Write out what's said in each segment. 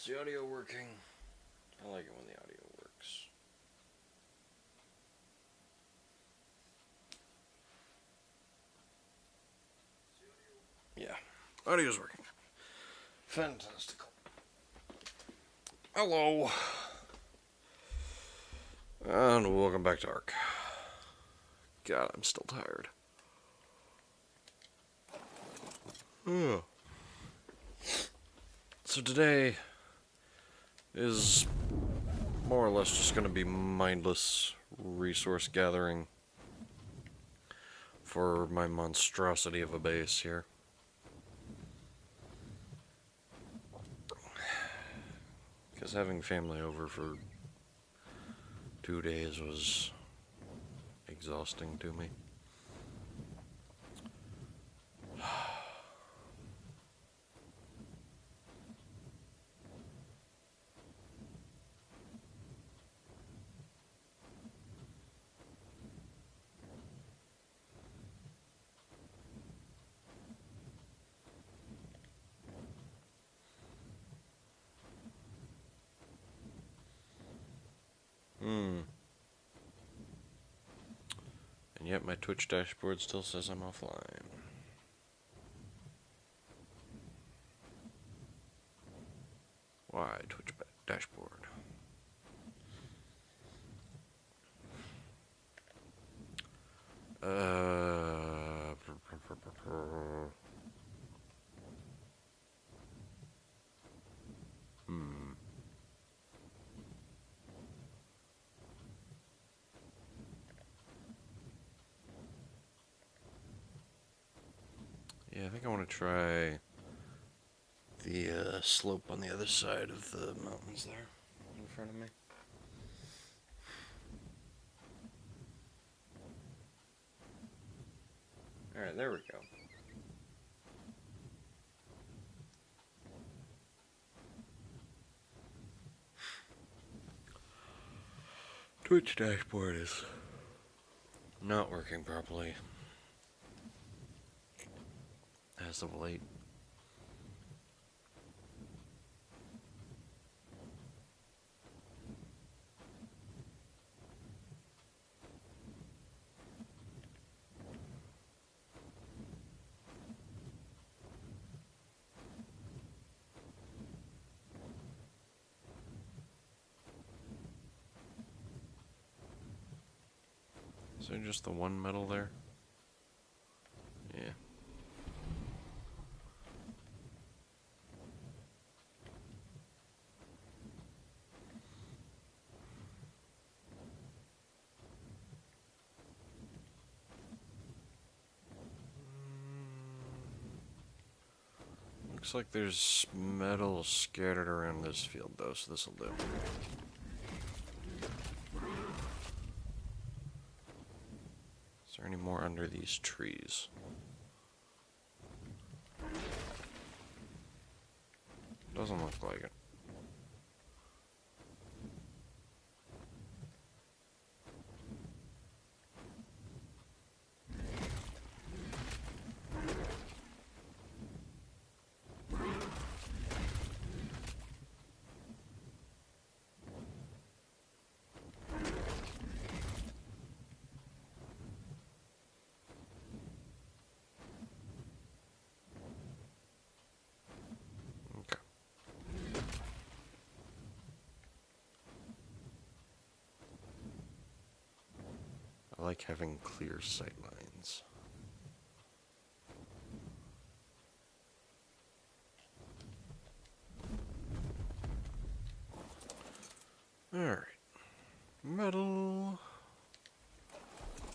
the audio working? I like it when the audio works. Yeah, audio's working. Fantastical. Hello. And welcome back to Ark. God, I'm still tired. So today is more or less just going to be mindless resource gathering for my monstrosity of a base here. Because having family over for 2 days was exhausting to me. And yet my Twitch dashboard still says I'm offline. Why Twitch dashboard? Yeah, I think I want to try the slope on the other side of the mountains there in front of me. Alright, there we go. Twitch dashboard is not working properly as of late. Is there just the one metal there? Yeah. Looks like there's metal scattered around this field though, so this'll do. Is there any more under these trees? Doesn't look like it. I like having clear sight lines. Alright. Metal.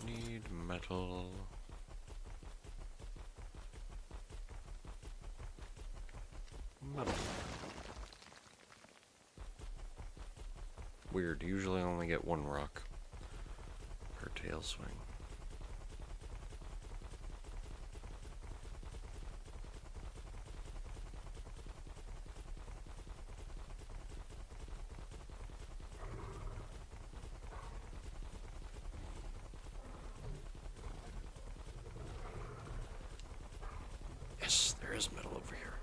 Need metal. Metal. Weird, usually I only get one rock per tail swing. Yes, there is metal over here.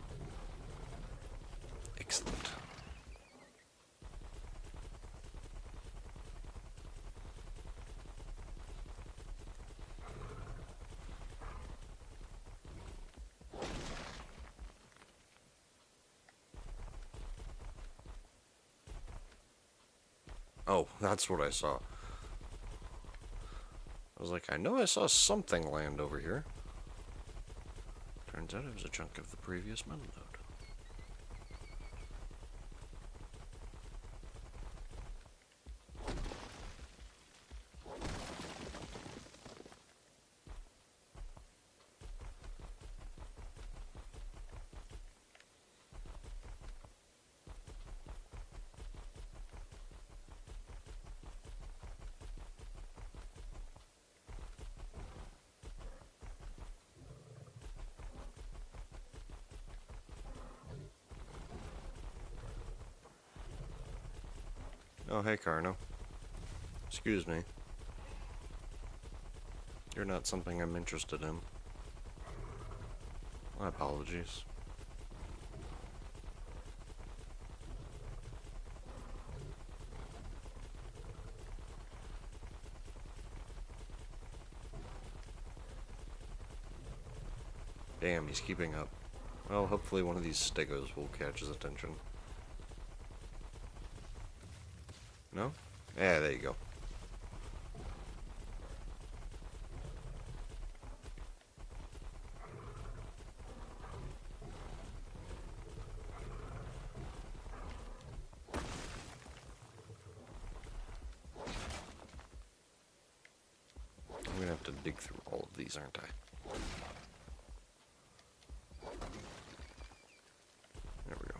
Excellent. Oh, that's what I saw. I was like, I know I saw something land over here. Turns out it was a chunk of the previous metal node. Oh, hey, Carno. Excuse me. You're not something I'm interested in. My apologies. Damn, he's keeping up. Well, hopefully one of these stegos will catch his attention. No? Yeah, there you go. I'm gonna have to dig through all of these, aren't I? There we go.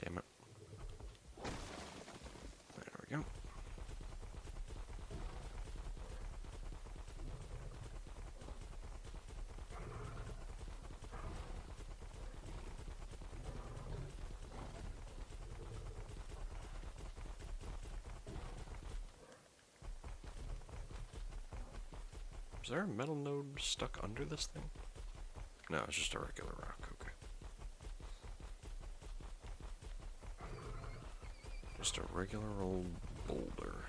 Damn it. There we go. Is there a metal node stuck under this thing? No, it's just a regular rock, okay. Just a regular old boulder.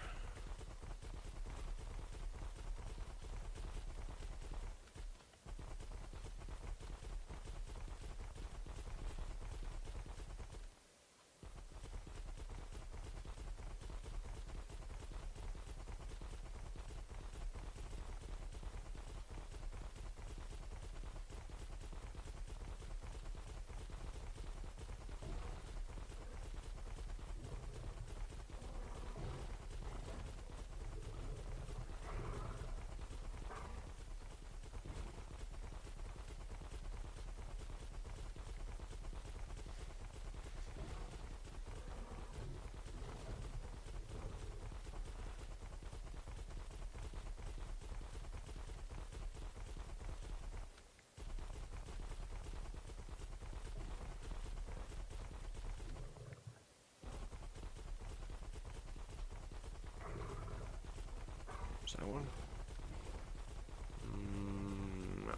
Is that one? No.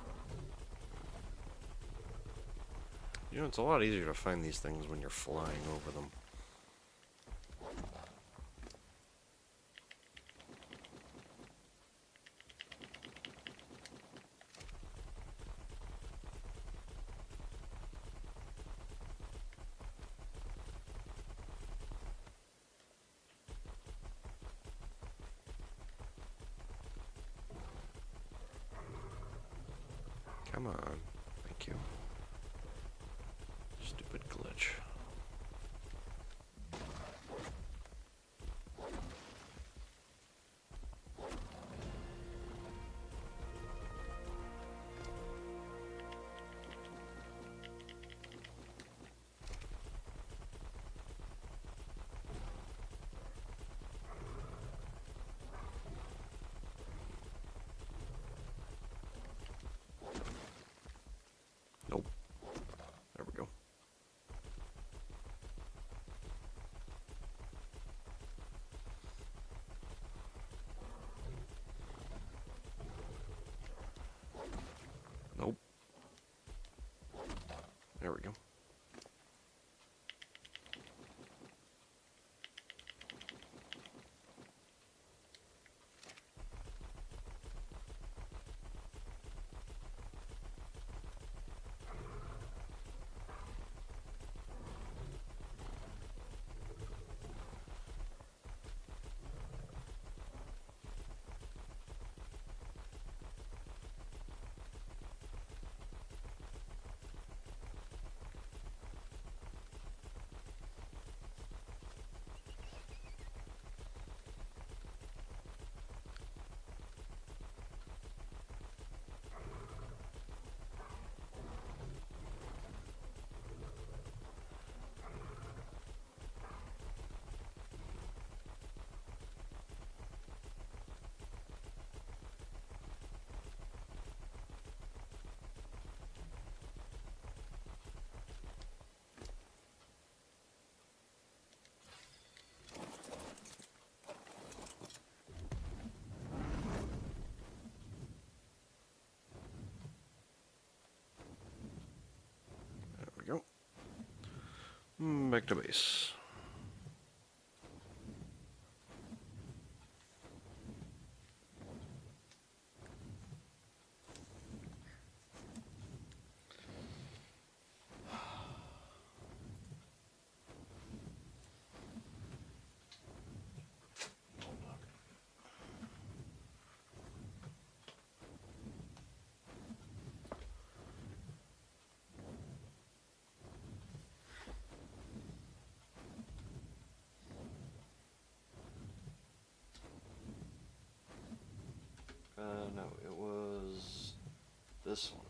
You know, it's a lot easier to find these things when you're flying over them. Come on. Thank you. Stupid glitch. we go. Go. Back to base. No, it was this one.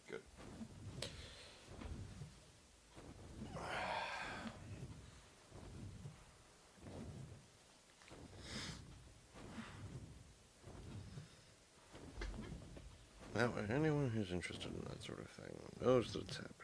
Good. That way, anyone who's interested in that sort of thing knows that it's happening.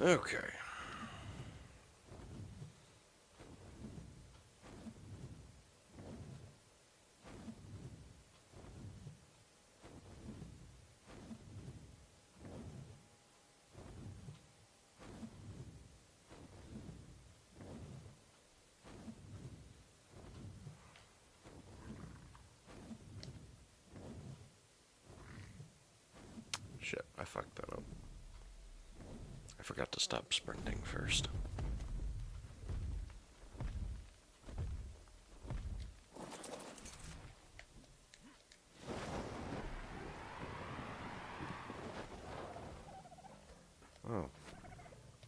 Okay. Shit, I fucked that up. I forgot to stop sprinting first. Oh,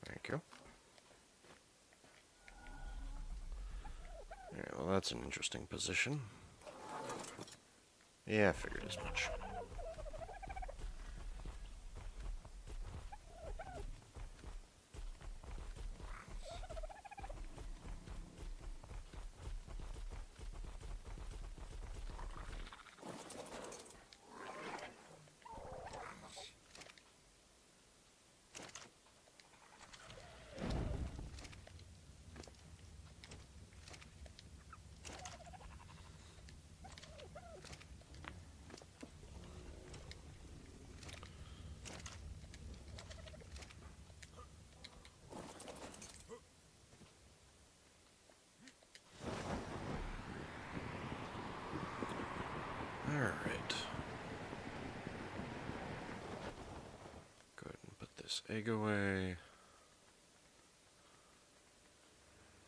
thank you. Yeah, well, that's an interesting position. Yeah, I figured as much. this egg away.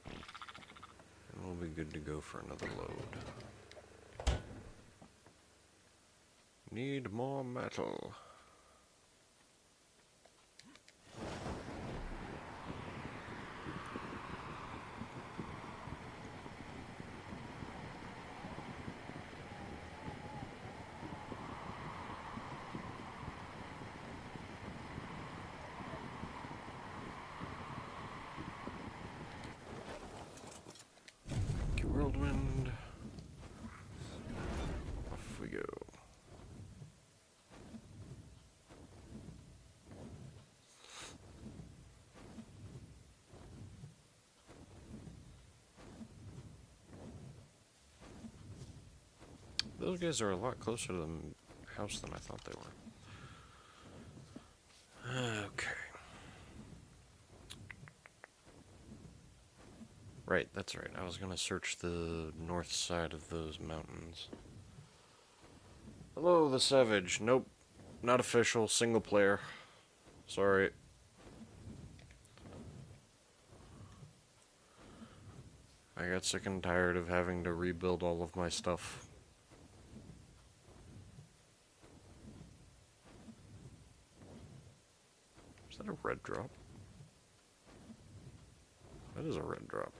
And we'll be good to go for another load. Need more metal. Whirlwind. Off we go. Those guys are a lot closer to the house than I thought they were. Okay. Right, that's right. I was gonna search the north side of those mountains. Hello, the Savage. Nope. Not official. Single player. Sorry. I got sick and tired of having to rebuild all of my stuff. Is that a red drop? That is a red drop.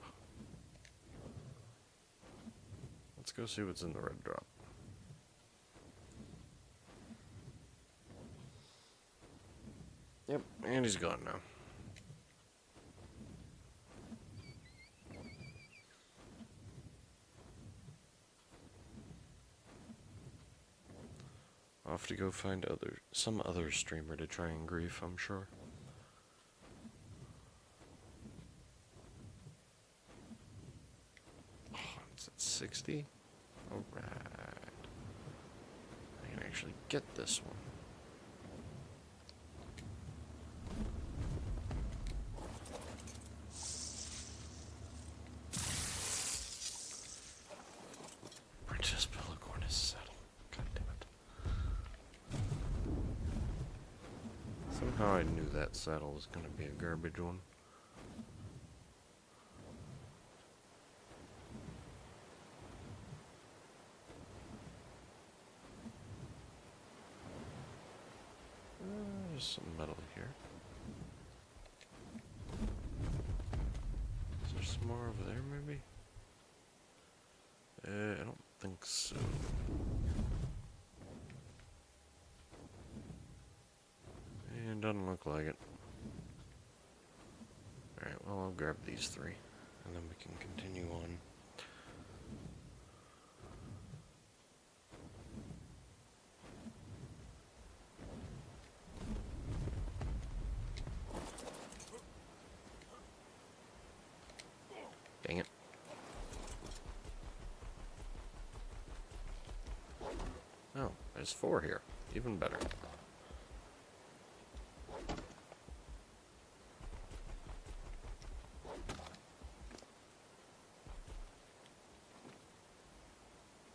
Let's go see what's in the red drop. Yep, and he's gone now. Off to go find some other streamer to try and grief, I'm sure. Oh, it's at 60? Alright. I can actually get this one. Princess Pelagornis saddle. God damn it. Somehow I knew that saddle was going to be a garbage one. There's some metal here. Is there some more over there, maybe? I don't think so. And doesn't look like it. Alright, well, I'll grab these three, and then we can continue on. Dang it. Oh, there's 4 here. Even better.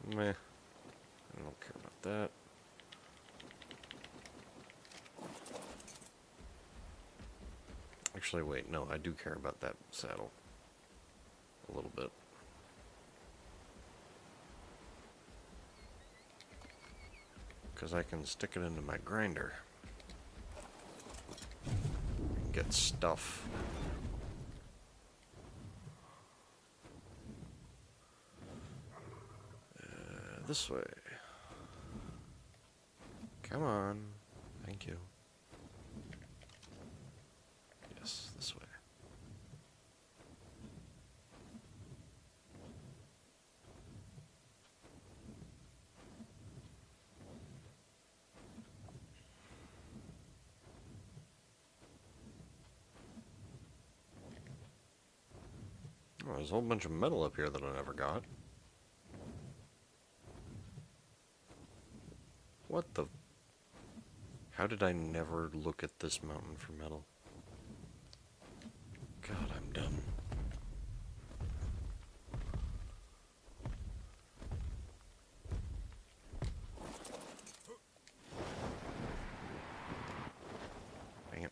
Meh. I don't care about that. Actually, wait, no, I do care about that saddle. A little bit. Because I can stick it into my grinder. And get stuff. This way. Come on. Thank you. Yes, this way. Oh, there's a whole bunch of metal up here that I never got. What the? How did I never look at this mountain for metal? God, I'm dumb. Dang it.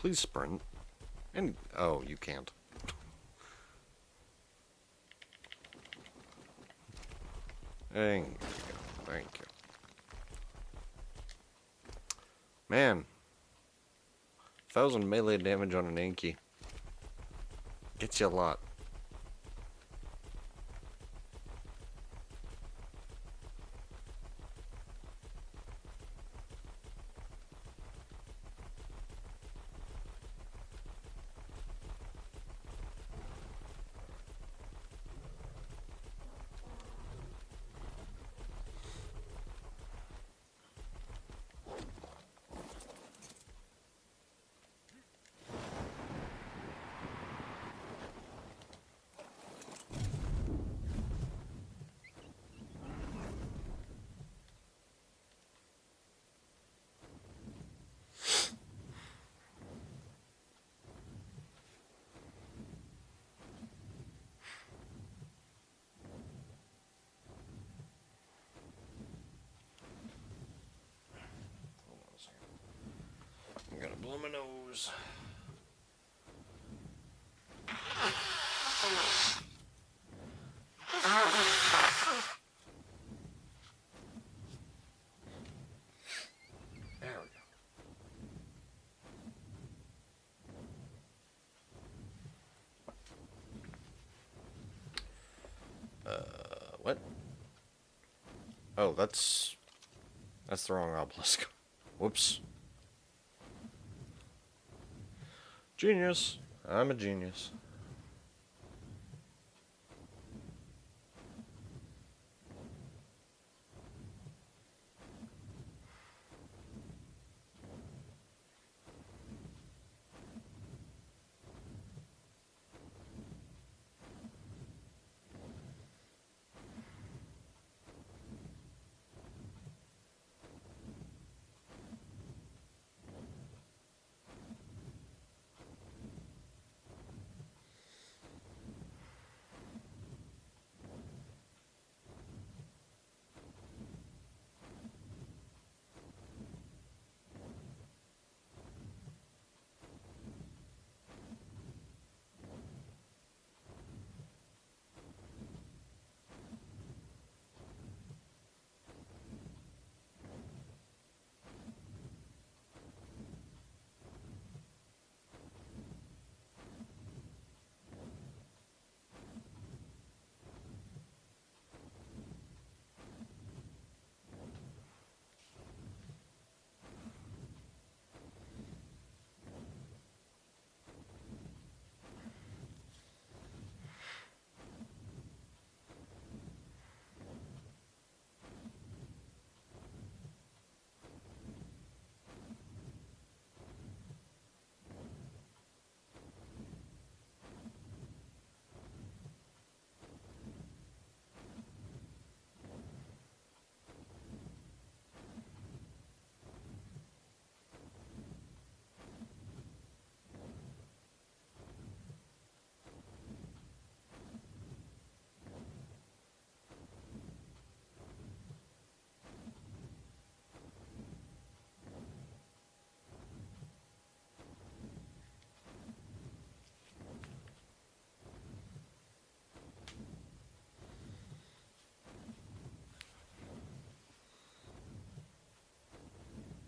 Please sprint. And oh, you can't. Thank you. Thank you. Man. 1,000 melee damage on an Anki. Gets you a lot. I'm gonna blow my nose. There we go. What? Oh, that's the wrong obelisk. Whoops. Genius. I'm a genius.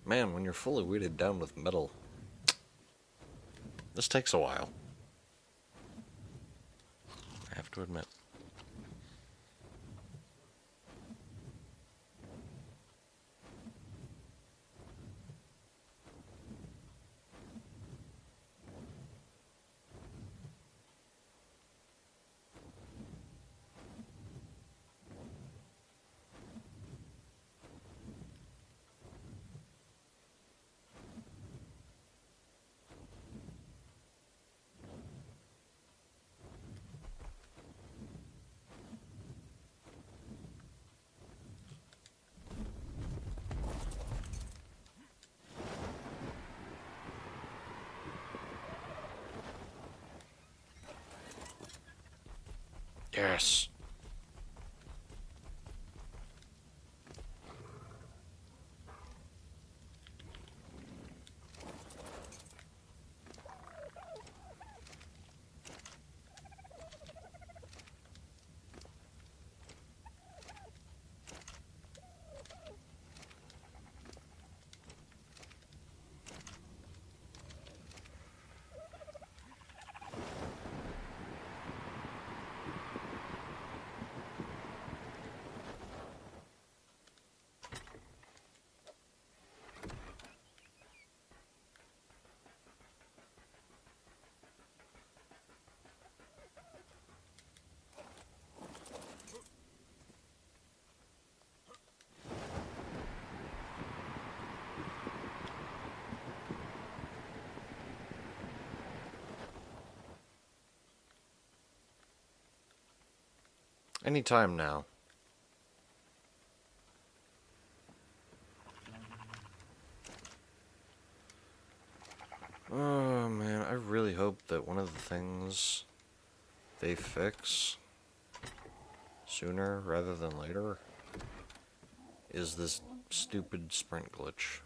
Man, when you're fully weighted down with metal, this takes a while. I have to admit. Yes. Anytime now. Oh man, I really hope that one of the things they fix sooner rather than later is this stupid sprint glitch.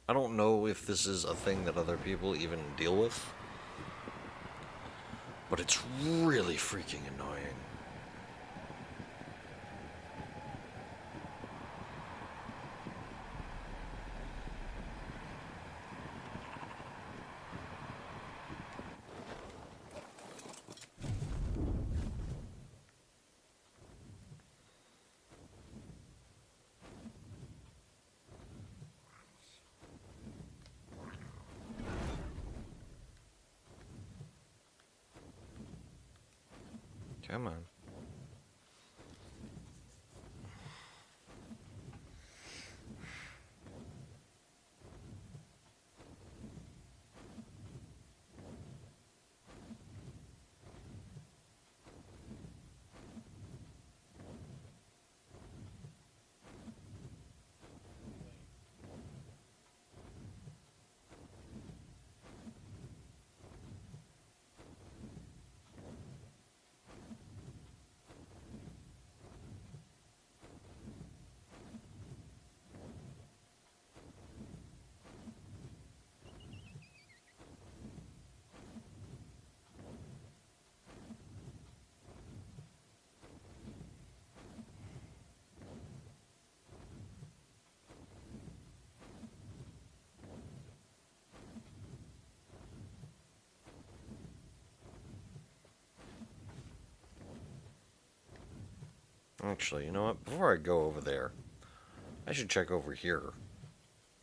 I don't know if this is a thing that other people even deal with, but it's really freaking annoying. Come on. Actually, you know what? Before I go over there, I should check over here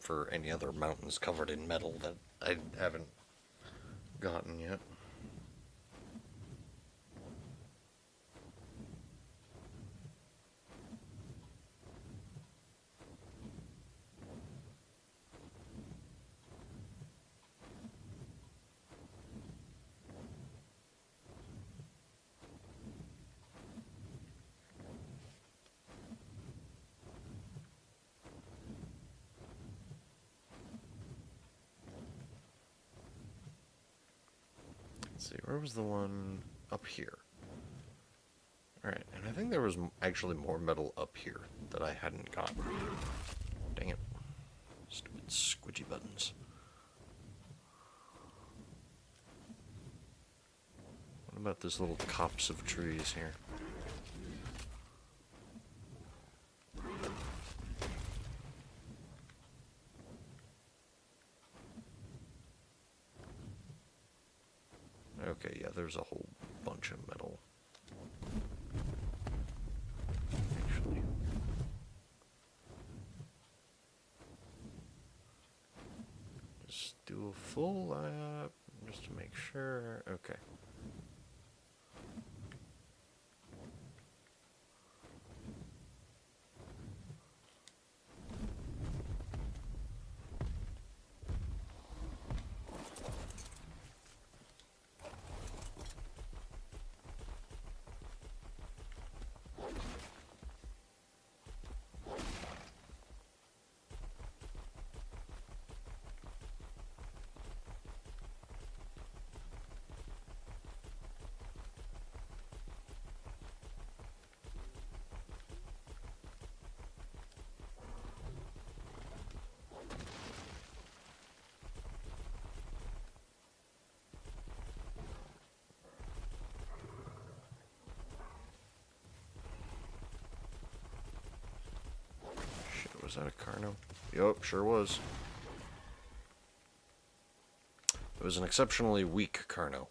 for any other mountains covered in metal that I haven't gotten yet. Let's see, where was the one up here? Alright, and I think there was actually more metal up here that I hadn't gotten. Dang it. Stupid squidgy buttons. What about this little copse of trees here? Okay, yeah, there's a whole bunch of metal. Actually. Just do a full lap, just to make sure. Okay. Was that a Carno? Yup, sure was. It was an exceptionally weak Carno.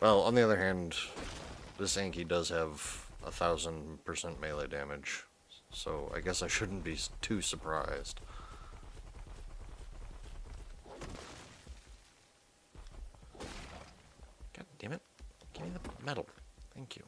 Well, on the other hand, this Anki does have 1000% melee damage, so I guess I shouldn't be too surprised. God damn it. Give me the metal. Thank you.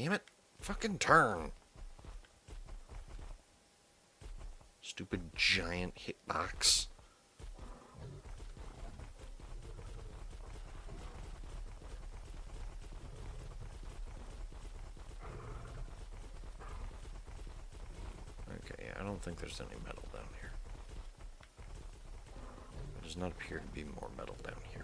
Damn it. Fucking turn. Stupid giant hitbox. Okay, I don't think there's any metal down here. There does not appear to be more metal down here.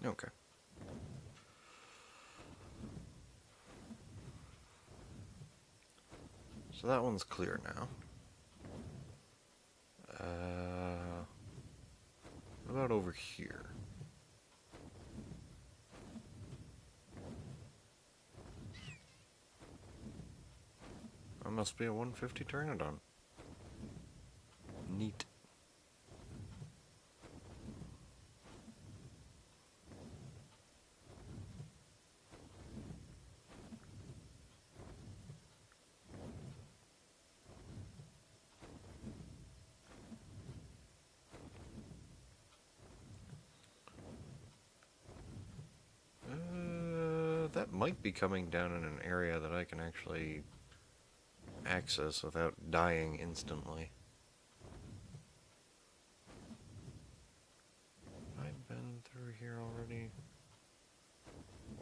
Okay. So that one's clear now. What about over here? That must be a 150 Pteranodon. Neat. That might be coming down in an area that I can actually access without dying instantly. Have I been through here already?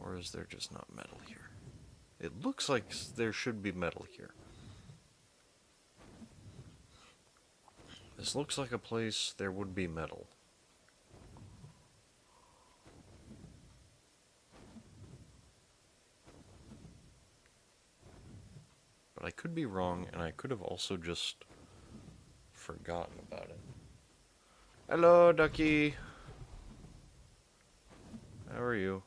Or is there just not metal here? It looks like there should be metal here. This looks like a place there would be metal. But I could be wrong, and I could have also just forgotten about it. Hello, ducky. How are you?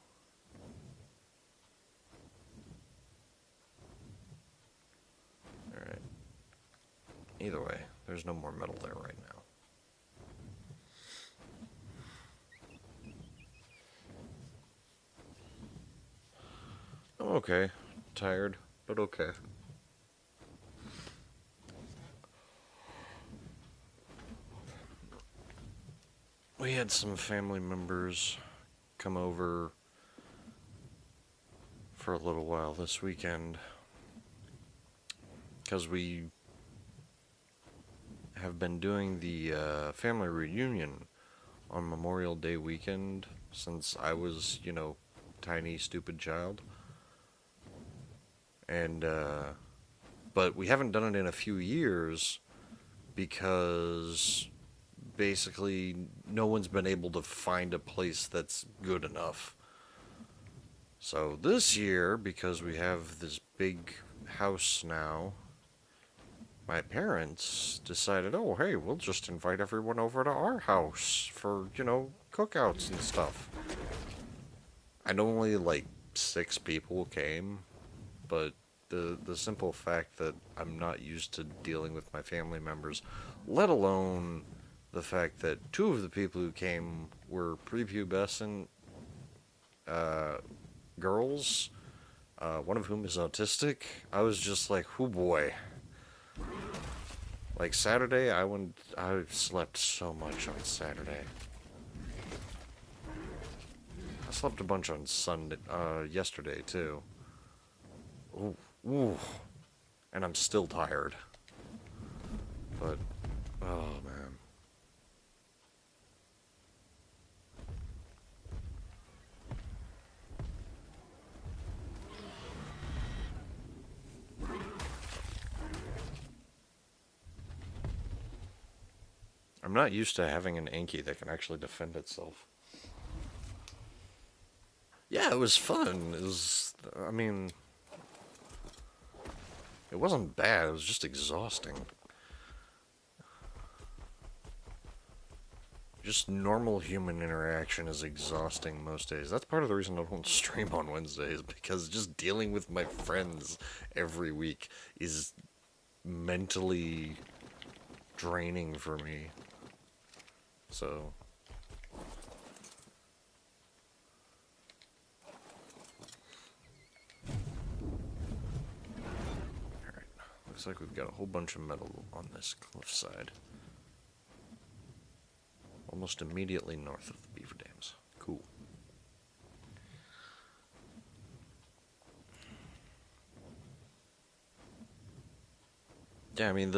Alright. Either way, there's no more metal there right now. I'm okay. Tired, but okay. We had some family members come over for a little while this weekend because we have been doing the family reunion on Memorial Day weekend since I was, tiny, stupid child. and but we haven't done it in a few years because basically no one's been able to find a place that's good enough. So this year, because we have this big house now, my parents decided, oh, hey, we'll just invite everyone over to our house for, cookouts and stuff. I know only like 6 people came, but the simple fact that I'm not used to dealing with my family members, let alone the fact that 2 of the people who came were prepubescent girls, one of whom is autistic, I was just like, oh boy. Like Saturday, I slept so much on Saturday. I slept a bunch on Sunday, yesterday too. Ooh, ooh. And I'm still tired. But, oh man. I'm not used to having an Anki that can actually defend itself. Yeah, it was fun. It wasn't bad, it was just exhausting. Just normal human interaction is exhausting most days. That's part of the reason I don't stream on Wednesdays, because just dealing with my friends every week is mentally draining for me. So... Alright, looks like we've got a whole bunch of metal on this cliffside. Almost immediately north of the beaver dams. Cool. Yeah, I mean,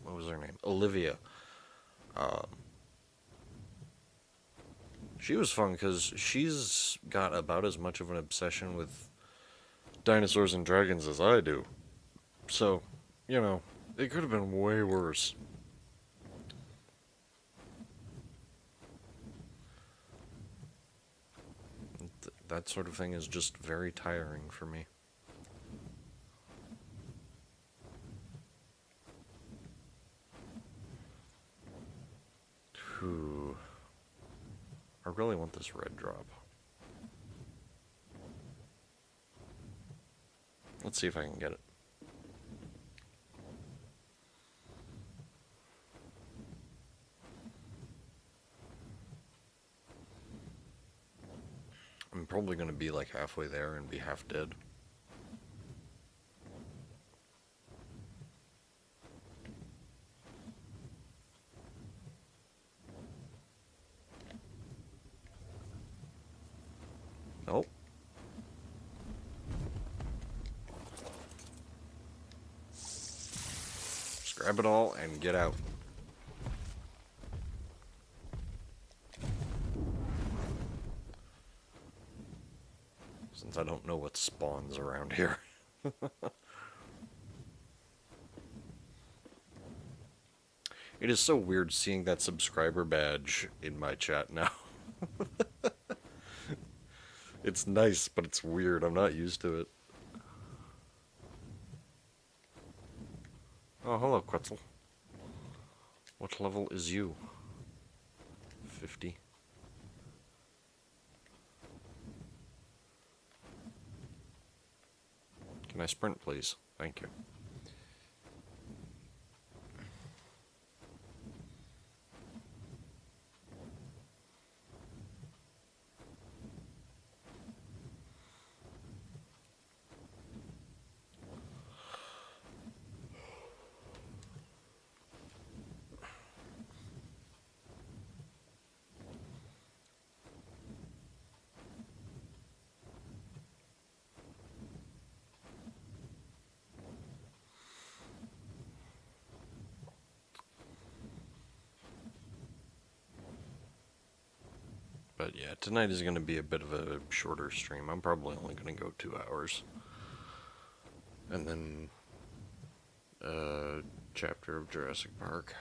what was her name? Olivia. She was fun because she's got about as much of an obsession with dinosaurs and dragons as I do. So, it could have been way worse. That sort of thing is just very tiring for me. Whew. I really want this red drop. Let's see if I can get it. I'm probably going to be like halfway there and be half dead. Nope. Just grab it all and get out. Since I don't know what spawns around here. It is so weird seeing that subscriber badge in my chat now. It's nice, but it's weird. I'm not used to it. Oh, hello, Quetzal. What level is you? 50. Can I sprint, please? Thank you. But yeah, tonight is going to be a bit of a shorter stream. I'm probably only going to go 2 hours. And then, chapter of Jurassic Park.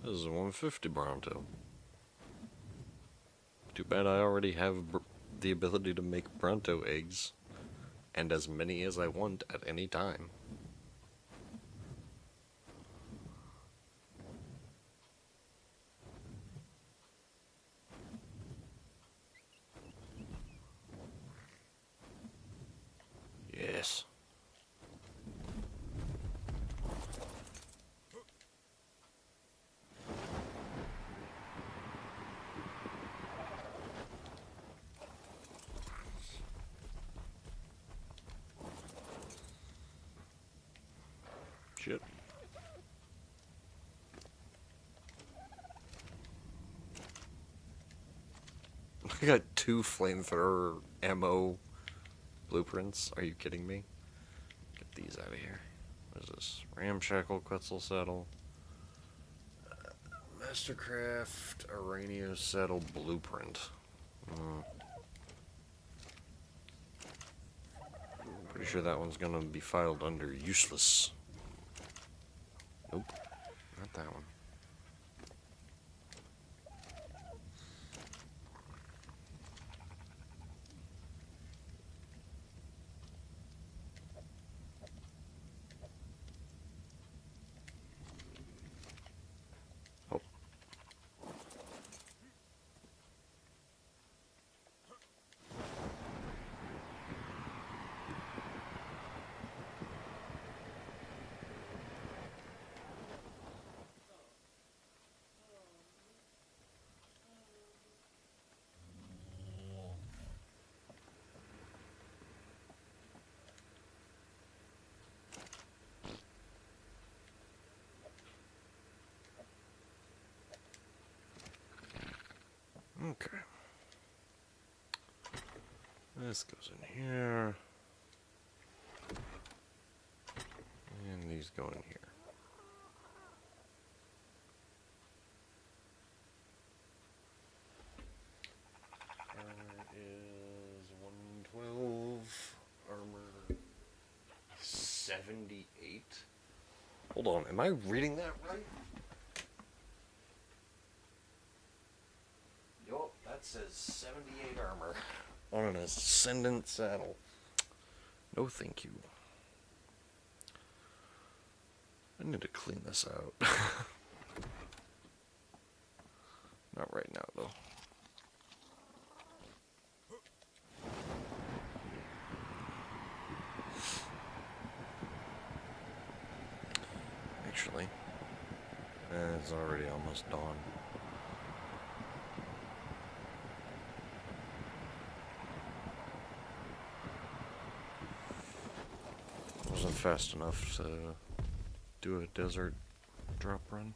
This is a 150 Bronto. Too bad I already have the ability to make Bronto eggs. And as many as I want at any time. Yes. Shit. I got 2 flamethrower ammo blueprints. Are you kidding me? Get these out of here. What is this? Ramshackle Quetzal Saddle. Mastercraft Aranio Saddle Blueprint. Pretty sure that one's gonna be filed under useless. Nope. Not that one. Oh. Okay. This goes in here. And these go in here. Armor is 112. Armor 78. Hold on, am I reading that right? Yup, that says 78 armor on an Ascendant saddle. No thank you. I need to clean this out. Not right now, though. Actually, it's already almost dawn. Wasn't fast enough to do a desert drop run.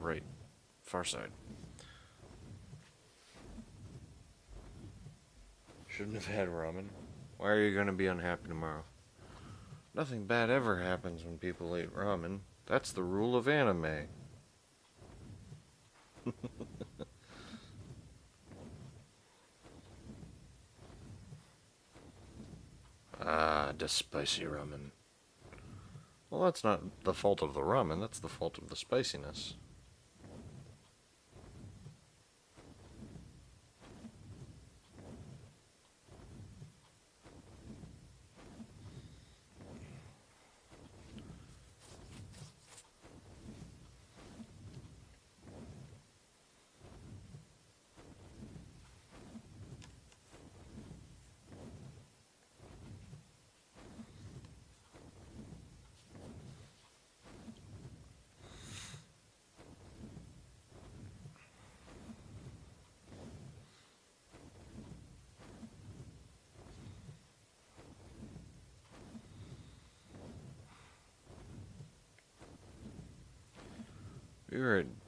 right. Far side. Shouldn't have had ramen. Why are you gonna be unhappy tomorrow? Nothing bad ever happens when people eat ramen. That's the rule of anime. Ah, the spicy ramen. Well, that's not the fault of the ramen, that's the fault of the spiciness.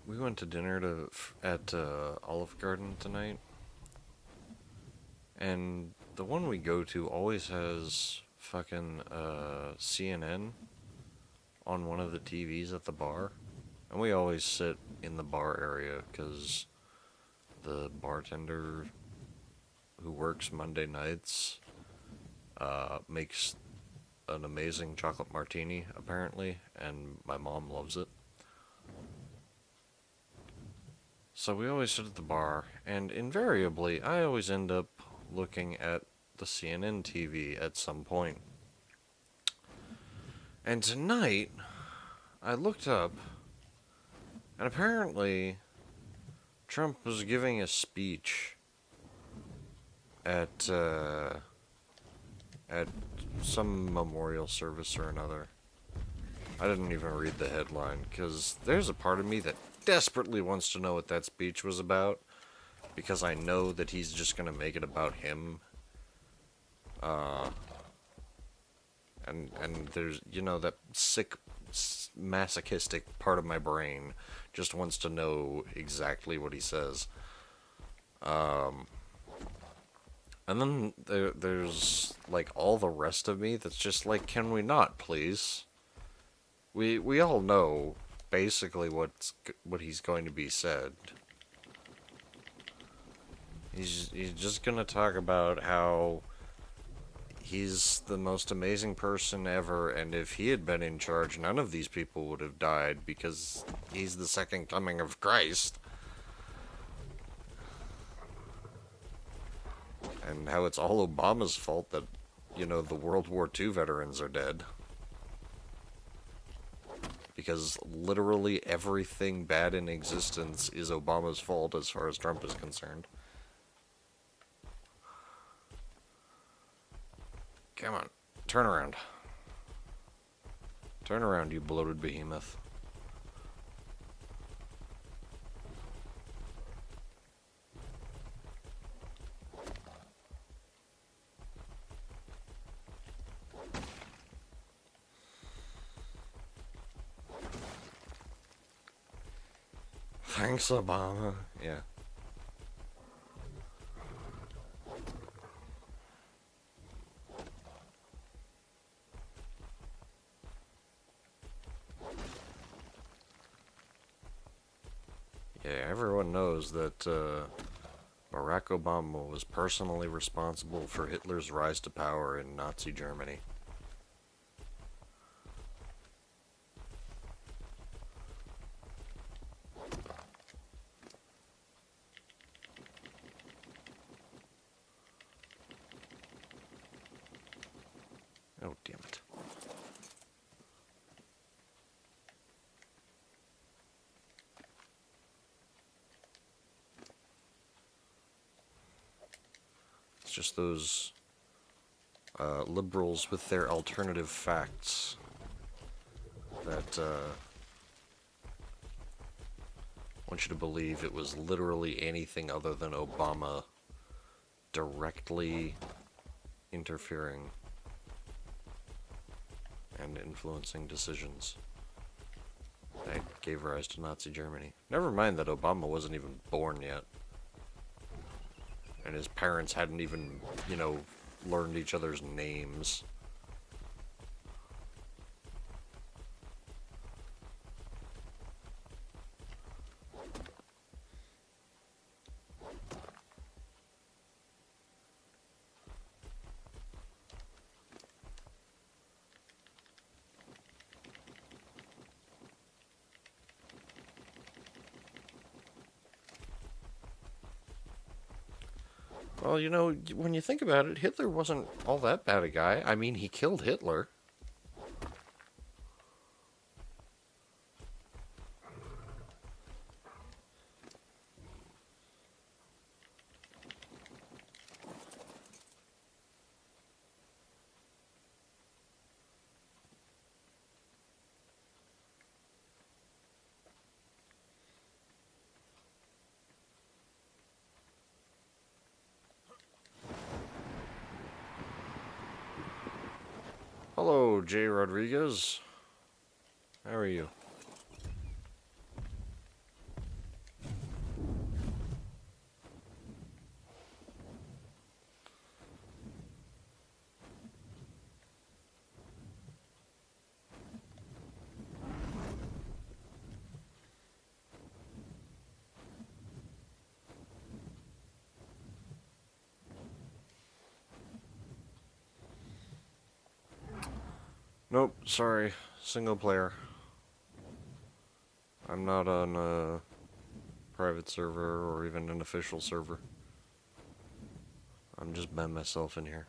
We went to dinner at Olive Garden tonight, and the one we go to always has fucking CNN on one of the TVs at the bar, and we always sit in the bar area because the bartender who works Monday nights makes an amazing chocolate martini apparently, and my mom loves it. So we always sit at the bar, and invariably, I always end up looking at the CNN TV at some point. And tonight, I looked up, and apparently, Trump was giving a speech at some memorial service or another. I didn't even read the headline, because there's a part of me that desperately wants to know what that speech was about, because I know that he's just going to make it about him. And there's, you know, that sick, masochistic part of my brain just wants to know exactly what he says. And then there's, like, all the rest of me that's just like, can we not, please? We all know basically what he's going to be said. He's just gonna talk about how he's the most amazing person ever, and if he had been in charge, none of these people would have died because he's the second coming of Christ. And how it's all Obama's fault that, you know, the World War II veterans are dead. Because literally everything bad in existence is Obama's fault as far as Trump is concerned. Come on, turn around. Turn around, you bloated behemoth. Thanks, Obama. Yeah. Yeah, everyone knows that Barack Obama was personally responsible for Hitler's rise to power in Nazi Germany. Oh, damn it. It's just those liberals with their alternative facts that want you to believe it was literally anything other than Obama directly interfering and influencing decisions. I gave rise to Nazi Germany. Never mind that Obama wasn't even born yet. And his parents hadn't even, you know, learned each other's names. Well, you know, when you think about it, Hitler wasn't all that bad a guy. I mean, he killed Hitler. Hello, Jay Rodriguez. How are you? Nope, sorry. Single player. I'm not on a private server or even an official server. I'm just by myself in here.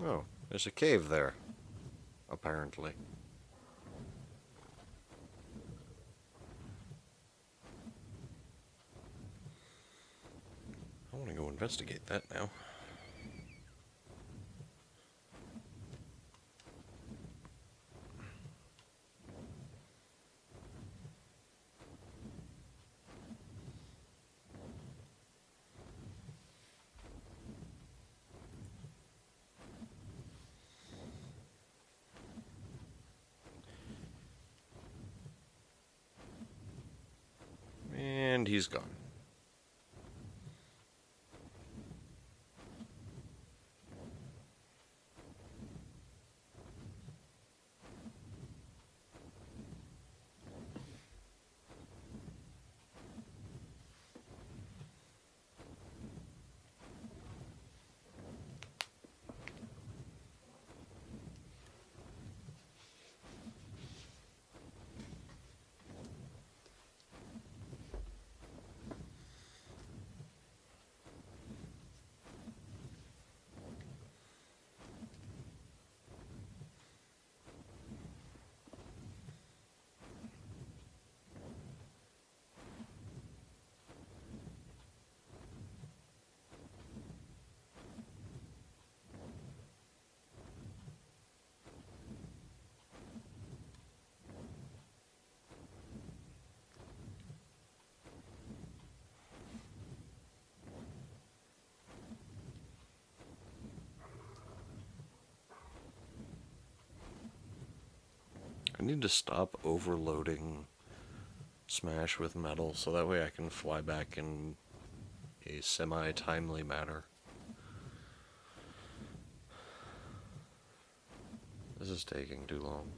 Oh, there's a cave there. Apparently. I want to go investigate that now. And he's gone. I need to stop overloading Smash with metal so that way I can fly back in a semi-timely manner. This is taking too long.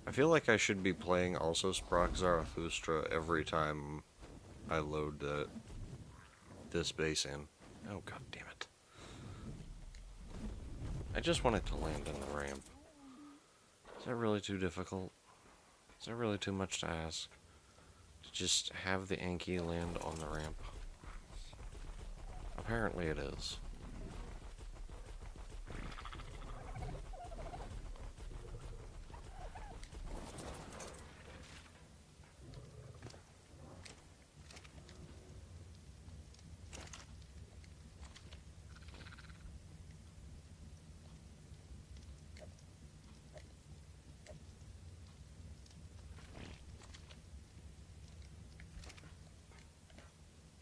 I feel like I should be playing also Sprock Zarathustra every time I load this base in. Oh, god damn it. I just wanted to land in the ramp. Is that really too difficult? Is that really too much to ask? To just have the Anki land on the ramp? Apparently it is.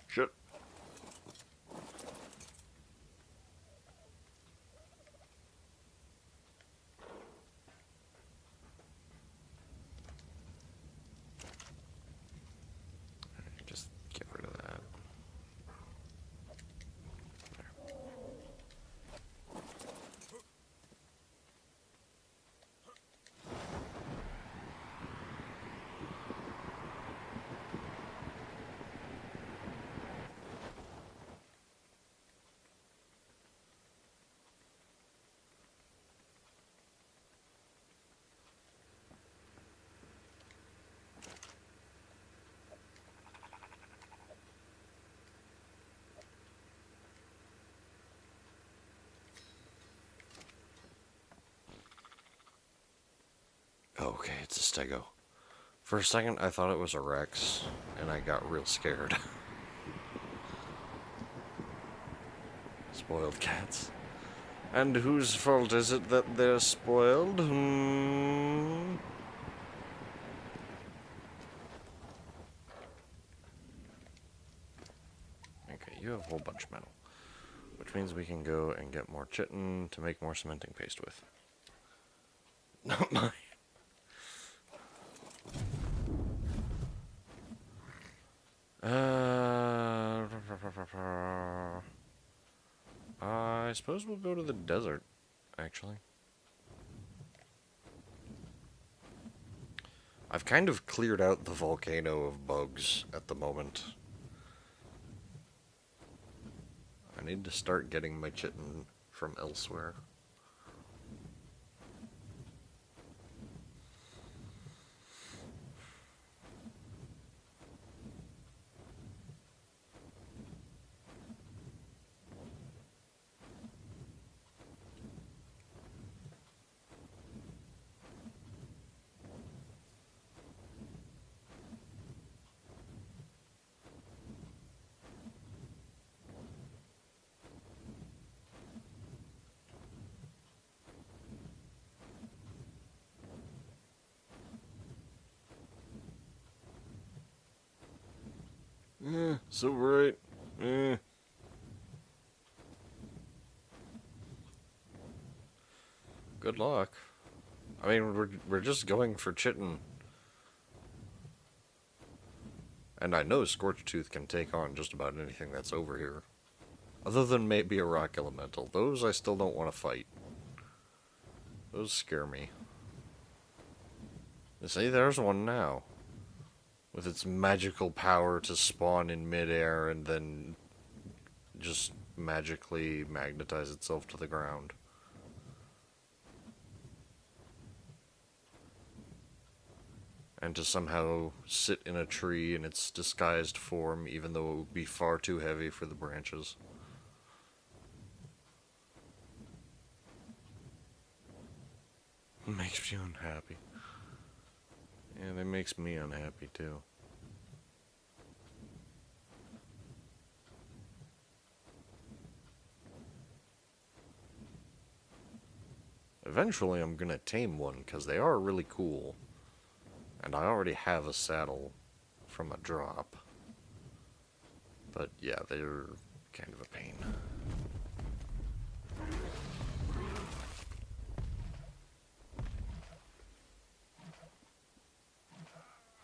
Shit. Just get rid of that. Okay, it's a stego. For a second, I thought it was a Rex, and I got real scared. Spoiled cats. And whose fault is it that they're spoiled? Okay, you have a whole bunch of metal. Which means we can go and get more chitin to make more cementing paste with. Not mine. I suppose we'll go to the desert, actually. I've kind of cleared out the volcano of bugs at the moment. I need to start getting my chitin from elsewhere. So right. Good luck. I mean, we're just going for chitin. And I know Scorchtooth can take on just about anything that's over here. Other than maybe a rock elemental. Those I still don't want to fight. Those scare me. See, there's one now. With its magical power to spawn in midair and then just magically magnetize itself to the ground. And to somehow sit in a tree in its disguised form, even though it would be far too heavy for the branches. Makes you unhappy. And it makes me unhappy too. Eventually I'm gonna tame one, because they are really cool. And I already have a saddle from a drop. But yeah, they're kind of a pain.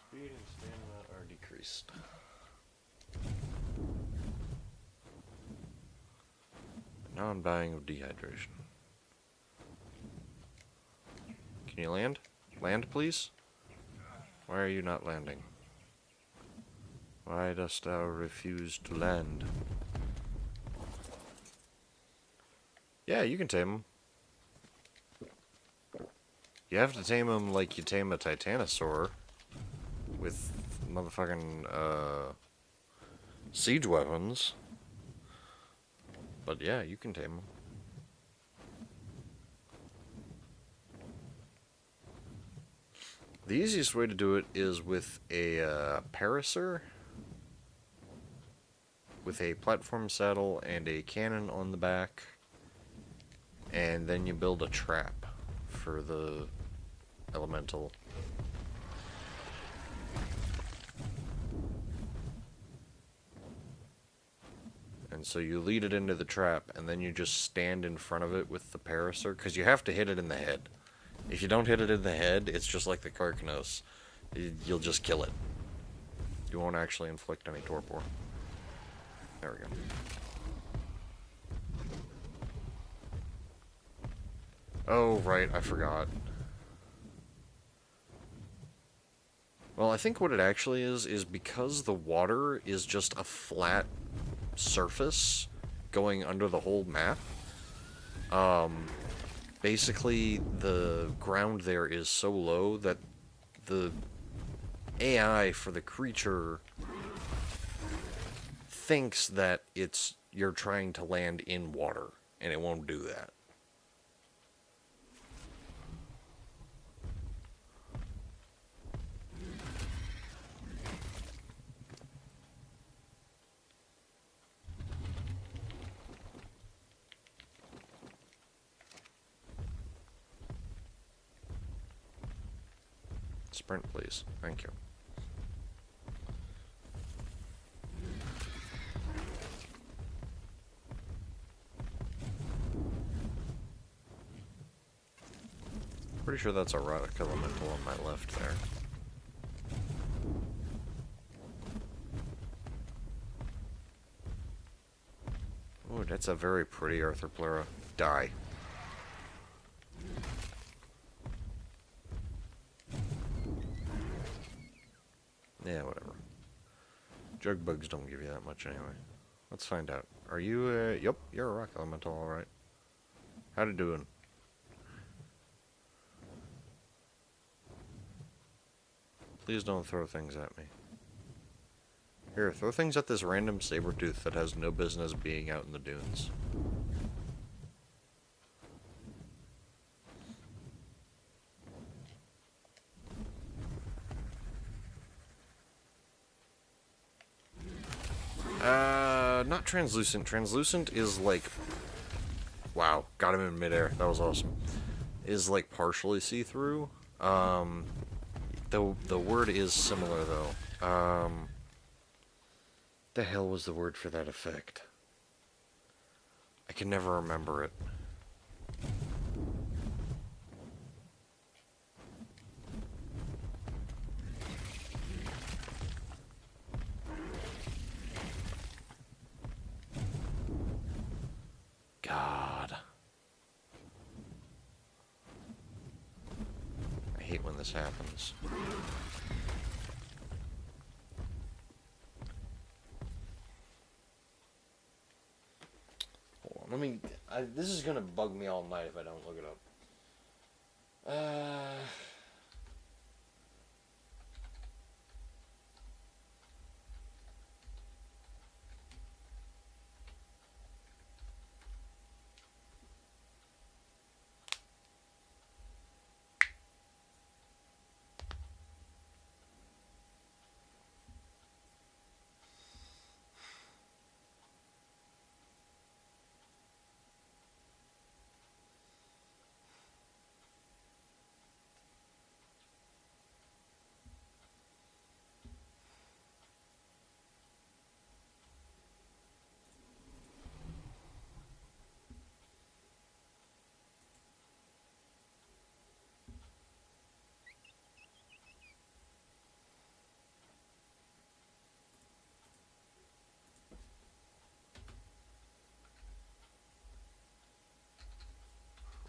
Speed and stamina are decreased. Now I'm dying of dehydration. Can you land? Land, please? Why are you not landing? Why dost thou refuse to land? Yeah, you can tame him. You have to tame him like you tame a titanosaur. With motherfucking, siege weapons. But yeah, you can tame him. The easiest way to do it is with a parasaur, with a platform saddle and a cannon on the back, and then you build a trap for the elemental. And so you lead it into the trap, and then you just stand in front of it with the parasaur, because you have to hit it in the head. If you don't hit it in the head, it's just like the Karkanos. You'll just kill it. You won't actually inflict any torpor. There we go. Oh, right, I forgot. Well, I think what it actually is because the water is just a flat surface going under the whole map, basically the ground there is so low that the AI for the creature thinks that you're trying to land in water, and it won't do that. Sprint, please. Thank you. Pretty sure that's a rock elemental on my left there. Oh, that's a very pretty Arthroplera. Die. Yeah, whatever. Jug bugs don't give you that much anyway. Let's find out. Are you, yep, you're a rock elemental, alright. How'd it doing? Please don't throw things at me. Here, throw things at this random saber-tooth that has no business being out in the dunes. Not translucent. Translucent is like... Wow, got him in midair. That was awesome. Is like partially see-through. The word is similar though. The hell was the word for that effect? I can never remember it. God. I hate when this happens. Hold on, let me... this is gonna bug me all night if I don't look it up.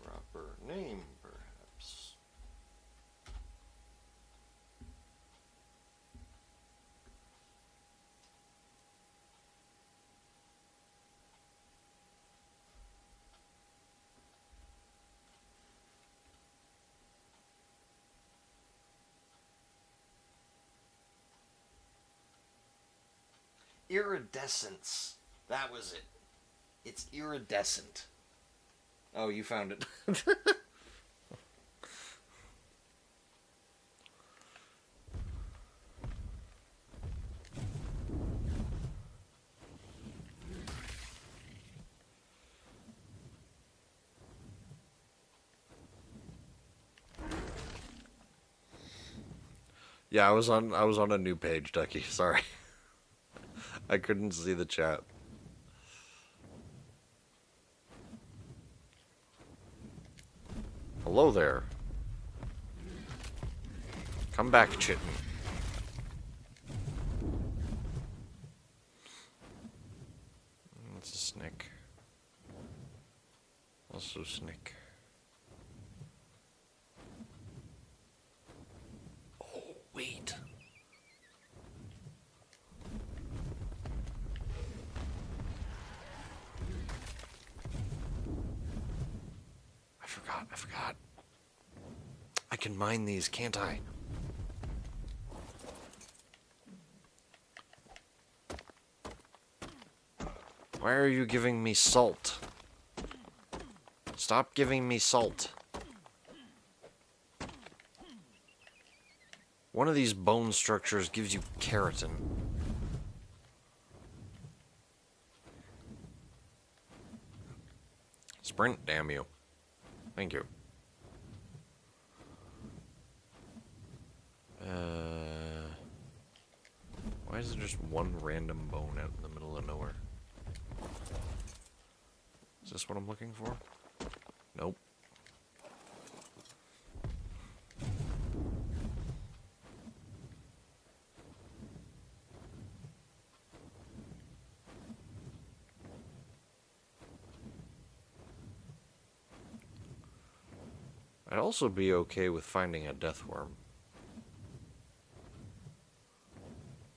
Proper name, perhaps. Iridescence. That was it. It's iridescent. Oh, you found it. Yeah, I was on a new page, Ducky. Sorry. I couldn't see the chat. Hello there. Come back, Chitin. It's a snake. Also snake. Oh, wait. I forgot. I can mine these, can't I? Why are you giving me salt? Stop giving me salt. One of these bone structures gives you keratin. Sprint, damn you. Thank you. Why is there just one random bone out in the middle of nowhere? Is this what I'm looking for? Nope. I'd also be okay with finding a death worm.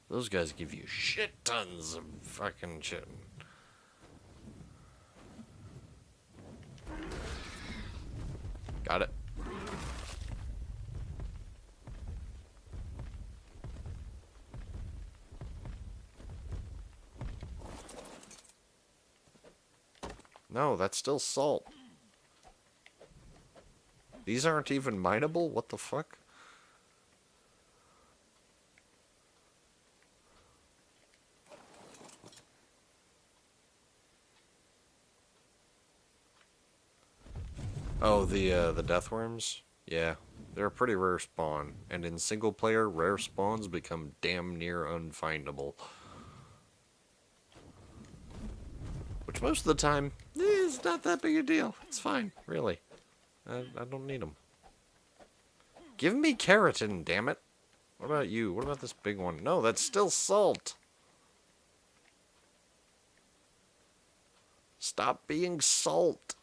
Those guys give you shit tons of fucking shit. Got it. No, that's still salt. These aren't even mineable? What the fuck? Oh, the death worms? Yeah, they're a pretty rare spawn, and in single player, rare spawns become damn near unfindable. Which most of the time, it's not that big a deal. It's fine, really. I don't need them. Give me keratin, damn it. What about you? What about this big one? No, that's still salt. Stop being salt.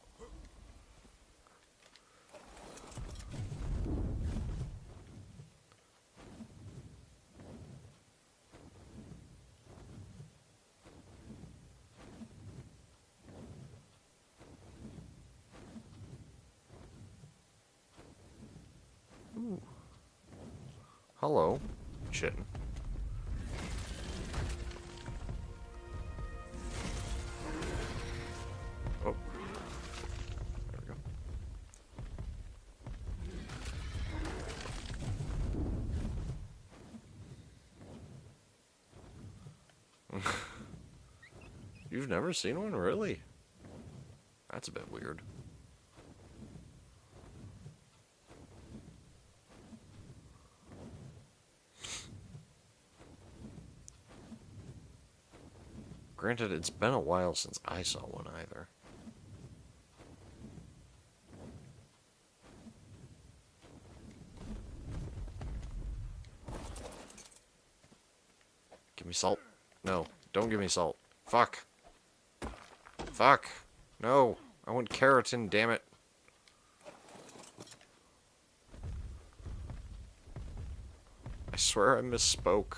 Ooh. Hello, Chitin. Oh. There we go. You've never seen one, really? That's a bit weird. Granted, it's been a while since I saw one either. Give me salt. No, don't give me salt. Fuck. Fuck. No, I want keratin, damn it. I swear I misspoke.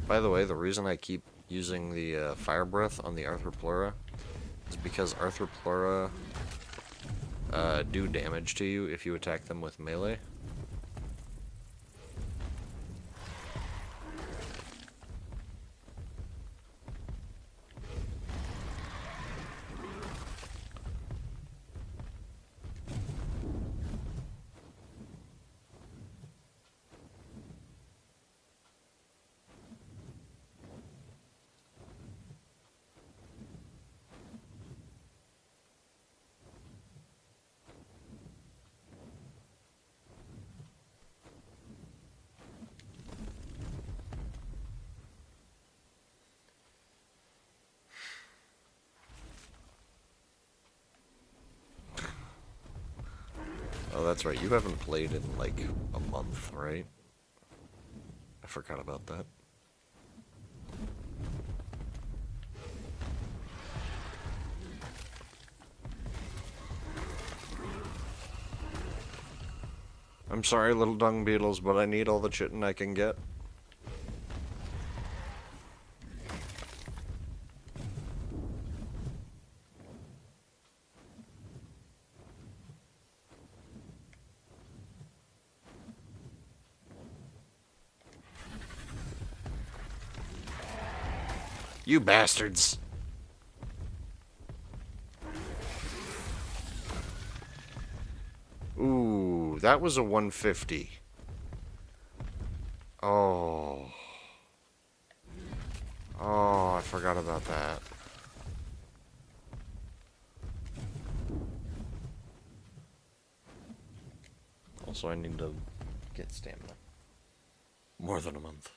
By the way, the reason I keep using the fire breath on the Arthropleura is because Arthropleura do damage to you if you attack them with melee. that's right. You haven't played in like a month, right? I forgot about that. I'm sorry, little dung beetles, but I need all the chitin I can get. You bastards! Ooh, that was a 150. Oh. Oh, I forgot about that. Also, I need to get stamina. More than a month.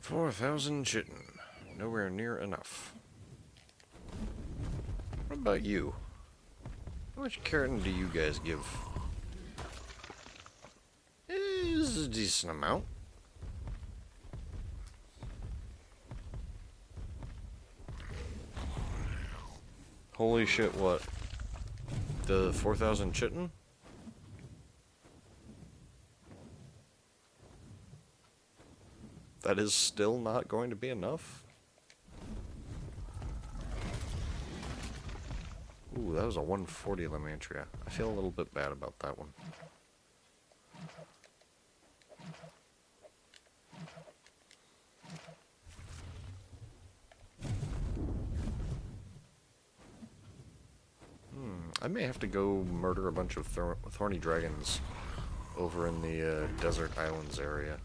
$4,000 chitin. Nowhere near enough. What about you? How much keratin do you guys give? Is a decent amount. Holy shit, what? The 4,000 chitin? That is still not going to be enough? Ooh, that was a 140 Lamantria. I feel a little bit bad about that one. I may have to go murder a bunch of thorny dragons over in the desert islands area.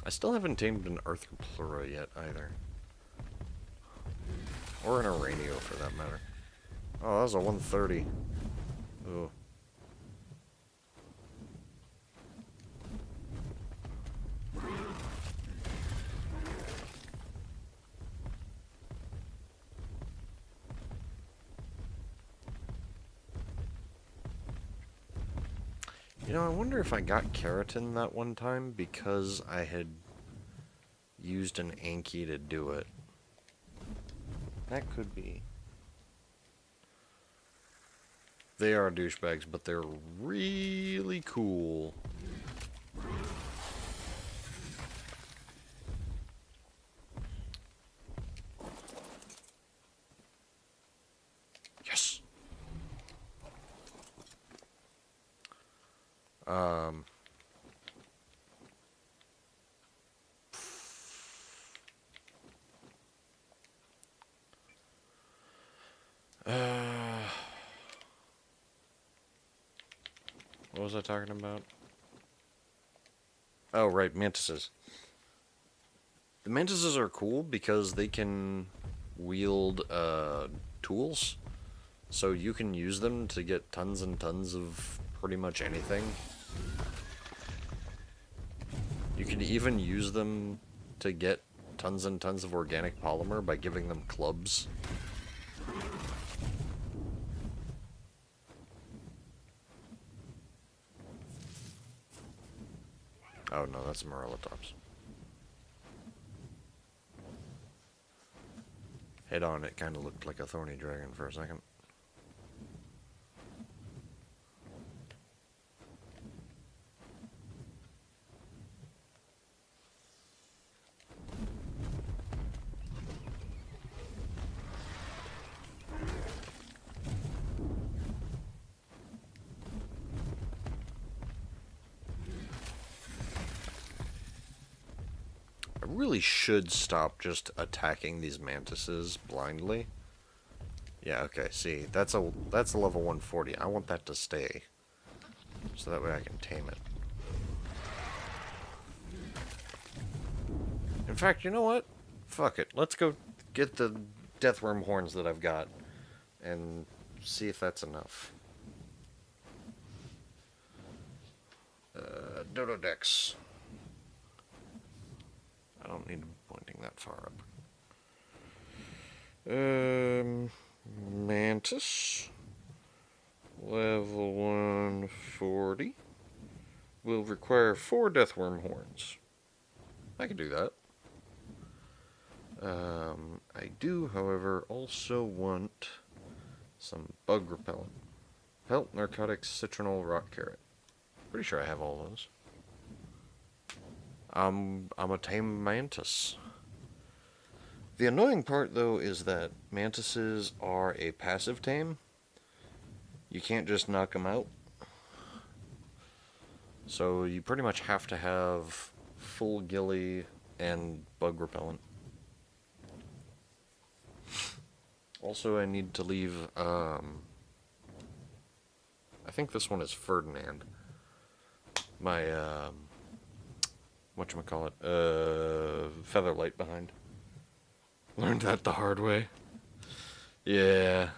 I still haven't tamed an Arthroplura yet, either. Or an Aranio, for that matter. Oh, that was a 130. Ooh. You know, I wonder if I got keratin that one time because I had used an Anki to do it. That could be. They are douchebags, but they're really cool. Yes! What was I talking about? Oh, right, mantises. The mantises are cool because they can wield tools. So you can use them to get tons and tons of pretty much anything. You can even use them to get tons and tons of organic polymer by giving them clubs. Oh no, that's a Morellatops. Head on, it kind of looked like a thorny dragon for a second. really should stop just attacking these mantises blindly. Yeah, okay, see, that's a level 140. I want that to stay. So that way I can tame it. In fact, you know what? Fuck it. Let's go get the deathworm horns that I've got and see if that's enough. Dodo Dex. I don't need pointing that far up. Mantis. Level 140. Will require 4 deathworm horns. I can do that. I do, however, also want some bug repellent. Pelt, narcotics, citronal, rock carrot. Pretty sure I have all those. I'm a tame mantis. The annoying part, though, is that mantises are a passive tame. You can't just knock them out. So you pretty much have to have full ghillie and bug repellent. Also, I need to leave, I think this one is Ferdinand. My, whatchamacallit, Featherlight behind. Learned that the hard way. Yeah.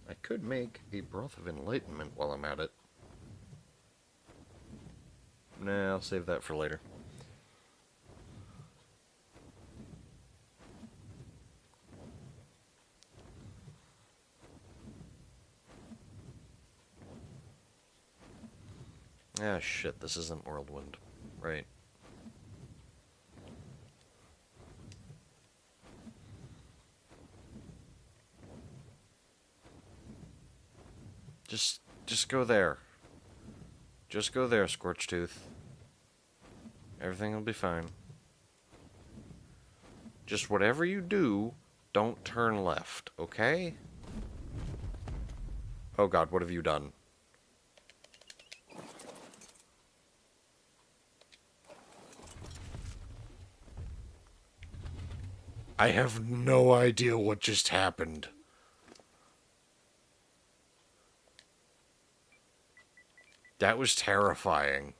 I could make a Broth of Enlightenment while I'm at it. Nah, I'll save that for later. Ah, shit, this isn't Whirlwind. Right. Just go there. Just go there, Scorchtooth. Everything will be fine. Just whatever you do, don't turn left, okay? Oh god, what have you done? I have no idea what just happened. That was terrifying.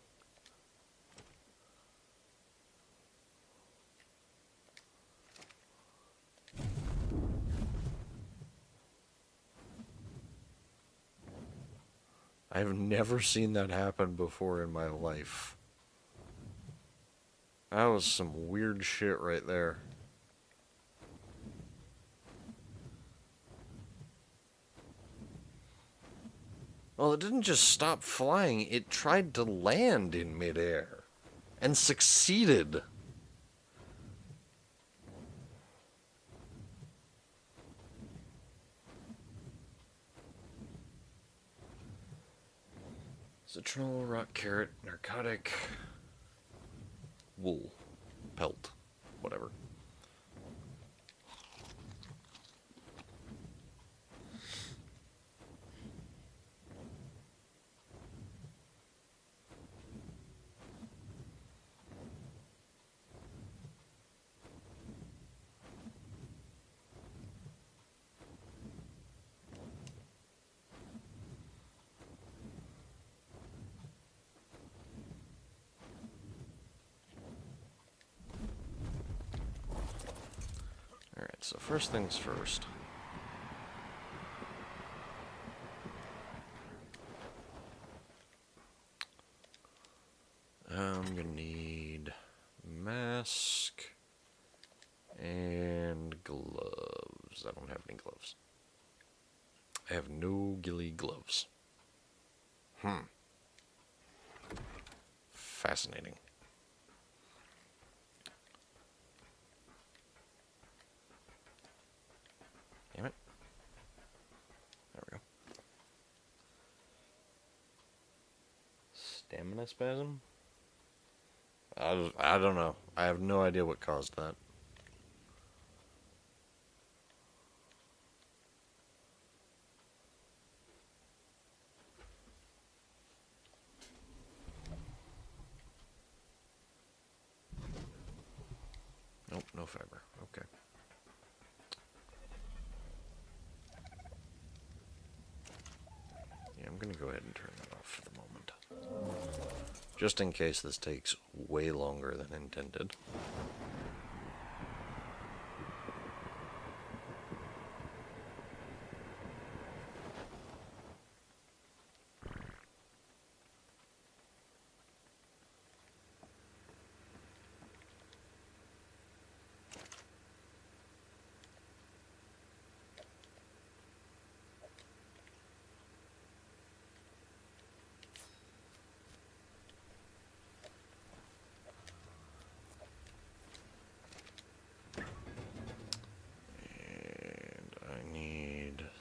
I've never seen that happen before in my life. That was some weird shit right there. Well, it didn't just stop flying, it tried to land in midair. And succeeded. Citronal, rock carrot, narcotic, wool, pelt, whatever. Alright, so first things first. I'm gonna need mask and gloves. I don't have any gloves. I have no ghillie gloves. Fascinating. Damn it. There we go. Stamina spasm? I don't know. I have no idea what caused that. Nope, no fiber. Okay. Yeah, I'm gonna go ahead and turn that off for the moment. Just in case this takes way longer than intended.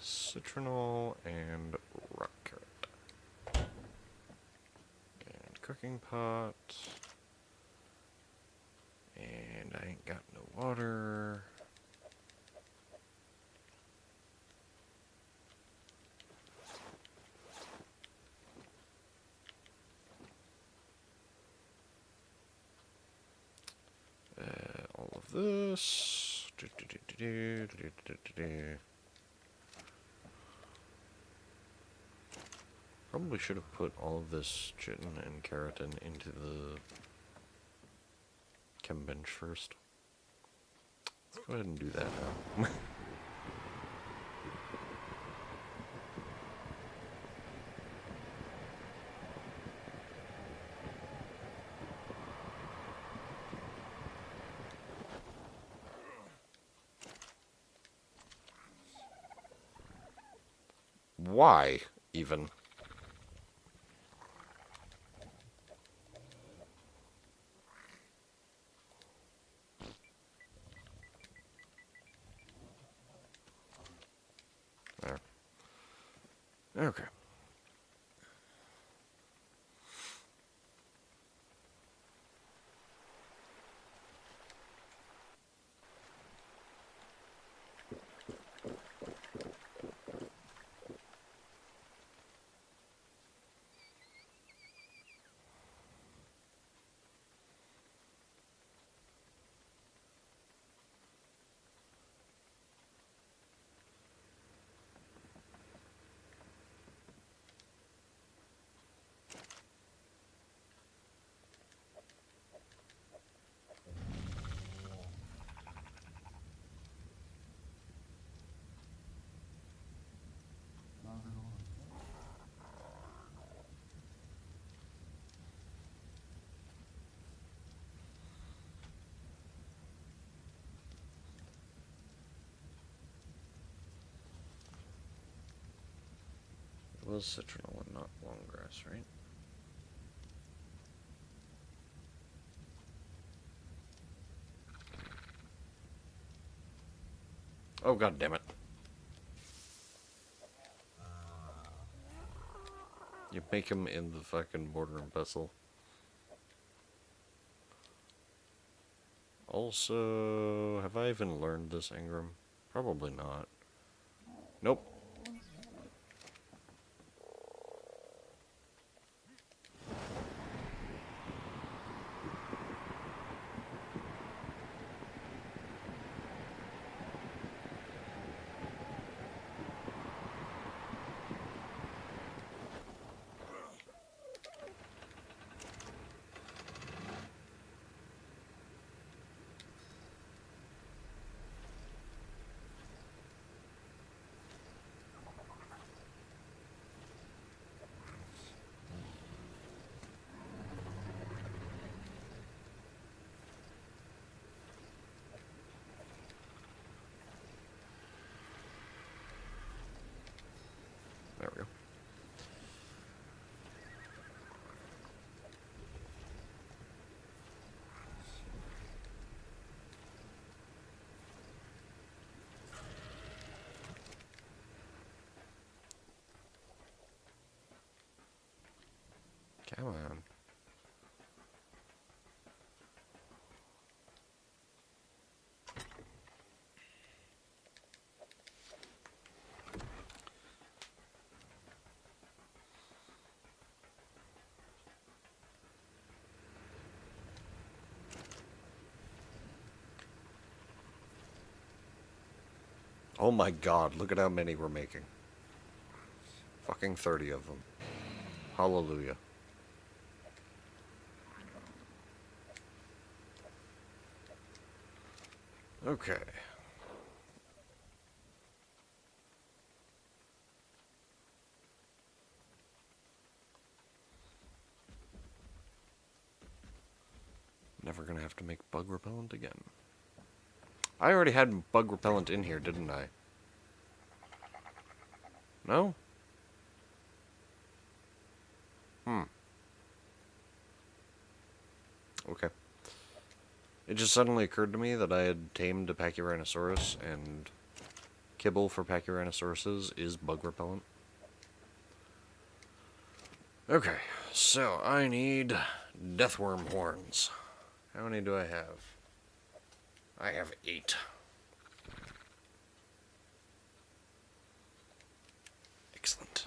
Citronal and rock carrot. And cooking pot. And I ain't got no water. All of this. Probably should have put all of this chitin and keratin into the chem bench first. Let's go ahead and do that now. Why, even? There. Okay. It was citronal and not long grass, right? Oh, god damn it. You make him in the fucking mortar and pestle. Also, have I even learned this engram? Probably not. Nope. Oh my god, look at how many we're making. Fucking 30 of them. Hallelujah. Okay. Never gonna have to make bug repellent again. I already had bug repellent in here, didn't I? No? Okay. It just suddenly occurred to me that I had tamed a Pachyrhinosaurus, and kibble for Pachyrhinosauruses is bug repellent. Okay, so I need deathworm horns. How many do I have? I have 8. Excellent.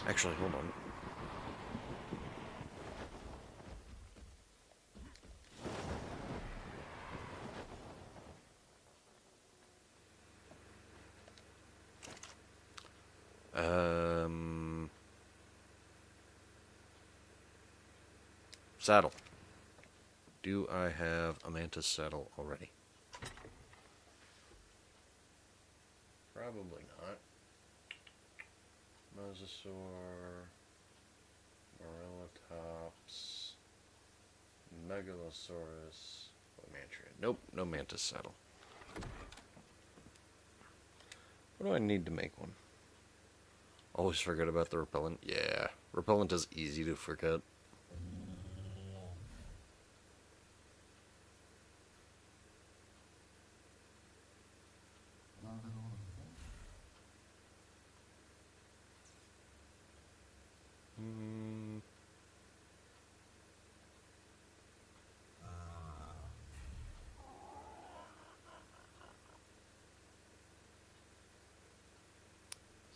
Actually, hold on. Saddle. Do I have a mantis saddle already? Probably not. Mosasaur, Morellatops, Megalosaurus, Lamantria. Nope, no mantis saddle. What do I need to make one? Always forget about the repellent. Yeah, repellent is easy to forget.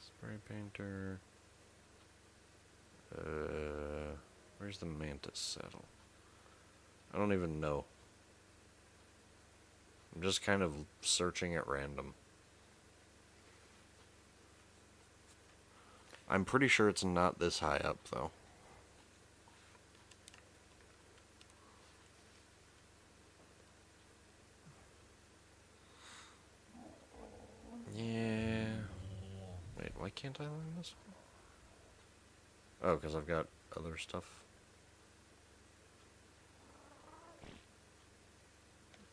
Spray painter. Where's the mantis saddle? I don't even know. I'm just kind of searching at random. I'm pretty sure it's not this high up, though. Yeah. Wait, why can't I learn this one? Oh, because I've got other stuff.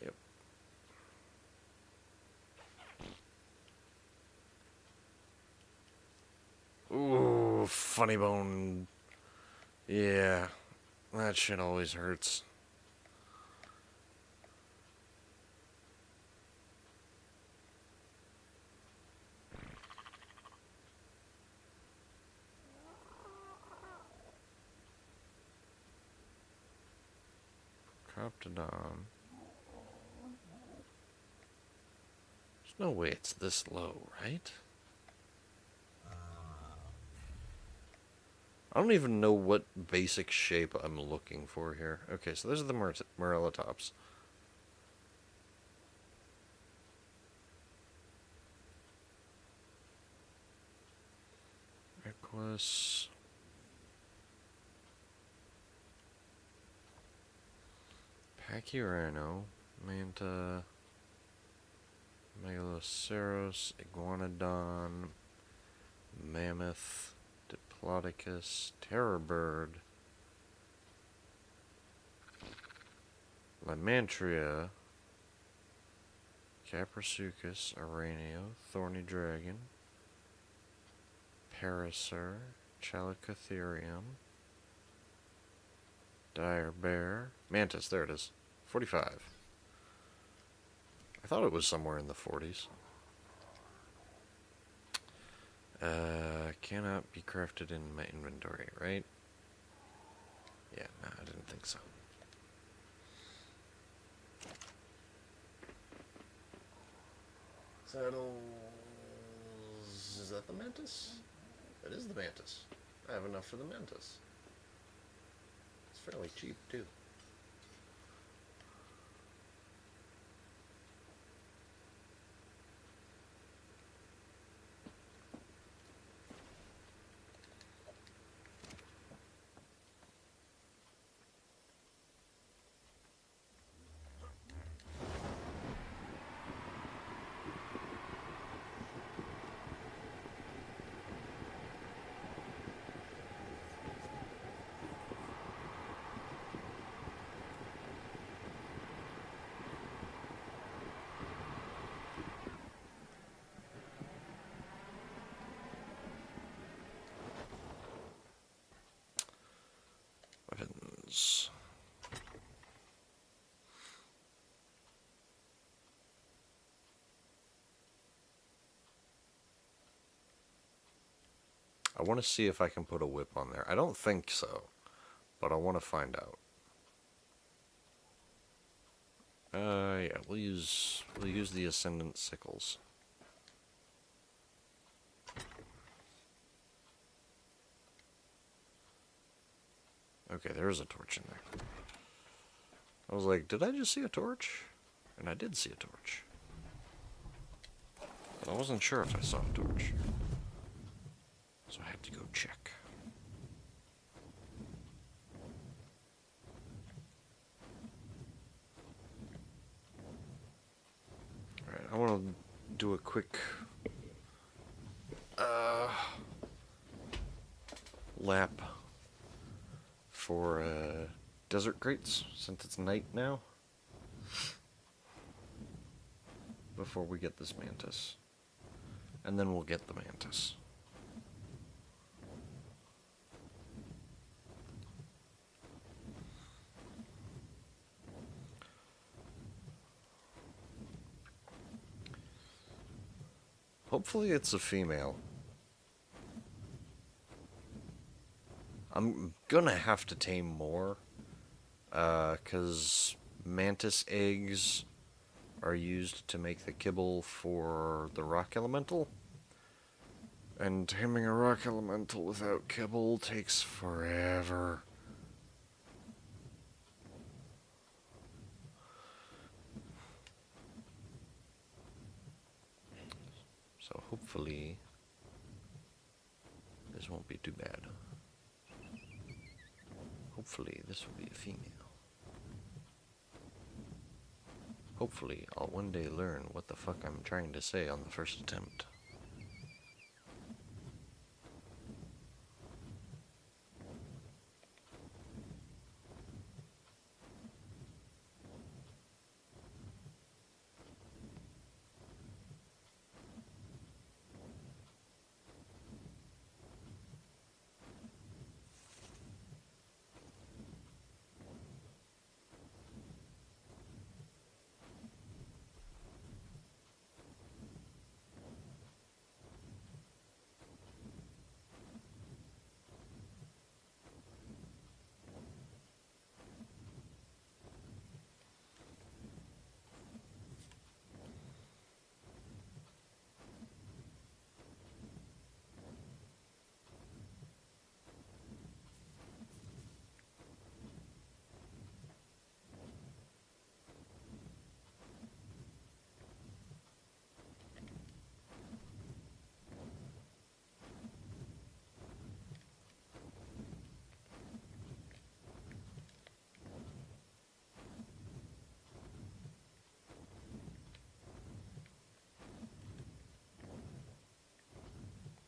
Yep. Ooh, funny bone. Yeah, that shit always hurts. Croptodon. There's no way it's this low, right? I don't even know what basic shape I'm looking for here. Okay, so those are the Morellatops. Equus. Pachyrhino. Manta. Megaloceros. Iguanodon. Mammoth. Diplodocus. Terrorbird. Lamantria. Caprasuchus. Aranio. Thorny Dragon. Parasaur. Chalicotherium. Dire Bear. Mantis, there it is. 45. I thought it was somewhere in the 40s. Cannot be crafted in my inventory, right? Yeah, no, I didn't think so. Saddles... Is that the mantis? That is the mantis. I have enough for the mantis. It's fairly cheap, too. tools. I want to see if I can put a whip on there. I don't think so, but I want to find out. Yeah, we'll use the Ascendant sickles. Okay, there's a torch in there. I was like, did I just see a torch? And I did see a torch. But I wasn't sure if I saw a torch. So I had to go check. Alright, I want to do a quick lap for desert crates, since it's night now, before we get this mantis. And then we'll get the mantis. Hopefully it's a female. I'm gonna have to tame more, because mantis eggs are used to make the kibble for the rock elemental. And taming a rock elemental without kibble takes forever. So hopefully this won't be too bad. Hopefully this will be a female. Hopefully I'll one day learn what the fuck I'm trying to say on the first attempt.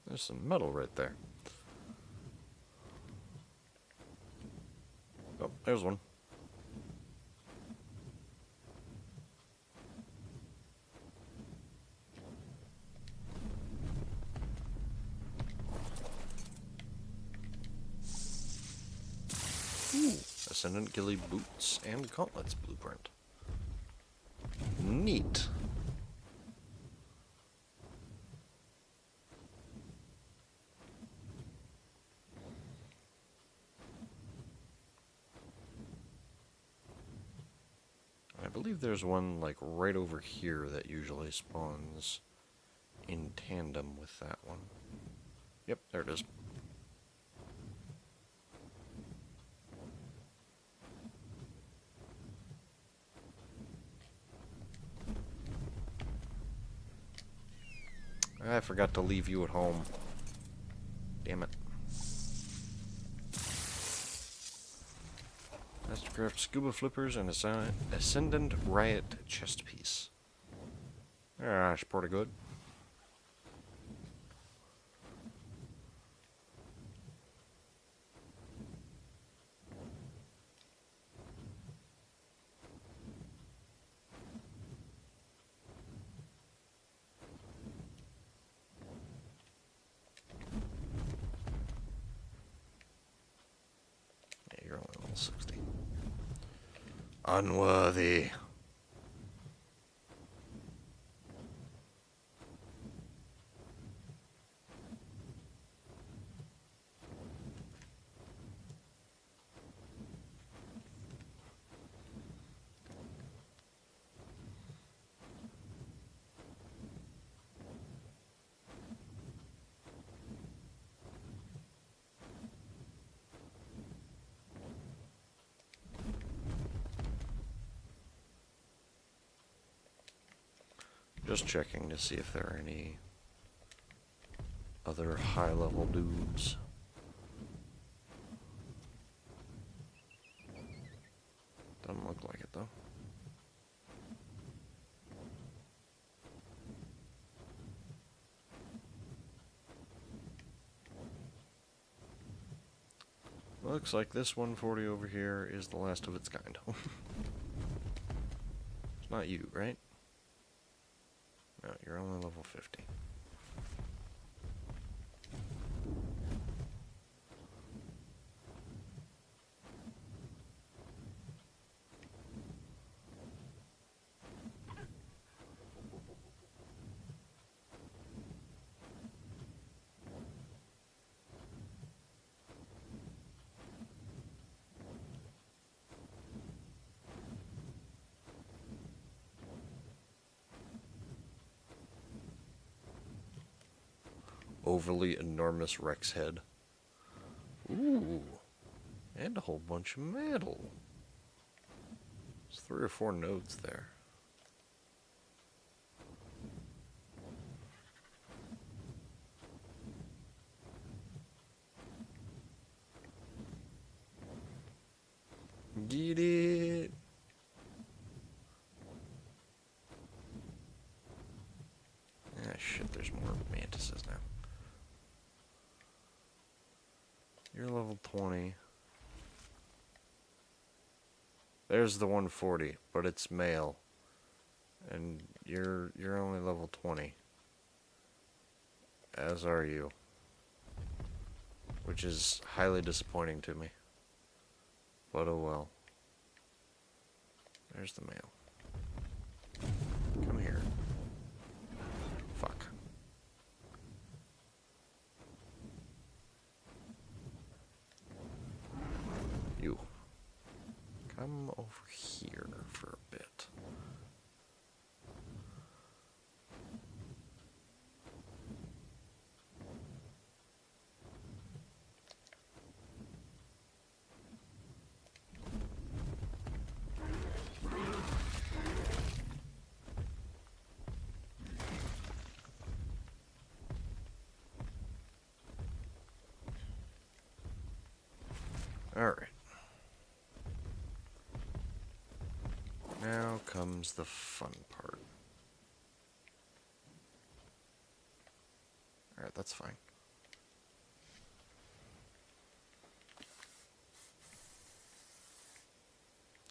There's some metal right there. Oh, there's one. Ooh, Ascendant Ghillie boots and gauntlets blueprint. Neat. I believe there's one like right over here that usually spawns in tandem with that one. Yep, there it is. I forgot to leave you at home. Damn it. Mastercraft scuba flippers and Ascendant Riot chest piece. Ah, it's pretty good. Yeah, you're only level 60. Unworthy. Just checking to see if there are any other high-level dudes. Doesn't look like it, though. Looks like this 140 over here is the last of its kind. It's not you, right? No, you're only level 50. Overly enormous Rex head. Ooh. And a whole bunch of metal. There's 3 or 4 nodes there. Get it! Ah, shit, there's more mantises now. You're level 20. There's the 140, but it's male. And you're only level 20. As are you. Which is highly disappointing to me. But oh well. There's the male. Come here. Fuck. You. Come over here for a bit. Alright. Now comes the fun part. Alright, that's fine.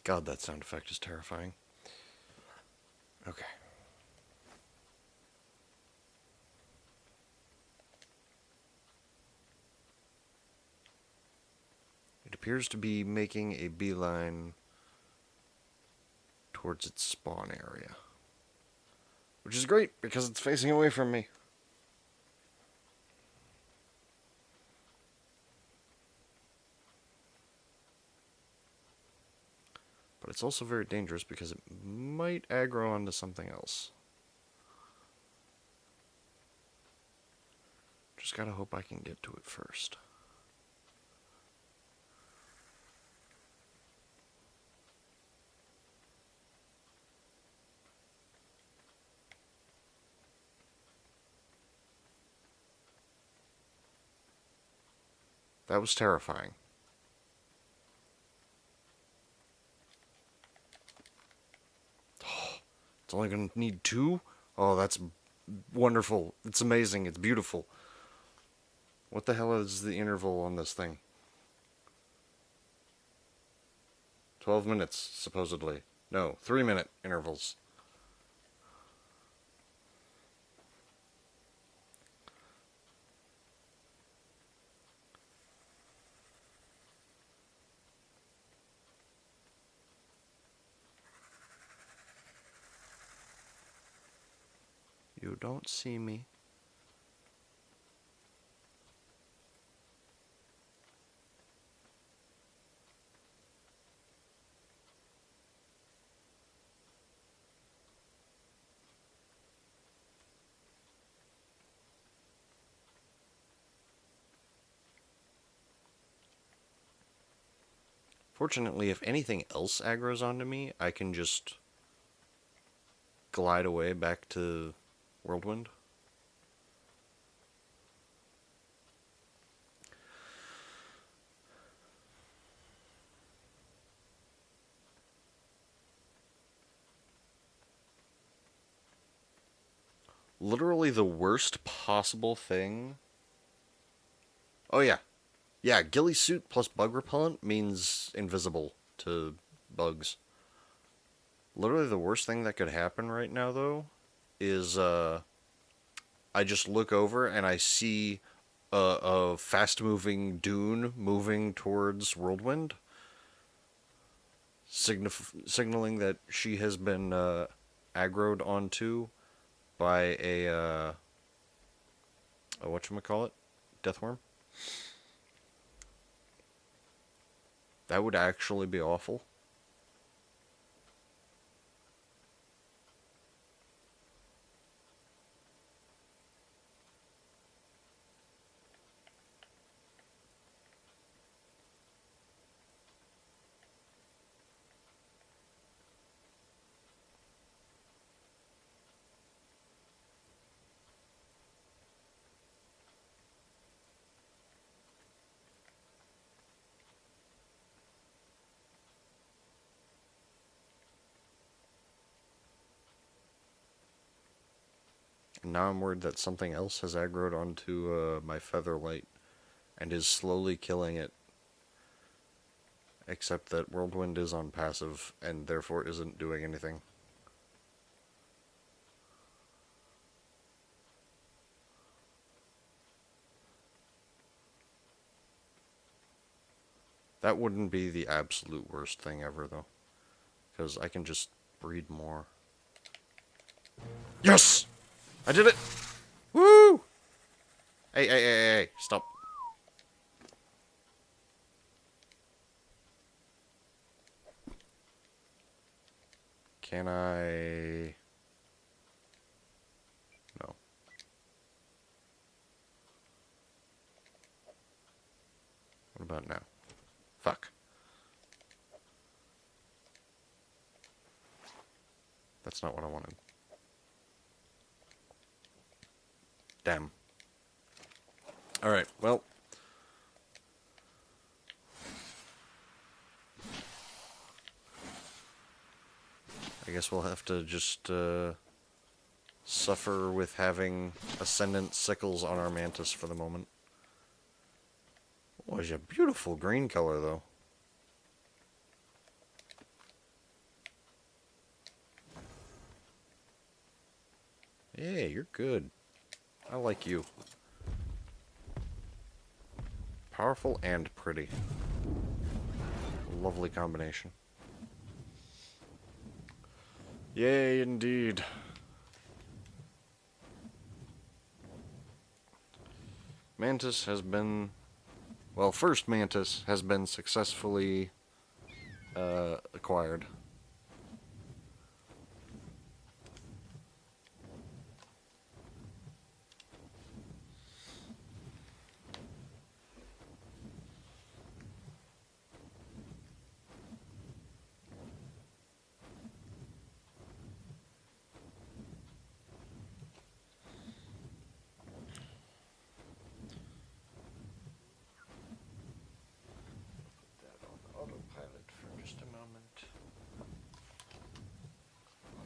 God, that sound effect is terrifying. Okay. It appears to be making a beeline towards its spawn area. Which is great, because it's facing away from me. But it's also very dangerous because it might aggro onto something else. Just gotta hope I can get to it first. That was terrifying. It's only going to need 2? Oh, that's wonderful. It's amazing. It's beautiful. What the hell is the interval on this thing? 12 minutes, supposedly. No, 3-minute intervals. don't see me. Fortunately, if anything else aggroes onto me, I can just glide away back to Whirlwind. Literally the worst possible thing. Oh yeah. Yeah, ghillie suit plus bug repellent means invisible to bugs. Literally the worst thing that could happen right now, though, is I just look over and I see a fast-moving dune moving towards Whirlwind, signaling that she has been aggroed onto by a whatchamacallit? Deathworm. That would actually be awful. And now I'm worried that something else has aggroed onto my Featherlight and is slowly killing it. Except that Whirlwind is on passive and therefore isn't doing anything. That wouldn't be the absolute worst thing ever, though. Because I can just breed more. Yes! I did it! Woo! Hey, stop. Can I... No. What about now? Fuck. That's not what I wanted. Damn. Alright, well... I guess we'll have to just suffer with having Ascendant Sickles on our Mantis for the moment. Oh, it's a beautiful green color, though. Yeah, you're good. I like you. Powerful and pretty. Lovely combination. Yay, indeed. Mantis has been... Well, first Mantis has been successfully acquired.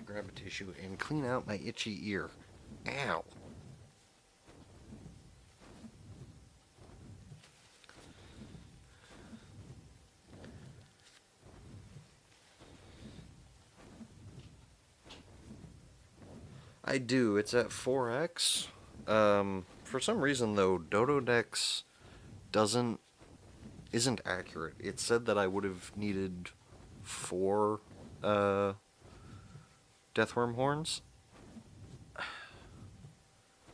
Grab a tissue and clean out my itchy ear. Ow. I do. It's at 4x. For some reason, though, Dododex isn't accurate. It said that I would have needed 4 Deathworm horns.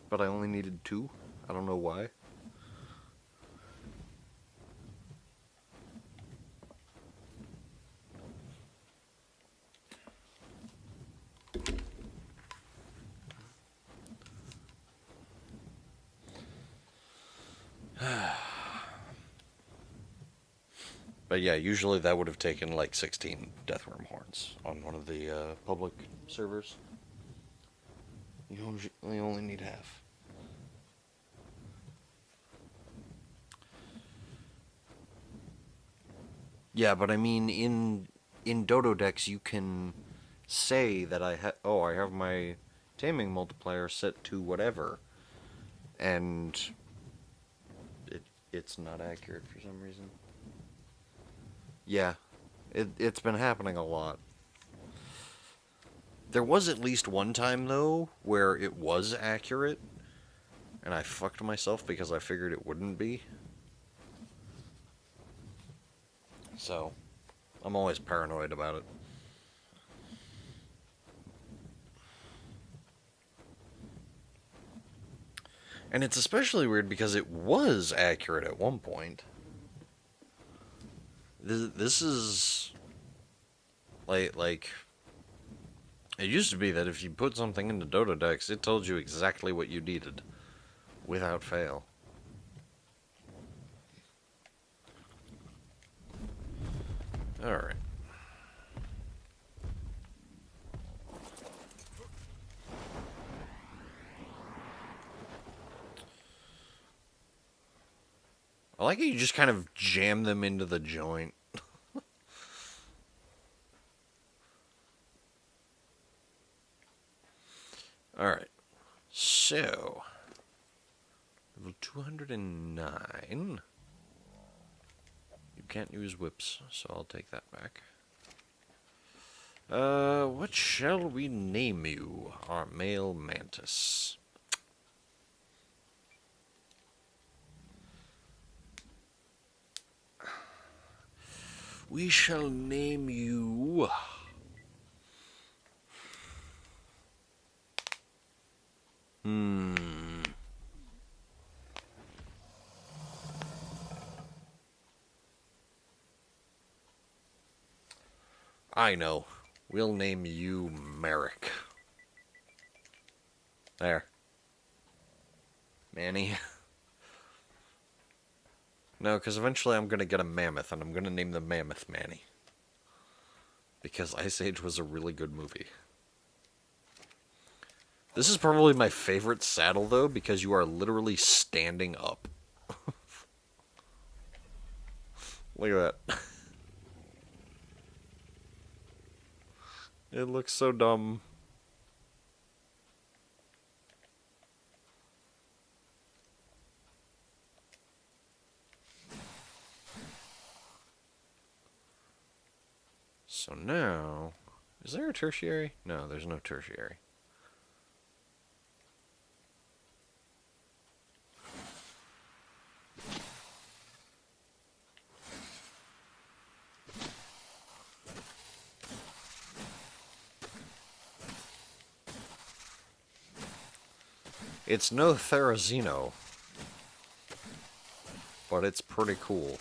but I only needed 2. I don't know why. But yeah, usually that would have taken like 16 Deathworm horns on one of the public servers. You only need half. Yeah, but I mean, in Dodo decks, you can say that I have my taming multiplier set to whatever, and it's not accurate for some reason. Yeah, it's been happening a lot. There was at least one time though where it was accurate, and I fucked myself because I figured it wouldn't be. So, I'm always paranoid about it. And it's especially weird because it was accurate at one point. This is like it used to be that if you put something into Dota decks, it told you exactly what you needed without fail. All right. I like how you just kind of jam them into the joint. Alright. So. Level 209. You can't use whips, so I'll take that back. What shall we name you? Our male mantis. We shall name you... I know. We'll name you Merrick. There. Manny. No, because eventually I'm going to get a mammoth, and I'm going to name the mammoth Manny. Because Ice Age was a really good movie. This is probably my favorite saddle, though, because you are literally standing up. Look at that. It looks so dumb. So now... Is there a tertiary? No, there's no tertiary. It's no Therizino, but it's pretty cool.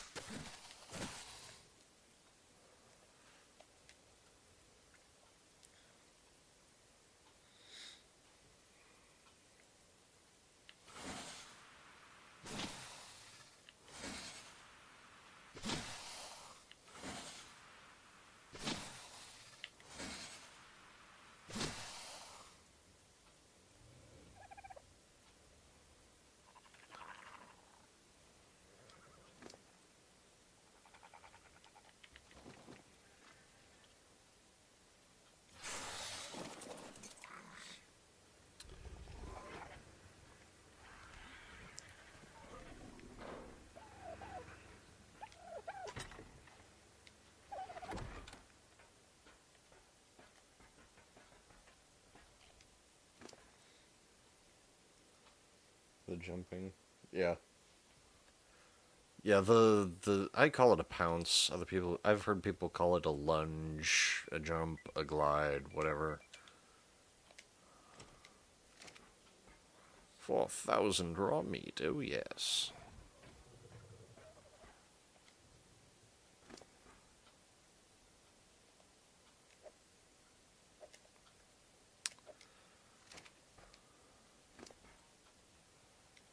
The jumping. Yeah. Yeah, I call it a pounce. I've heard people call it a lunge, a jump, a glide, whatever. 4,000 raw meat, oh yes.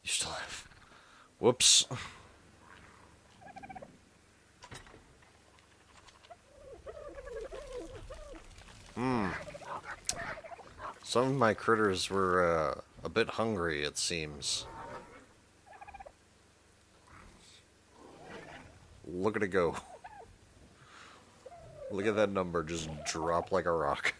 You still have... Whoops. Some of my critters were a bit hungry, it seems. Look at it go. Look at that number just drop like a rock.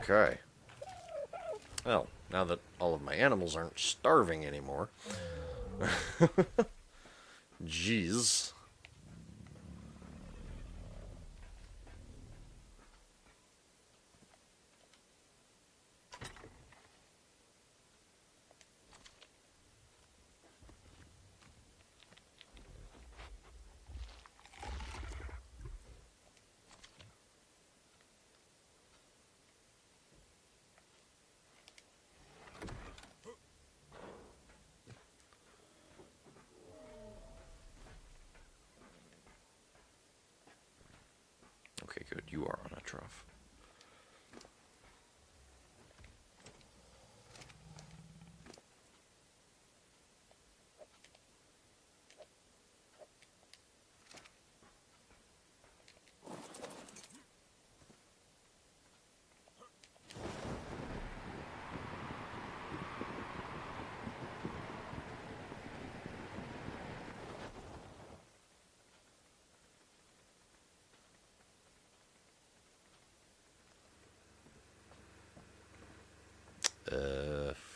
Okay. Well, now that all of my animals aren't starving anymore. Jeez. Okay, good. You are on a trough.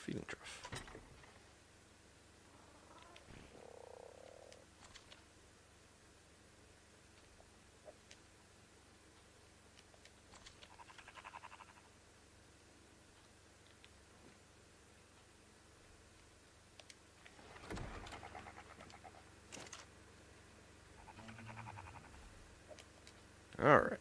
Feeding trough. All right.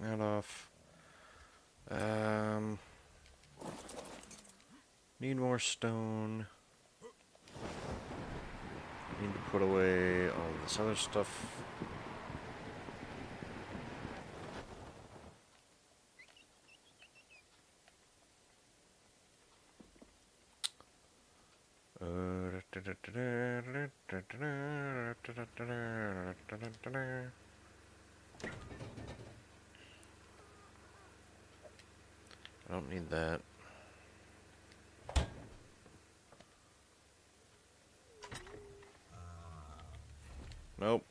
Turn that off. Need more stone. Need to put away all this other stuff. I don't need that. Nope.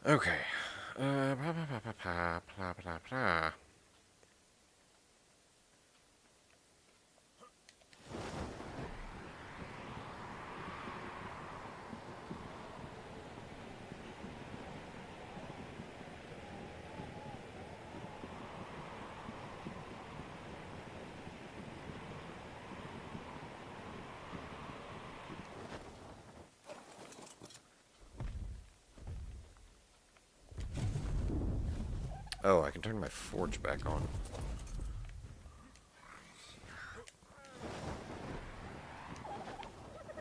Okay. Blah, blah, blah, blah, blah, blah, blah. Oh, I can turn my forge back on.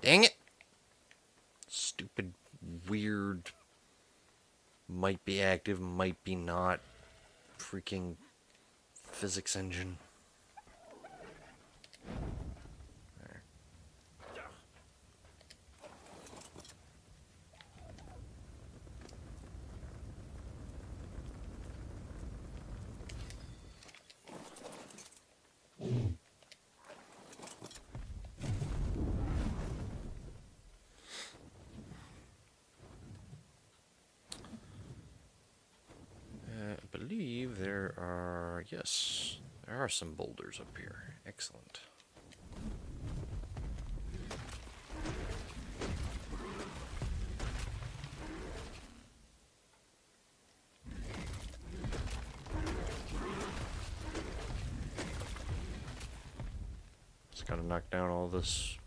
Dang it! Stupid, weird, might be active, might be not, freaking physics engine. There. I believe there are, yes, there are some boulders up here. Excellent. Just gotta knock down all this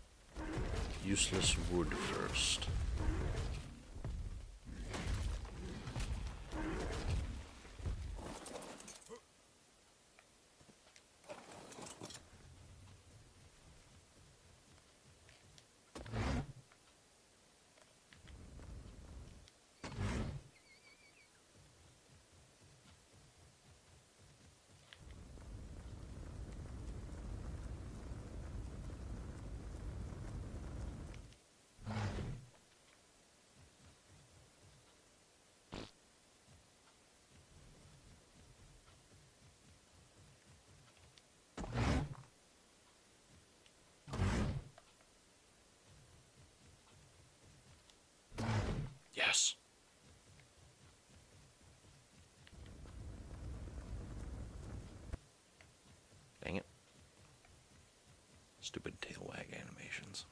useless wood first. Yes. Dang it. Stupid tail wag animations.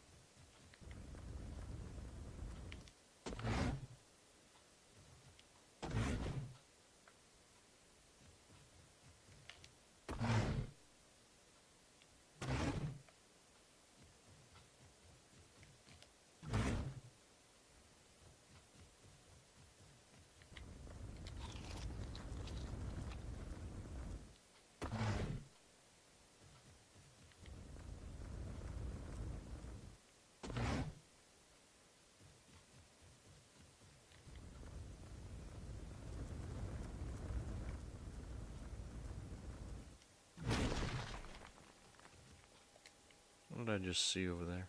What did I just see over there?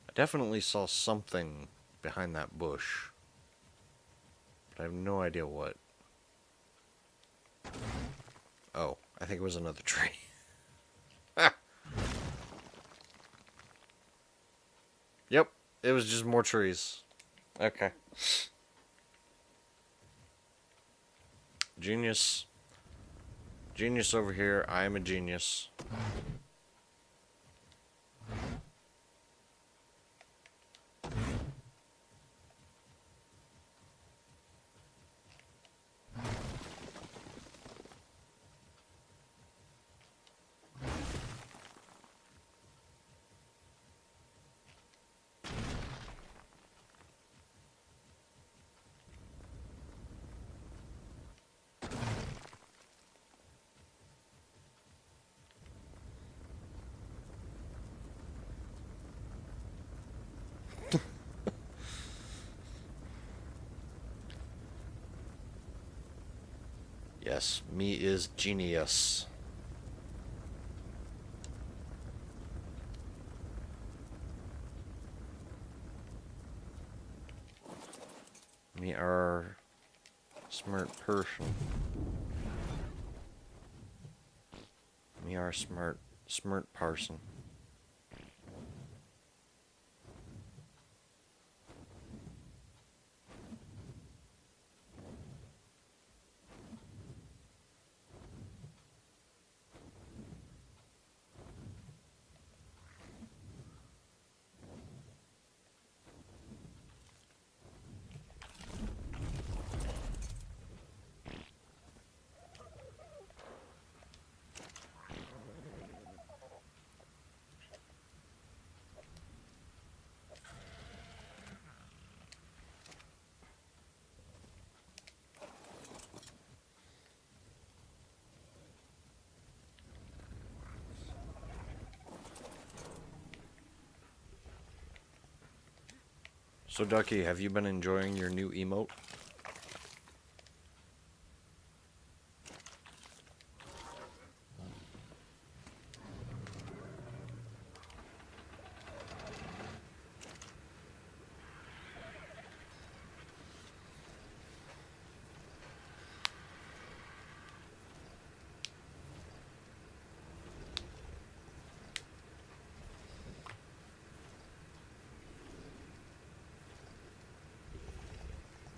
I definitely saw something behind that bush, but I have no idea what. Oh, I think it was another tree. Ah! Yep, it was just more trees. Okay. Genius. Genius over here. I am a genius. Yes, me is genius. Me are smart person. Me are smart person. So, Ducky, have you been enjoying your new emote?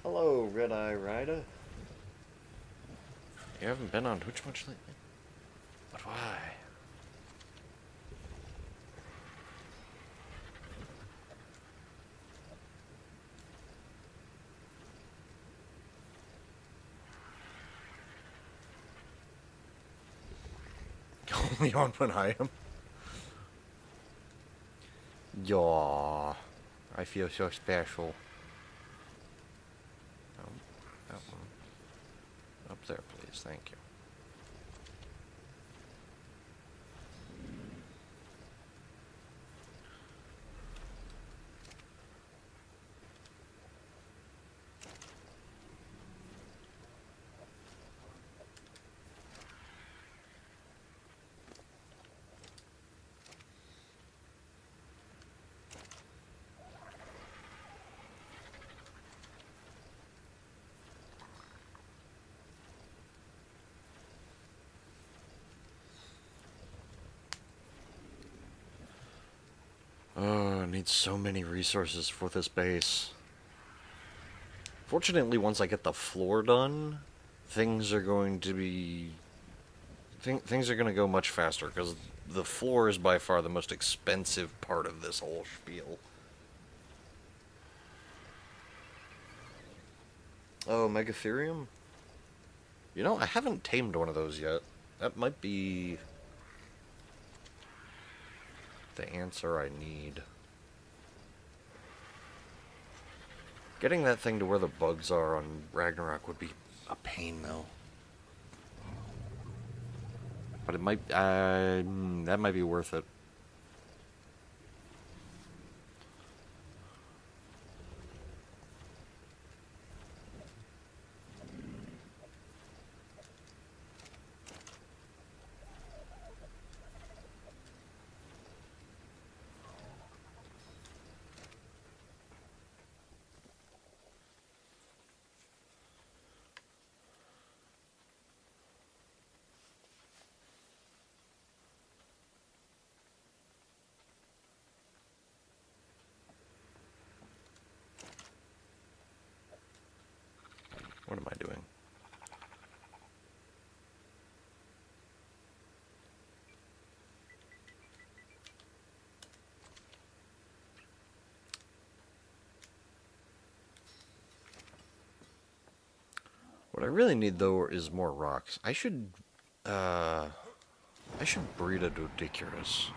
Hello, Red Eye Rider. You haven't been on Twitch much lately? But why? Only on when I am? Yaw. I feel so special. Oh, that one. Up there, please. Thank you. Oh, I need so many resources for this base. Fortunately, once I get the floor done, things are going to be... things are going to go much faster, because the floor is by far the most expensive part of this whole spiel. Oh, Megatherium? You know, I haven't tamed one of those yet. That might be the answer I need. Getting that thing to where the bugs are on Ragnarok would be a pain, though. But it might, that might be worth it. What am I doing? What I really need, though, is more rocks. I should breed a Doedicurus.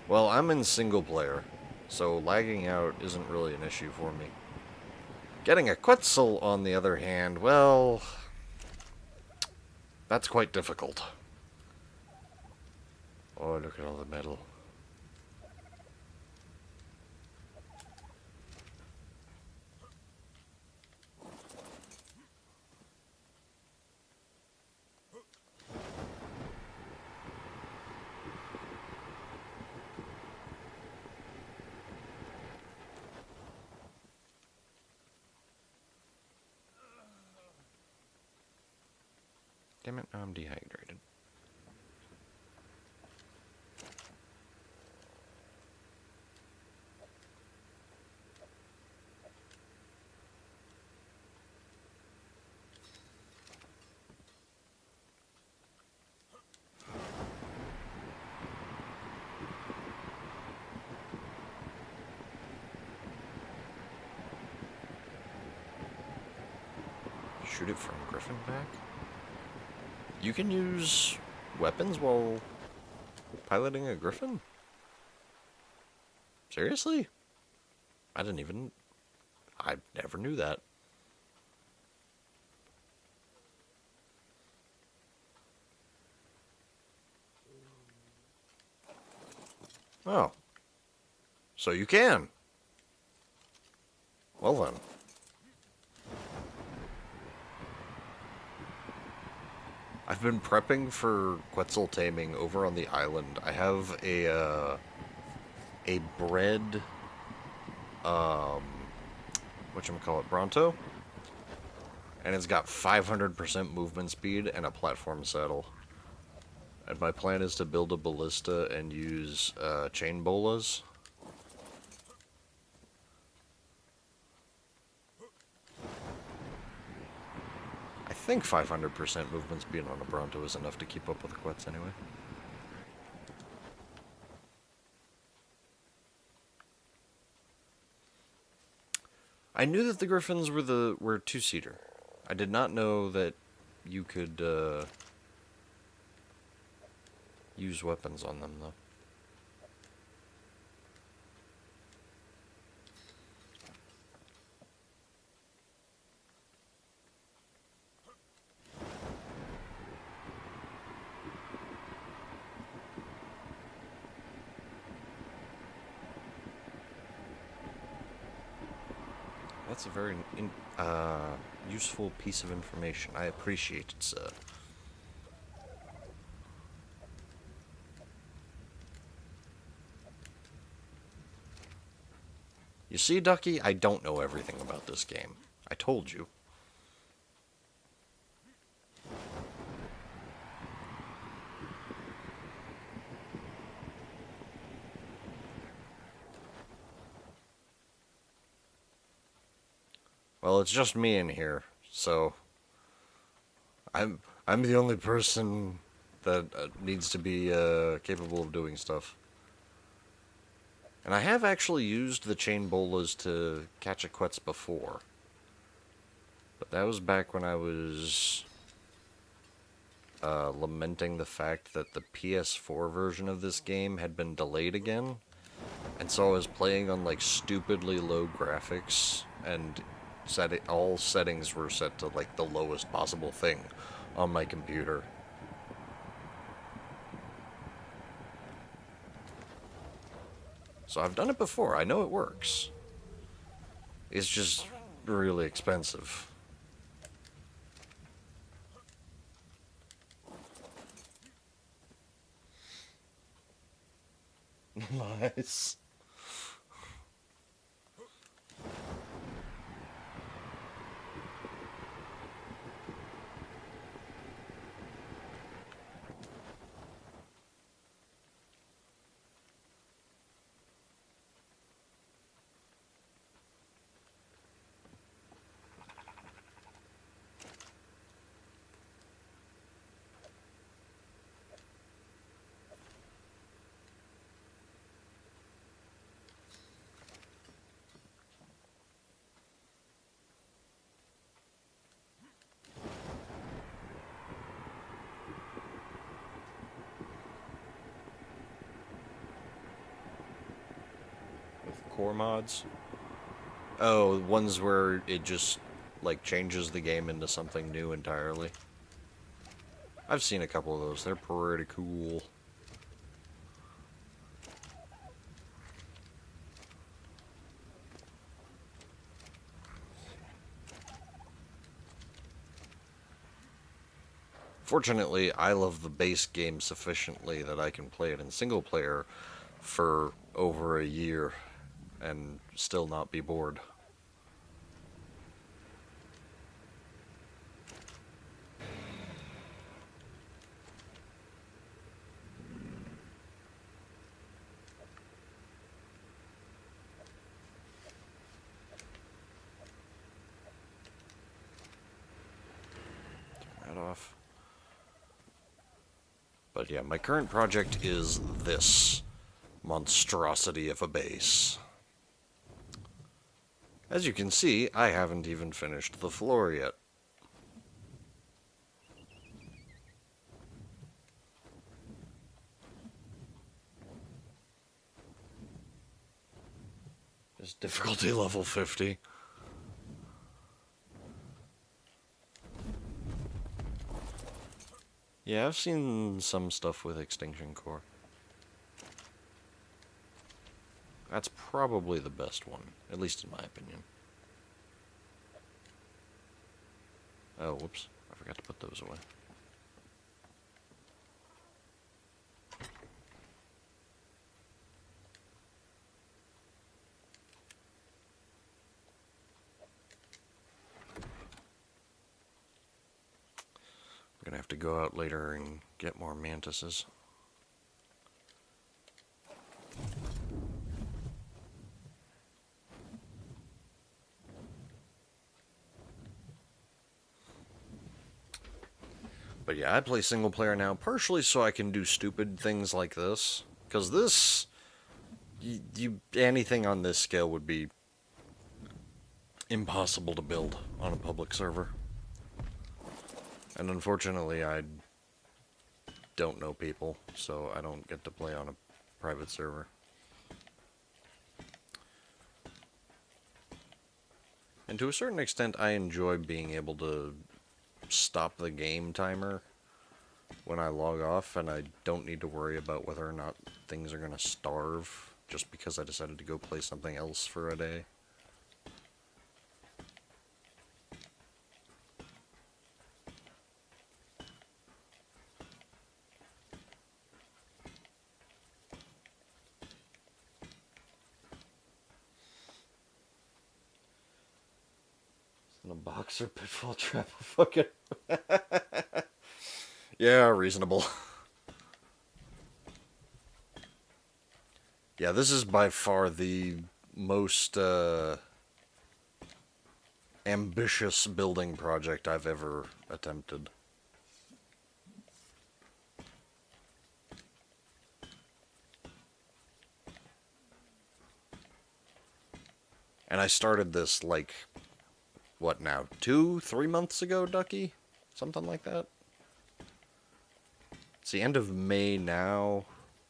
Well, I'm in single player, so lagging out isn't really an issue for me. Getting a Quetzal, on the other hand, well, that's quite difficult. Oh, look at all the metal. Damn it, now I'm dehydrated. Shoot it from Griffin back? You can use weapons while piloting a Griffin? Seriously? I never knew that. Oh. So you can. Well then. I've been prepping for Quetzal taming over on the island. I have a bred, whatchamacallit, Bronto. And it's got 500% movement speed and a platform saddle. And my plan is to build a ballista and use chain bolas. I think 500% movement speed on a Bronto is enough to keep up with the Quetz anyway. I knew that the Griffins were two-seater. I did not know that you could use weapons on them, though. That's a very useful piece of information. I appreciate it, sir. You see, Ducky, I don't know everything about this game. I told you. Well, it's just me in here, so I'm the only person that needs to be capable of doing stuff. And I have actually used the chain bolas to catch a Quetz before. But that was back when I was lamenting the fact that the PS4 version of this game had been delayed again. And so I was playing on like stupidly low graphics, and all settings were set to like the lowest possible thing on my computer. So I've done it before. I know it works. It's just really expensive. Nice. Core mods? Oh, ones where it just, like, changes the game into something new entirely. I've seen a couple of those. They're pretty cool. Fortunately, I love the base game sufficiently that I can play it in single player for over a year and still not be bored. But yeah, my current project is this monstrosity of a base. As you can see, I haven't even finished the floor yet. It's difficulty level 50. Yeah, I've seen some stuff with Extinction Core. That's probably the best one, at least in my opinion. Oh, whoops. I forgot to put those away. We're gonna have to go out later and get more mantises. But yeah, I play single player now, partially so I can do stupid things like this. Because this, anything on this scale would be impossible to build on a public server. And unfortunately, I don't know people, so I don't get to play on a private server. And to a certain extent, I enjoy being able to stop the game timer when I log off, and I don't need to worry about whether or not things are going to starve just because I decided to go play something else for a day. In a boxer pitfall trap, fucking... Yeah, reasonable. Yeah, this is by far the most ambitious building project I've ever attempted. And I started this, like, what now, 2-3 months ago, Ducky? Something like that? It's the end of May now.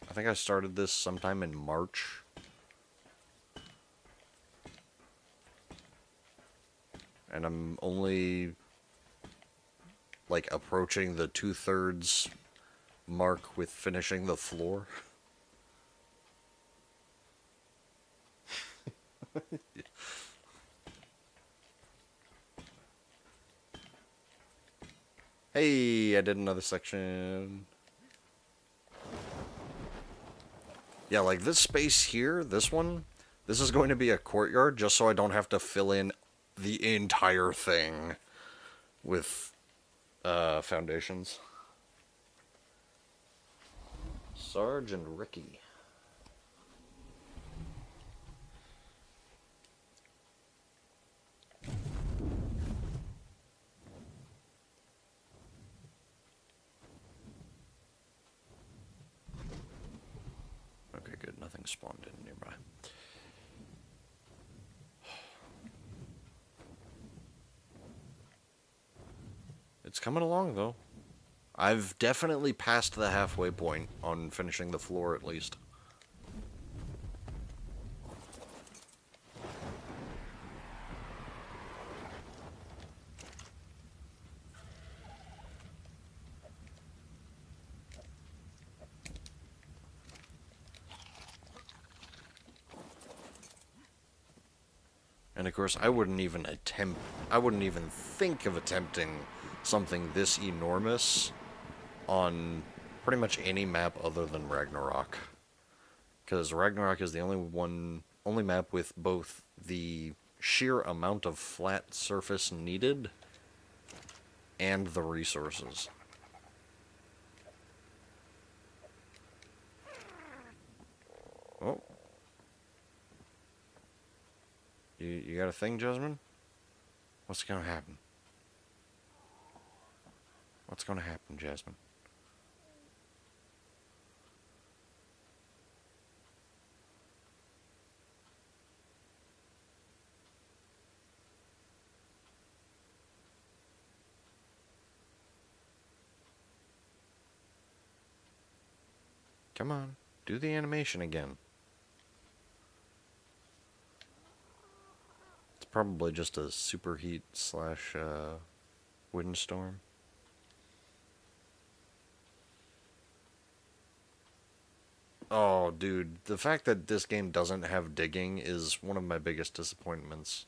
I think I started this sometime in March. And I'm only, like, approaching the 2/3 mark with finishing the floor. Hey, I did another section. Yeah, like this space here, this one, this is going to be a courtyard just so I don't have to fill in the entire thing with foundations. Sarge and Ricky. Okay, good. Nothing spawned in nearby. It's coming along, though. I've definitely passed the halfway point on finishing the floor, at least. And of course, I wouldn't even think of attempting something this enormous on pretty much any map other than Ragnarok. Because Ragnarok is the only map with both the sheer amount of flat surface needed and the resources. Oh. You got a thing, Jasmine? What's gonna happen? What's gonna happen, Jasmine? Come on, do the animation again. It's probably just a superheat slash windstorm. Oh, dude, the fact that this game doesn't have digging is one of my biggest disappointments.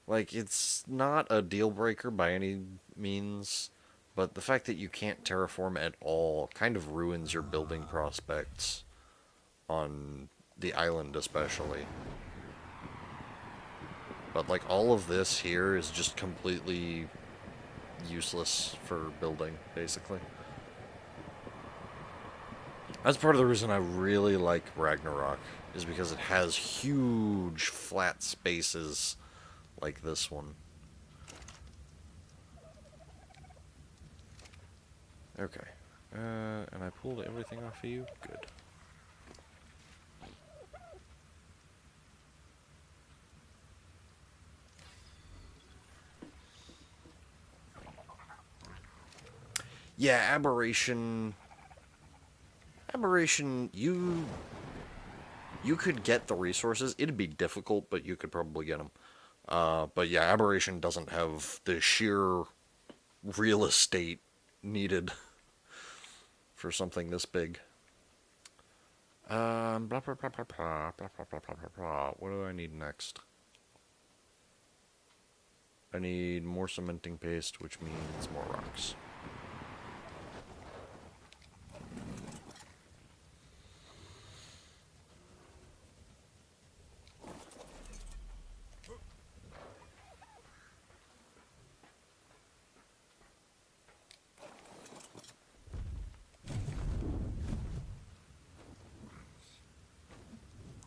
Like, it's not a deal breaker by any means, but the fact that you can't terraform at all kind of ruins your building prospects on the island especially. But like all of this here is just completely useless for building, basically. That's part of the reason I really like Ragnarok, is because it has huge flat spaces like this one. Okay. And I pulled everything off of you? Good. Yeah, Aberration... Aberration, you could get the resources. It'd be difficult, but you could probably get them. But yeah, Aberration doesn't have the sheer real estate needed for something this big. Blah, blah, blah, blah, blah, blah, blah, blah, blah, blah, blah. What do I need next? I need more cementing paste, which means more rocks.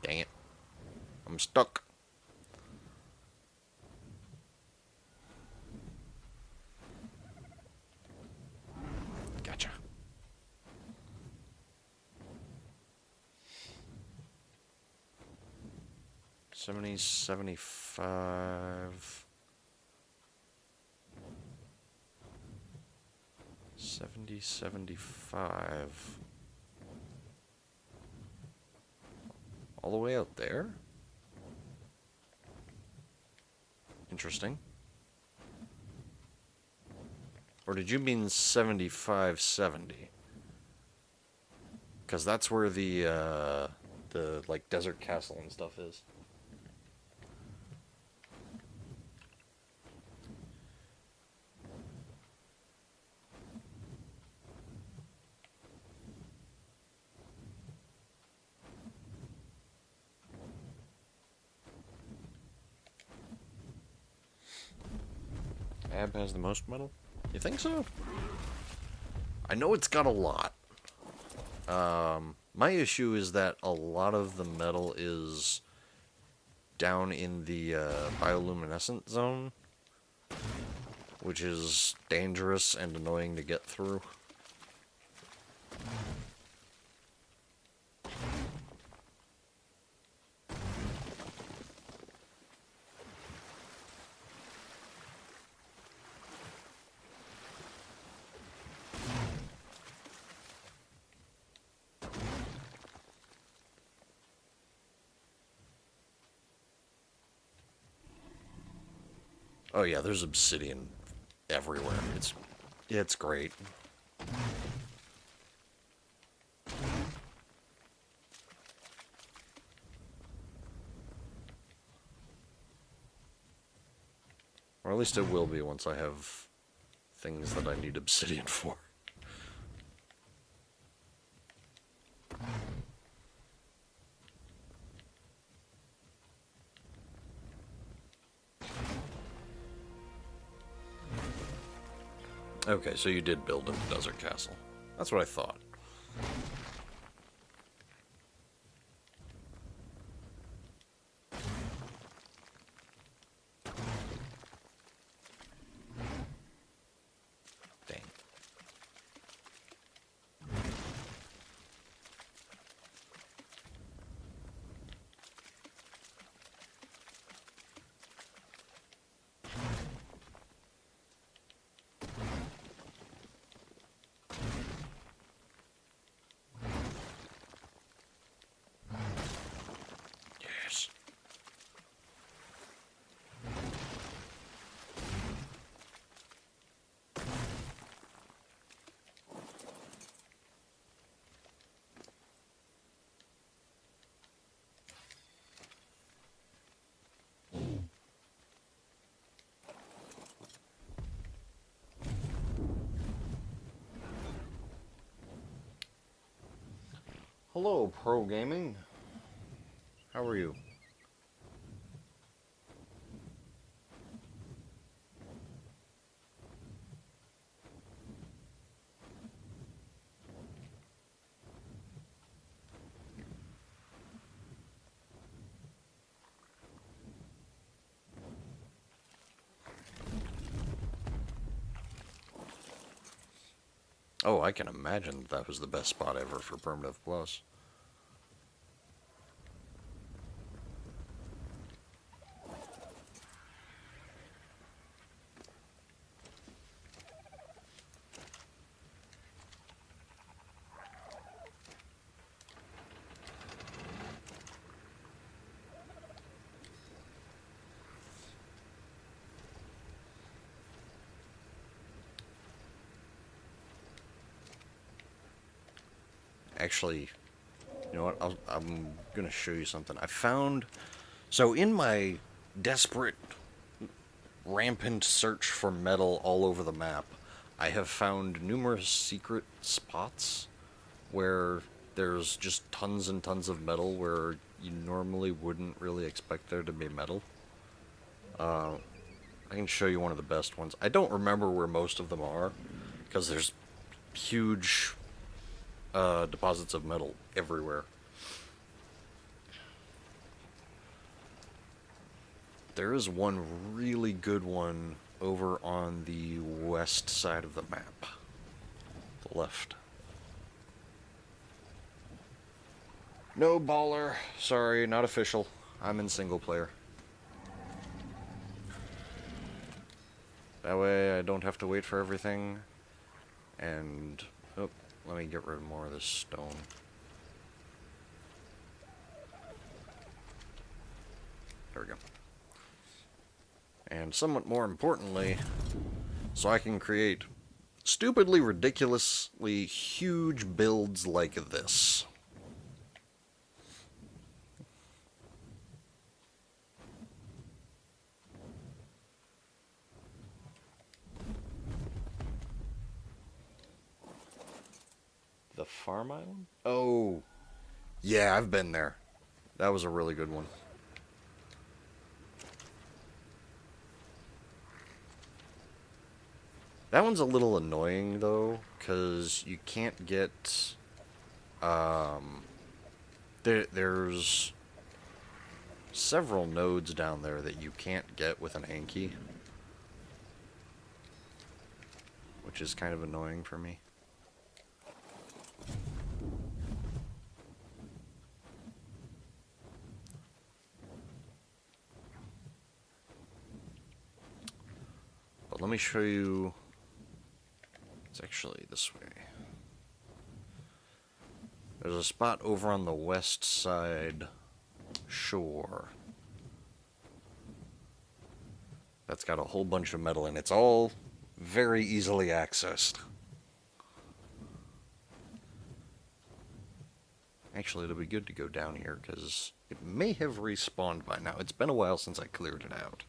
Dang it. I'm stuck. Gotcha. 70, 75... 70, 75... All the way out there? Interesting. Or did you mean 75, 70? Because that's where the like desert castle and stuff is. Ab has the most metal? You think so? I know it's got a lot. My issue is that a lot of the metal is down in the bioluminescent zone, which is dangerous and annoying to get through. Oh yeah, there's obsidian everywhere. It's great. Or at least it will be once I have things that I need obsidian for. Okay, so you did build a desert castle. That's what I thought. Dang. Hello, Pro Gaming. How are you? Oh, I can imagine that was the best spot ever for Primitive Plus. Actually, you know what? I'm gonna show you something. I found... So in my desperate, rampant search for metal all over the map, I have found numerous secret spots where there's just tons and tons of metal where you normally wouldn't really expect there to be metal. I can show you one of the best ones. I don't remember where most of them are, because there's huge deposits of metal everywhere. There is one really good one over on the west side of the map. The left. No baller. Sorry, not official. I'm in single player. That way I don't have to wait for everything. And... oh, let me get rid of more of this stone. There we go. And somewhat more importantly, so I can create stupidly, ridiculously huge builds like this. The farm island? Oh, yeah, I've been there. That was a really good one. That one's a little annoying, though, because you can't get... there's several nodes down there that you can't get with an Anki, which is kind of annoying for me. But let me show you... It's actually this way. There's a spot over on the west side shore that's got a whole bunch of metal in it. It's all very easily accessed. Actually, it'll be good to go down here because it may have respawned by now. It's been a while since I cleared it out.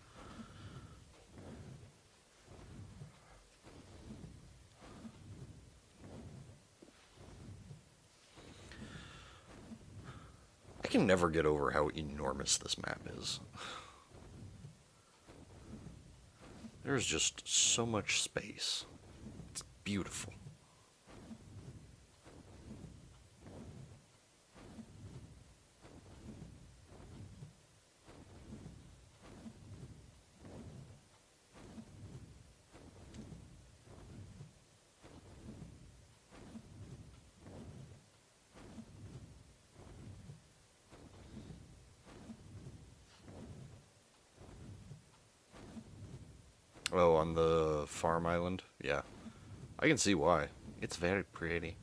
I can never get over how enormous this map is. There's just so much space. It's beautiful. Oh, on the farm island? Yeah. I can see why. It's very pretty.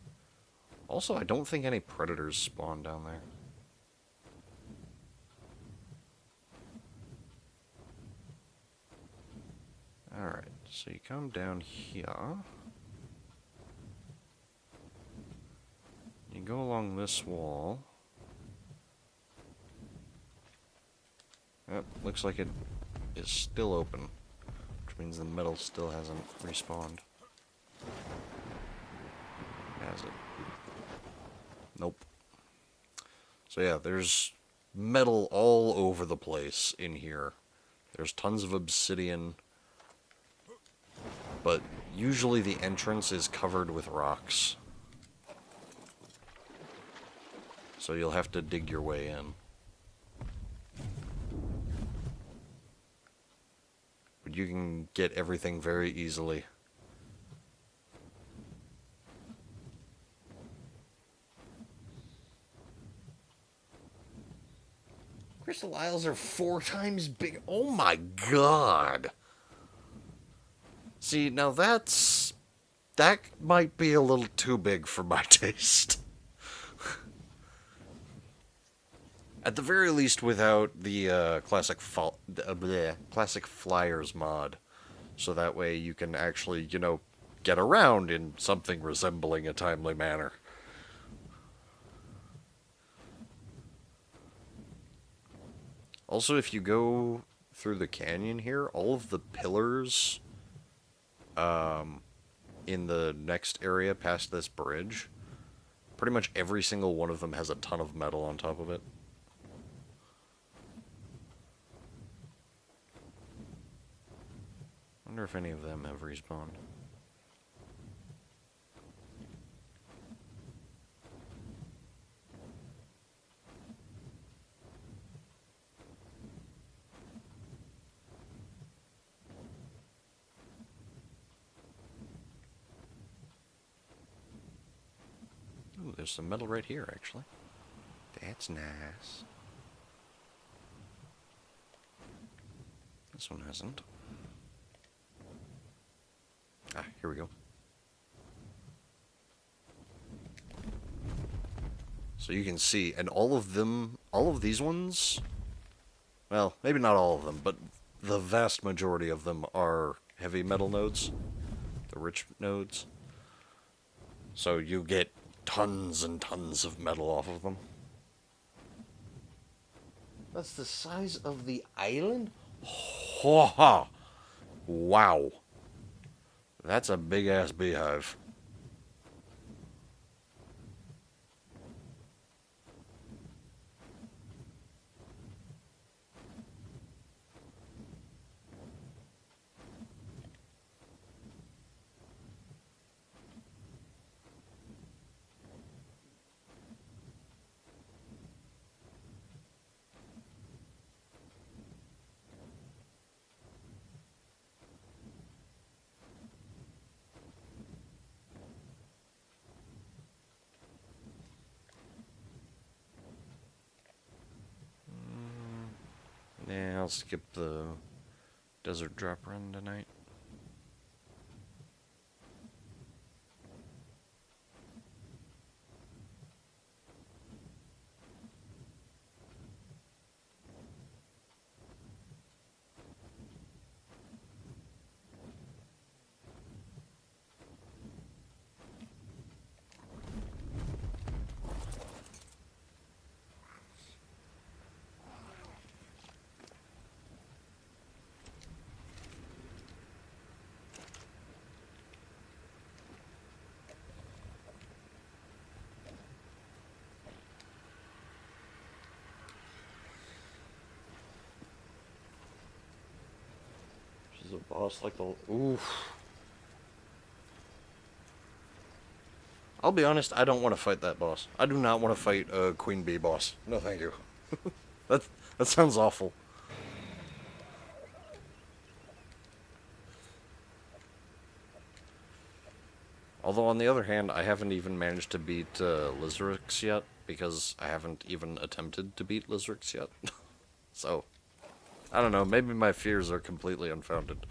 Also, I don't think any predators spawn down there. Alright, so you come down here. You go along this wall. Yep, looks like it is still open, which means the metal still hasn't respawned. Has it? Nope. So yeah, there's metal all over the place in here. There's tons of obsidian, but usually the entrance is covered with rocks. So you'll have to dig your way in. But you can get everything very easily. Crystal Isles are 4 times big. Oh my god! See, now that might be a little too big for my taste. At the very least, without the classic flyers mod, so that way you can actually, get around in something resembling a timely manner. Also, if you go through the canyon here, all of the pillars in the next area past this bridge, pretty much every single one of them has a ton of metal on top of it. I wonder if any of them have respawned. Ooh, there's some metal right here, actually. That's nice. This one hasn't. Ah, here we go. So you can see, and all of these ones, well, maybe not all of them, but the vast majority of them are heavy metal nodes, the rich nodes. So you get tons and tons of metal off of them. That's the size of the island? Ha! Wow. That's a big-ass beehive. Yeah, I'll skip the desert drop run tonight. She's a boss like the... Oof. I'll be honest, I don't want to fight that boss. I do not want to fight a Queen Bee boss. No, thank you. that, that sounds awful. Although, on the other hand, I haven't even managed to beat Lizrix yet, because I haven't even attempted to beat Lizrix yet. So, I don't know, maybe my fears are completely unfounded.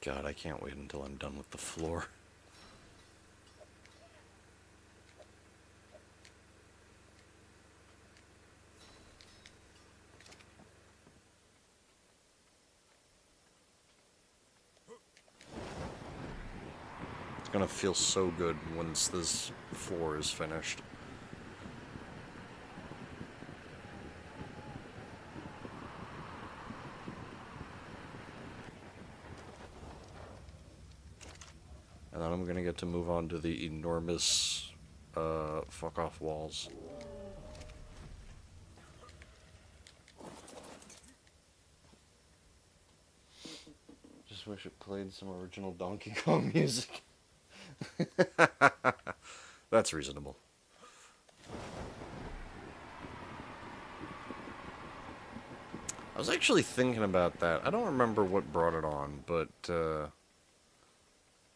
God, I can't wait until I'm done with the floor. It's gonna feel so good once this floor is finished. And then I'm gonna get to move on to the enormous, fuck off walls. Just wish it played some original Donkey Kong music. That's reasonable. I was actually thinking about that. I don't remember what brought it on, but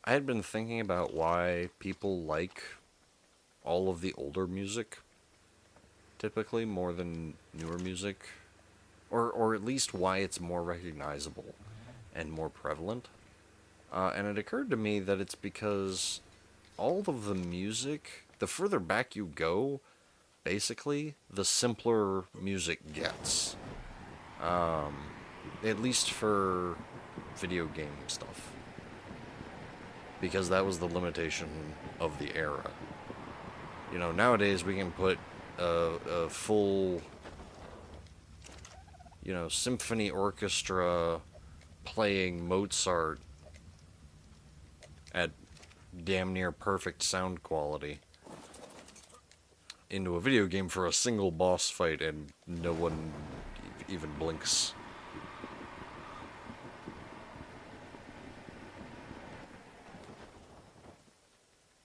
I had been thinking about why people like all of the older music, typically, more than newer music. Or at least why it's more recognizable and more prevalent. And it occurred to me that it's because all of the music, the further back you go, basically, the simpler music gets. At least for video game stuff. Because that was the limitation of the era. You know, nowadays we can put a full, you know, symphony orchestra playing Mozart at damn near perfect sound quality into a video game for a single boss fight, and no one even blinks.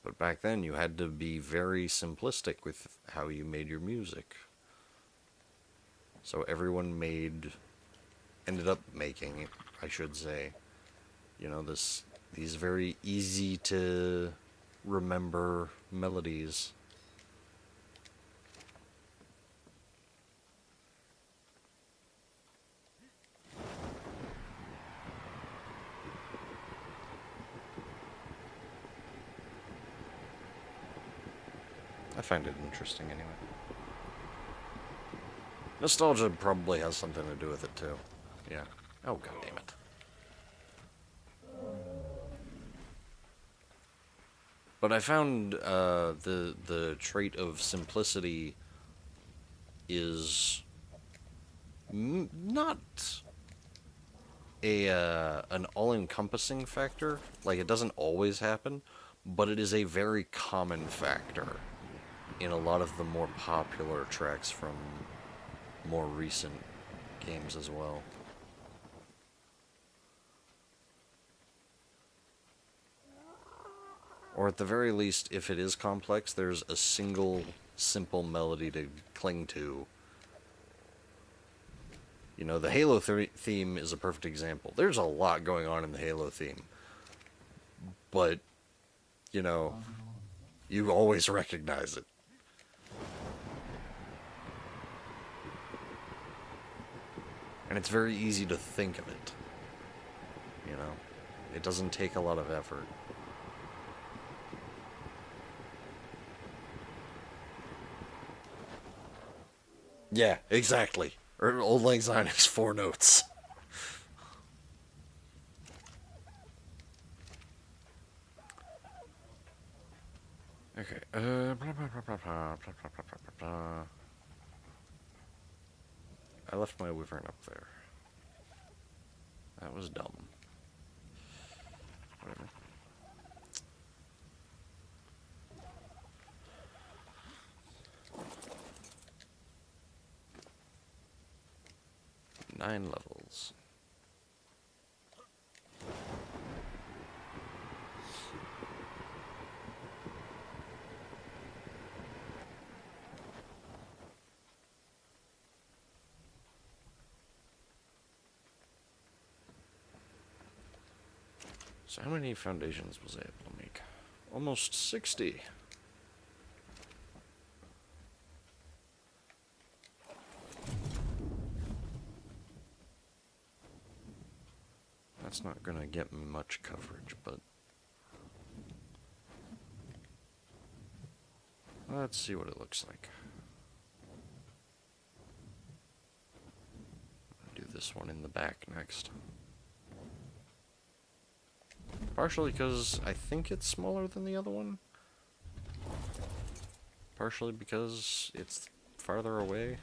But back then you had to be very simplistic with how you made your music. So everyone ended up making, I should say, you know, these very easy to remember melodies. I find it interesting anyway. Nostalgia probably has something to do with it too. Yeah. Oh, god damn it. But I found the trait of simplicity is not an all-encompassing factor. Like, it doesn't always happen, but it is a very common factor in a lot of the more popular tracks from more recent games as well. Or at the very least, if it is complex, there's a single simple melody to cling to. You know, the Halo theme is a perfect example. There's a lot going on in the Halo theme. But, you know, you always recognize it. And it's very easy to think of it. You know, it doesn't take a lot of effort. Yeah, exactly. Or Old Lang Synec's 4 notes. Okay, I left my wyvern up there. That was dumb. Whatever. Nine levels. So how many foundations was I able to make? Almost 60. That's not gonna get me much coverage, but let's see what it looks like. I'll do this one in the back next. Partially because I think it's smaller than the other one. Partially because it's farther away.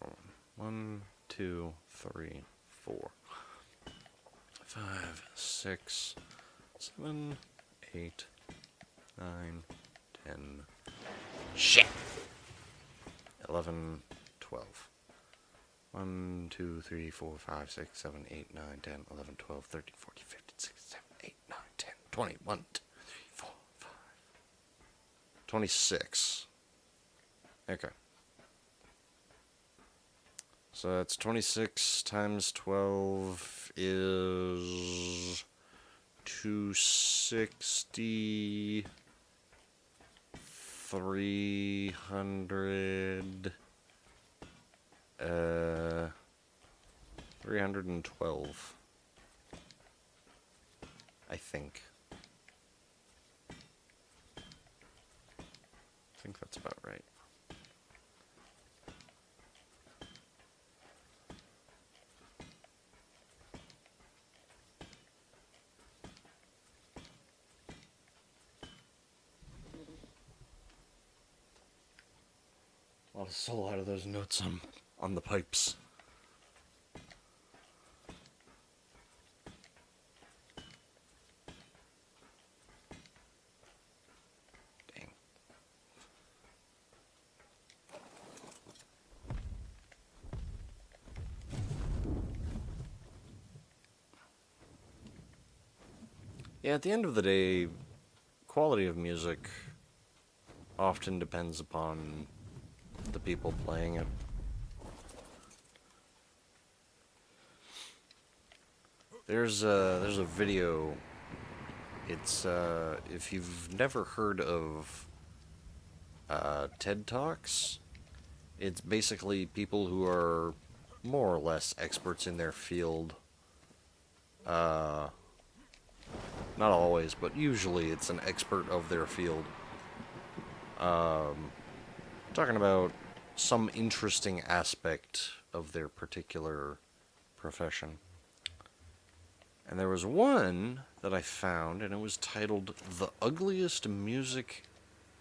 Come on. 1, 2, 3, 4, 5, 6, 7, 8, 9, 10. Shit! 11, 12. 1, 2, 3, 4, 5, 6, 7, 8, 9, 10, 11, 12, 13, 14, 15, 16, 17, 18, 19, 10, 20, 1, 2, 3, 4, 5. 26. Okay. So that's 26 times 12 is 260, 300, 312, I think. I think that's about right. A lot of soul out of those notes on the pipes. Dang. Yeah, at the end of the day, quality of music often depends upon the people playing it. There's a video. It's if you've never heard of TED Talks, it's basically people who are more or less experts in their field. Not always, but usually it's an expert of their field. Talking about some interesting aspect of their particular profession. And there was one that I found, and it was titled "The Ugliest Music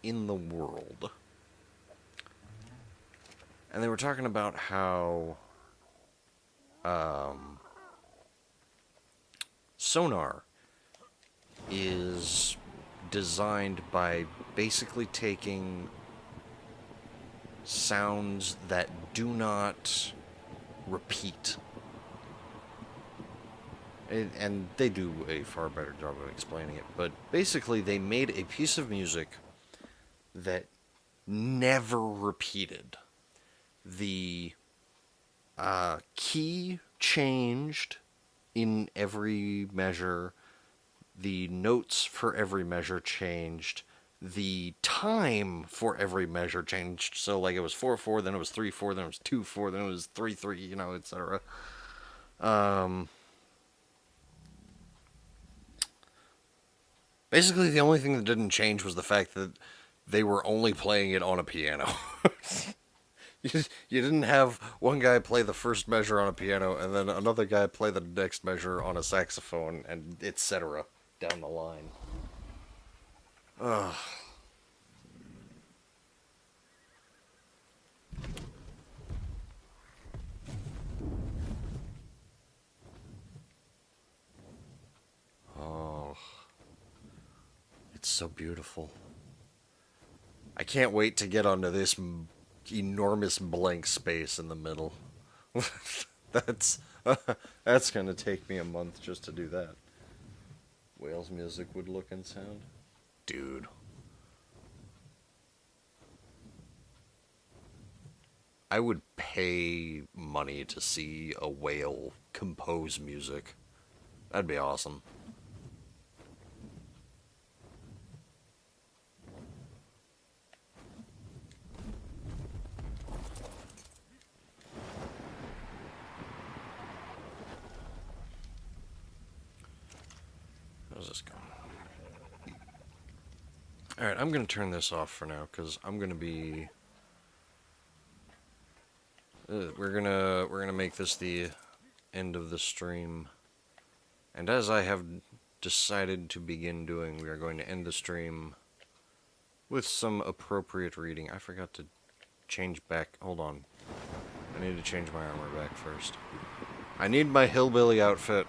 in the World." And they were talking about how sonar is designed by basically taking sounds that do not repeat. And they do a far better job of explaining it, but basically they made a piece of music that never repeated. The key changed in every measure, the notes for every measure changed, the time for every measure changed. So, like, it was 4/4, then it was 3/4, then it was 2/4, then it was 3/3, you know, etc. Basically, the only thing that didn't change was the fact that they were only playing it on a piano. You didn't have one guy play the first measure on a piano and then another guy play the next measure on a saxophone, and etc. down the line. Ugh. Oh. It's so beautiful. I can't wait to get onto this enormous blank space in the middle. that's that's gonna take me a month just to do that. Whales music would look and sound. Dude. I would pay money to see a whale compose music. That'd be awesome. How's this going? Alright, I'm gonna turn this off for now, because I'm gonna be... we're gonna make this the end of the stream. And as I have decided to begin doing, we are going to end the stream with some appropriate reading. I forgot to change back. Hold on. I need to change my armor back first. I need my hillbilly outfit.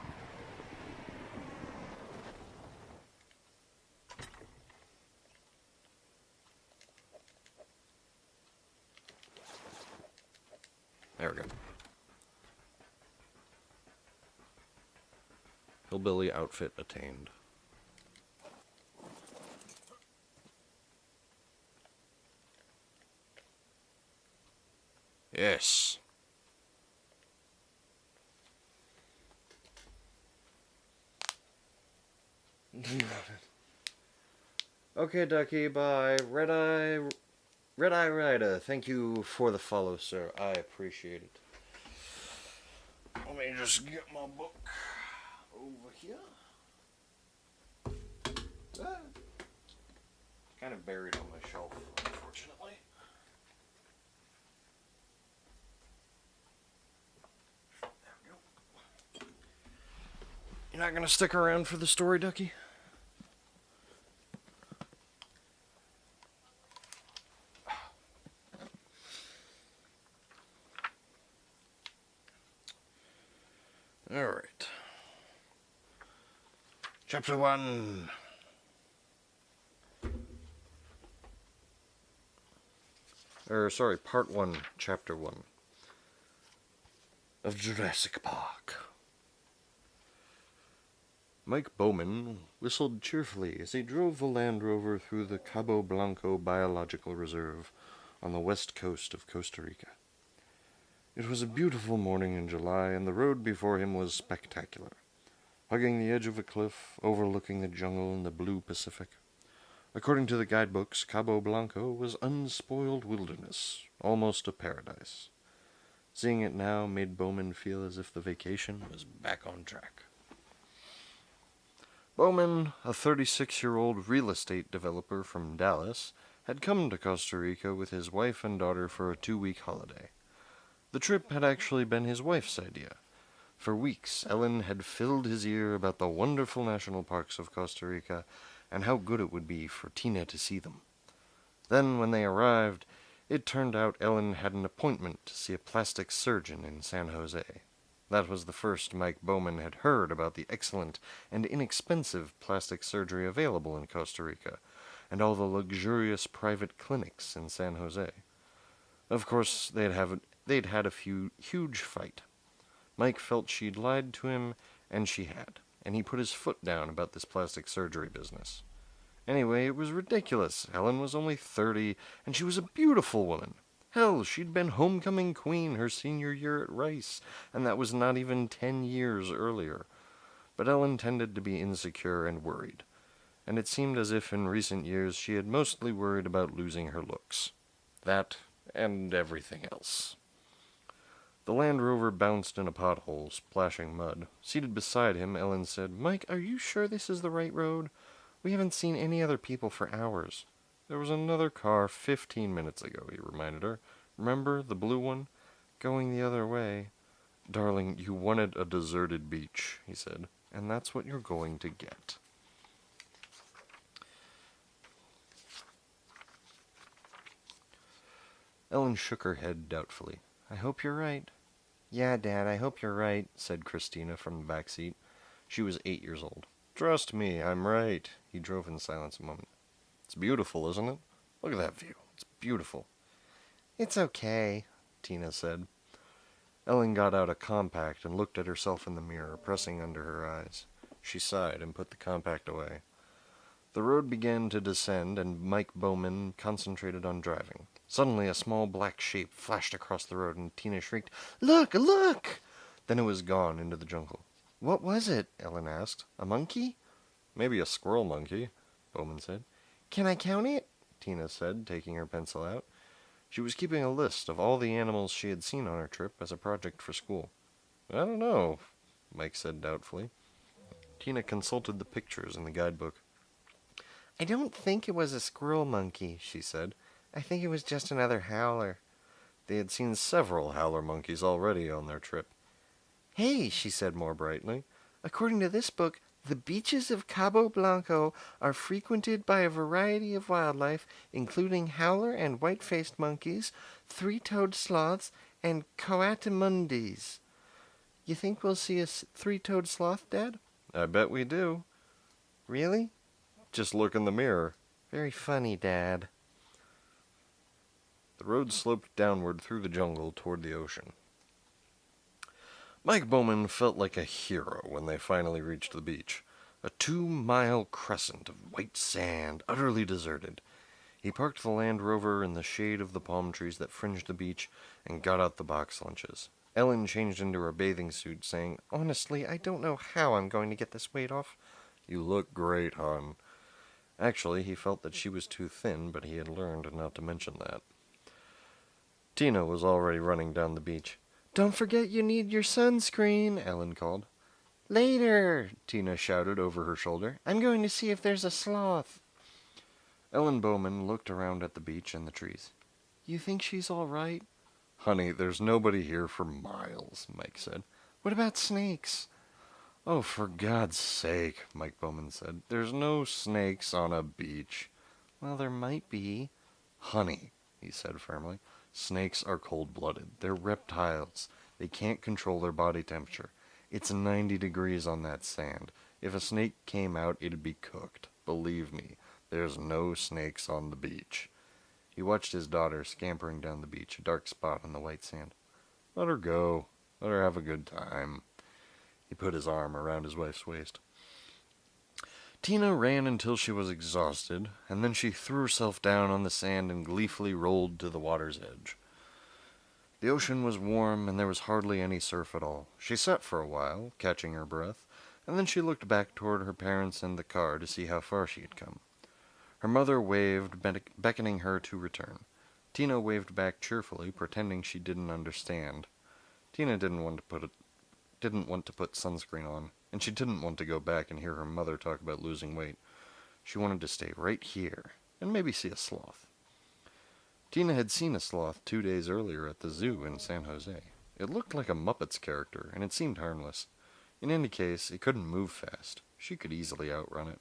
There we go. Hillbilly outfit attained. Yes. Okay, Ducky, bye. Red-Eye Rider, thank you for the follow, sir. I appreciate it. Let me just get my book over here. Kind of buried on my shelf, unfortunately. There we go. You're not gonna stick around for the story, Ducky? Alright. Chapter 1. Part 1, Chapter 1 of Jurassic Park. Mike Bowman whistled cheerfully as he drove the Land Rover through the Cabo Blanco Biological Reserve on the west coast of Costa Rica. It was a beautiful morning in July, and the road before him was spectacular, hugging the edge of a cliff, overlooking the jungle and the blue Pacific. According to the guidebooks, Cabo Blanco was unspoiled wilderness, almost a paradise. Seeing it now made Bowman feel as if the vacation was back on track. Bowman, a 36-year-old real estate developer from Dallas, had come to Costa Rica with his wife and daughter for a 2-week holiday. The trip had actually been his wife's idea. For weeks, Ellen had filled his ear about the wonderful national parks of Costa Rica and how good it would be for Tina to see them. Then, when they arrived, it turned out Ellen had an appointment to see a plastic surgeon in San Jose. That was the first Mike Bowman had heard about the excellent and inexpensive plastic surgery available in Costa Rica, and all the luxurious private clinics in San Jose. Of course, they'd had a huge fight. Mike felt she'd lied to him, and she had, and he put his foot down about this plastic surgery business. Anyway, it was ridiculous. Ellen was only 30, and she was a beautiful woman. Hell, she'd been homecoming queen her senior year at Rice, and that was not even 10 years earlier. But Ellen tended to be insecure and worried, and it seemed as if in recent years she had mostly worried about losing her looks. That, and everything else. The Land Rover bounced in a pothole, splashing mud. Seated beside him, Ellen said, "Mike, are you sure this is the right road? We haven't seen any other people for hours." "There was another car 15 minutes ago," he reminded her. "Remember, the blue one? Going the other way." "Darling, you wanted a deserted beach," he said, "and that's what you're going to get." Ellen shook her head doubtfully. "I hope you're right." "Yeah, Dad, I hope you're right," said Christina from the back seat. She was 8 years old. "Trust me, I'm right." He drove in silence a moment. "It's beautiful, isn't it? Look at that view. It's beautiful." "It's okay," Tina said. Ellen got out a compact and looked at herself in the mirror, pressing under her eyes. She sighed and put the compact away. The road began to descend, and Mike Bowman concentrated on driving. Suddenly, a small black shape flashed across the road, and Tina shrieked, "Look! Look!" Then it was gone into the jungle. "What was it?" Ellen asked. "A monkey?" "Maybe a squirrel monkey," Bowman said. "Can I count it?" Tina said, taking her pencil out. She was keeping a list of all the animals she had seen on her trip as a project for school. "I don't know," Mike said doubtfully. Tina consulted the pictures in the guidebook. "I don't think it was a squirrel monkey," she said. "I think it was just another howler." They had seen several howler monkeys already on their trip. "Hey," she said more brightly, "according to this book, the beaches of Cabo Blanco are frequented by a variety of wildlife, including howler and white-faced monkeys, three-toed sloths, and coatimundis. You think we'll see a three-toed sloth, Dad?" "I bet we do." "Really?" "Just look in the mirror." "Very funny, Dad." The road sloped downward through the jungle toward the ocean. Mike Bowman felt like a hero when they finally reached the beach. A 2-mile crescent of white sand, utterly deserted. He parked the Land Rover in the shade of the palm trees that fringed the beach and got out the box lunches. Ellen changed into her bathing suit, saying, "Honestly, I don't know how I'm going to get this weight off." "You look great, hon." Actually, he felt that she was too thin, but he had learned not to mention that. Tina was already running down the beach. "Don't forget you need your sunscreen," Ellen called. "Later," Tina shouted over her shoulder. "I'm going to see if there's a sloth." Ellen Bowman looked around at the beach and the trees. "You think she's all right?" "Honey, there's nobody here for miles," Mike said. "What about snakes?" "Oh, for God's sake," Mike Bowman said. "There's no snakes on a beach." "Well, there might be." "Honey," he said firmly, "snakes are cold-blooded. They're reptiles. They can't control their body temperature. It's 90 degrees on that sand. If a snake came out, it'd be cooked. Believe me, there's no snakes on the beach." He watched his daughter scampering down the beach, a dark spot on the white sand. "Let her go. Let her have a good time." He put his arm around his wife's waist. Tina ran until she was exhausted, and then she threw herself down on the sand and gleefully rolled to the water's edge. The ocean was warm, and there was hardly any surf at all. She sat for a while, catching her breath, and then she looked back toward her parents and the car to see how far she had come. Her mother waved, beckoning her to return. Tina waved back cheerfully, pretending she didn't understand. Tina didn't want to put sunscreen on, and she didn't want to go back and hear her mother talk about losing weight. She wanted to stay right here, and maybe see a sloth. Tina had seen a sloth 2 days earlier at the zoo in San Jose. It looked like a Muppets character, and it seemed harmless. In any case, it couldn't move fast. She could easily outrun it.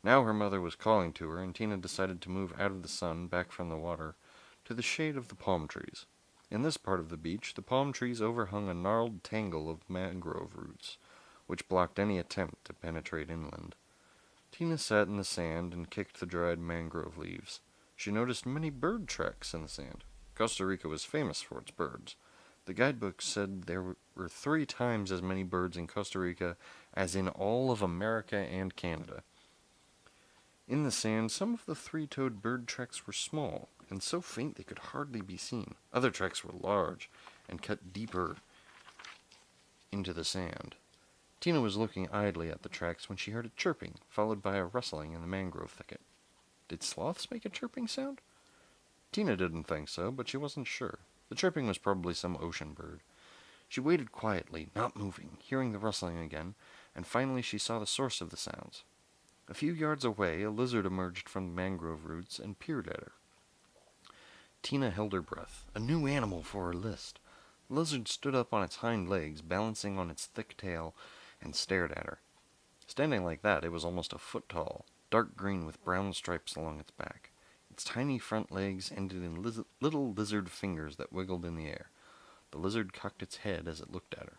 Now her mother was calling to her, and Tina decided to move out of the sun, back from the water, to the shade of the palm trees. In this part of the beach, the palm trees overhung a gnarled tangle of mangrove roots, which blocked any attempt to penetrate inland. Tina sat in the sand and kicked the dried mangrove leaves. She noticed many bird tracks in the sand. Costa Rica was famous for its birds. The guidebook said there were 3 times as many birds in Costa Rica as in all of America and Canada. In the sand, some of the three-toed bird tracks were small, and so faint they could hardly be seen. Other tracks were large, and cut deeper into the sand. Tina was looking idly at the tracks when she heard a chirping, followed by a rustling in the mangrove thicket. Did sloths make a chirping sound? Tina didn't think so, but she wasn't sure. The chirping was probably some ocean bird. She waited quietly, not moving, hearing the rustling again, and finally she saw the source of the sounds. A few yards away, a lizard emerged from the mangrove roots and peered at her. Tina held her breath. A new animal for her list. The lizard stood up on its hind legs, balancing on its thick tail, and stared at her. Standing like that, it was almost a foot tall, dark green with brown stripes along its back. Its tiny front legs ended in little lizard fingers that wiggled in the air. The lizard cocked its head as it looked at her.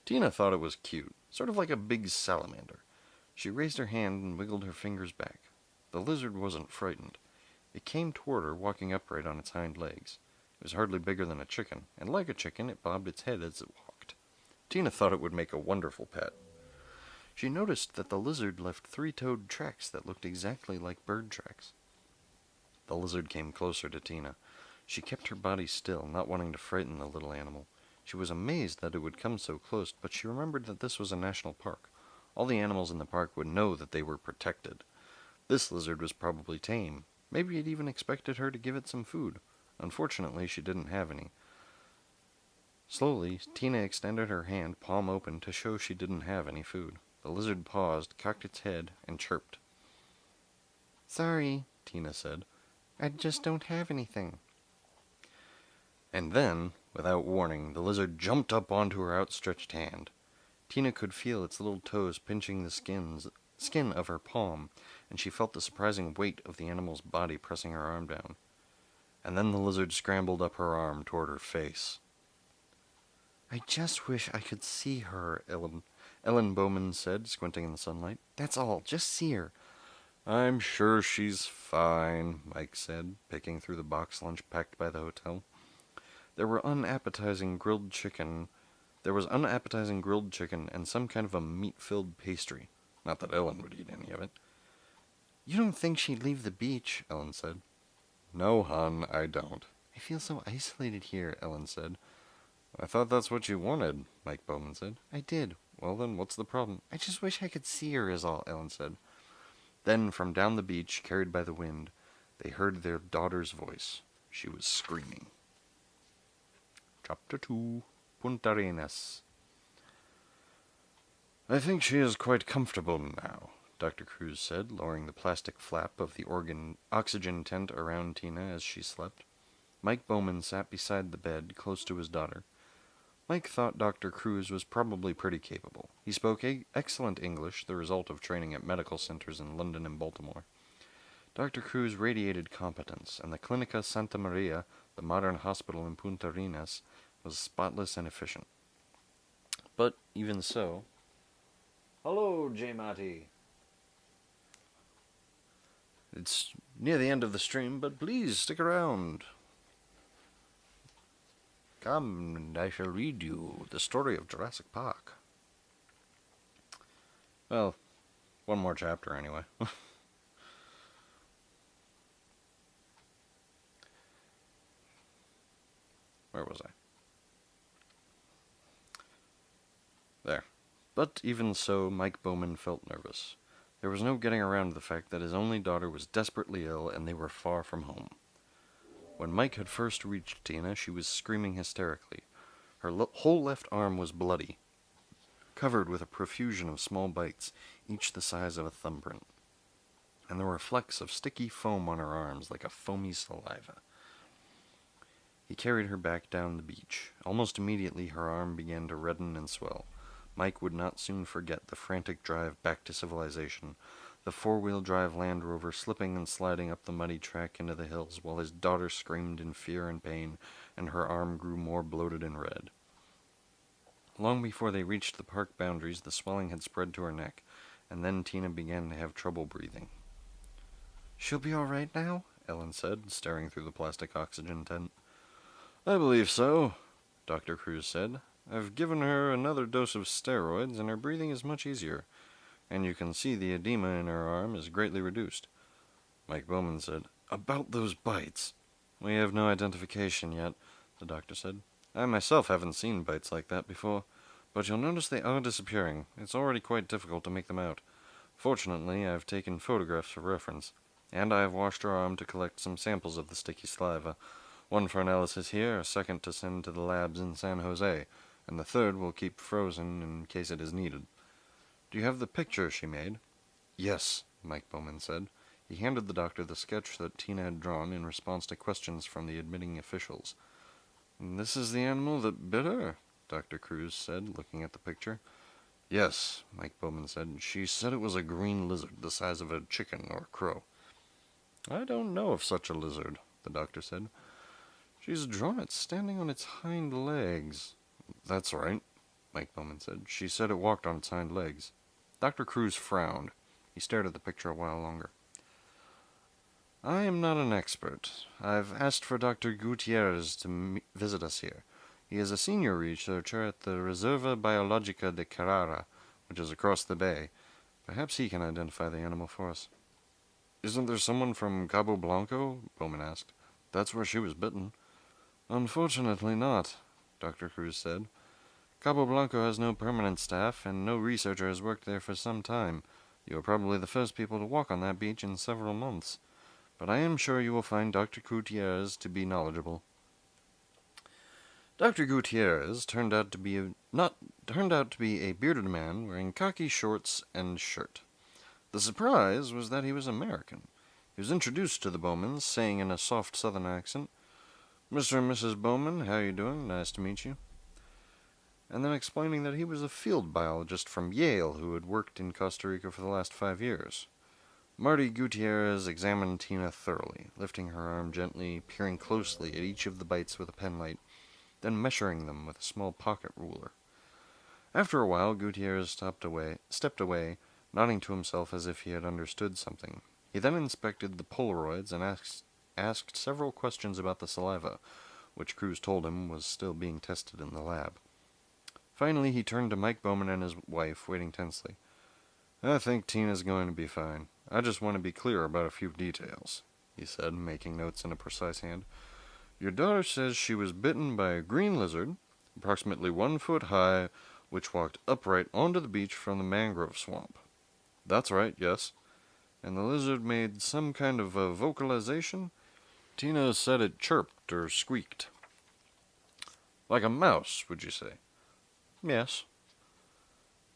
Tina thought it was cute, sort of like a big salamander. She raised her hand and wiggled her fingers back. The lizard wasn't frightened. It came toward her, walking upright on its hind legs. It was hardly bigger than a chicken, and like a chicken, it bobbed its head as it walked. Tina thought it would make a wonderful pet. She noticed that the lizard left 3-toed tracks that looked exactly like bird tracks. The lizard came closer to Tina. She kept her body still, not wanting to frighten the little animal. She was amazed that it would come so close, but she remembered that this was a national park. All the animals in the park would know that they were protected. This lizard was probably tame. Maybe it even expected her to give it some food. Unfortunately, she didn't have any. Slowly, Tina extended her hand, palm open, to show she didn't have any food. The lizard paused, cocked its head, and chirped. "Sorry," Tina said. "I just don't have anything." And then, without warning, the lizard jumped up onto her outstretched hand. Tina could feel its little toes pinching the skin of her palm, and she felt the surprising weight of the animal's body pressing her arm down. And then the lizard scrambled up her arm toward her face. "I just wish I could see her," Ellen Bowman said, squinting in the sunlight. "That's all. Just see her." "I'm sure she's fine," Mike said, picking through the box lunch packed by the hotel. There was unappetizing grilled chicken and some kind of a meat-filled pastry. Not that Ellen would eat any of it. "You don't think she'd leave the beach," Ellen said. "No, hon, I don't." "I feel so isolated here," Ellen said. "I thought that's what you wanted," Mike Bowman said. "I did." "Well then, what's the problem?" "I just wish I could see her is all," Ellen said. Then, from down the beach, carried by the wind, they heard their daughter's voice. She was screaming. Chapter 2, Punta Arenas. "I think she is quite comfortable now," Dr. Cruz said, lowering the plastic flap of the oxygen tent around Tina as she slept. Mike Bowman sat beside the bed, close to his daughter. Mike thought Dr. Cruz was probably pretty capable. He spoke excellent English, the result of training at medical centers in London and Baltimore. Dr. Cruz radiated competence, and the Clinica Santa Maria, the modern hospital in Punta Arenas, was spotless and efficient. But even so... "Hello, J. Mati. It's near the end of the stream, but please stick around. Come, and I shall read you the story of Jurassic Park." Well, one more chapter anyway. Where was I? There. But even so, Mike Bowman felt nervous. There was no getting around the fact that his only daughter was desperately ill and they were far from home. When Mike had first reached Tina, she was screaming hysterically. Her whole left arm was bloody, covered with a profusion of small bites, each the size of a thumbprint. And there were flecks of sticky foam on her arms, like a foamy saliva. He carried her back down the beach. Almost immediately her arm began to redden and swell. Mike would not soon forget the frantic drive back to civilization, the four-wheel drive Land Rover slipping and sliding up the muddy track into the hills while his daughter screamed in fear and pain, and her arm grew more bloated and red. Long before they reached the park boundaries, the swelling had spread to her neck, and then Tina began to have trouble breathing. "She'll be all right now?" Ellen said, staring through the plastic oxygen tent. "I believe so," Dr. Cruz said. "I've given her another dose of steroids, and her breathing is much easier. And you can see the edema in her arm is greatly reduced." Mike Bowman said, "About those bites." "We have no identification yet," the doctor said. "I myself haven't seen bites like that before, but you'll notice they are disappearing. It's already quite difficult to make them out. Fortunately, I've taken photographs for reference, and I have washed her arm to collect some samples of the sticky saliva. One for analysis here, a second to send to the labs in San Jose, and the third we'll keep frozen in case it is needed. Do you have the picture she made?" "Yes," Mike Bowman said. He handed the doctor the sketch that Tina had drawn in response to questions from the admitting officials. "This is the animal that bit her?" Dr. Cruz said, looking at the picture. "Yes," Mike Bowman said. "She said it was a green lizard, the size of a chicken or a crow." "I don't know of such a lizard," the doctor said. "She's drawn it standing on its hind legs." "That's right," Mike Bowman said. "She said it walked on its hind legs." Dr. Cruz frowned. He stared at the picture a while longer. "I am not an expert. I've asked for Dr. Gutierrez to visit us here. He is a senior researcher at the Reserva Biologica de Carrara, which is across the bay. Perhaps he can identify the animal for us." "Isn't there someone from Cabo Blanco?" Bowman asked. "That's where she was bitten." "Unfortunately not," Dr. Cruz said. "Cabo Blanco has no permanent staff, and no researcher has worked there for some time. You are probably the first people to walk on that beach in several months. But I am sure you will find Dr. Gutierrez to be knowledgeable." Dr. Gutierrez turned out to be a bearded man wearing khaki shorts and shirt. The surprise was that he was American. He was introduced to the Bowmans, saying in a soft southern accent, "Mr. and Mrs. Bowman, how you doing? Nice to meet you." And then explaining that he was a field biologist from Yale who had worked in Costa Rica for the last 5 years. Marty Gutierrez examined Tina thoroughly, lifting her arm gently, peering closely at each of the bites with a penlight, then measuring them with a small pocket ruler. After a while, Gutierrez stepped away, nodding to himself as if he had understood something. He then inspected the Polaroids and asked several questions about the saliva, which Cruz told him was still being tested in the lab. Finally, he turned to Mike Bowman and his wife, waiting tensely. "I think Tina's going to be fine. I just want to be clear about a few details," he said, making notes in a precise hand. "Your daughter says she was bitten by a green lizard, approximately 1 foot high, which walked upright onto the beach from the mangrove swamp." "That's right, yes." "And the lizard made some kind of a vocalization?" "Tina said it chirped or squeaked." "Like a mouse, would you say?" "Yes."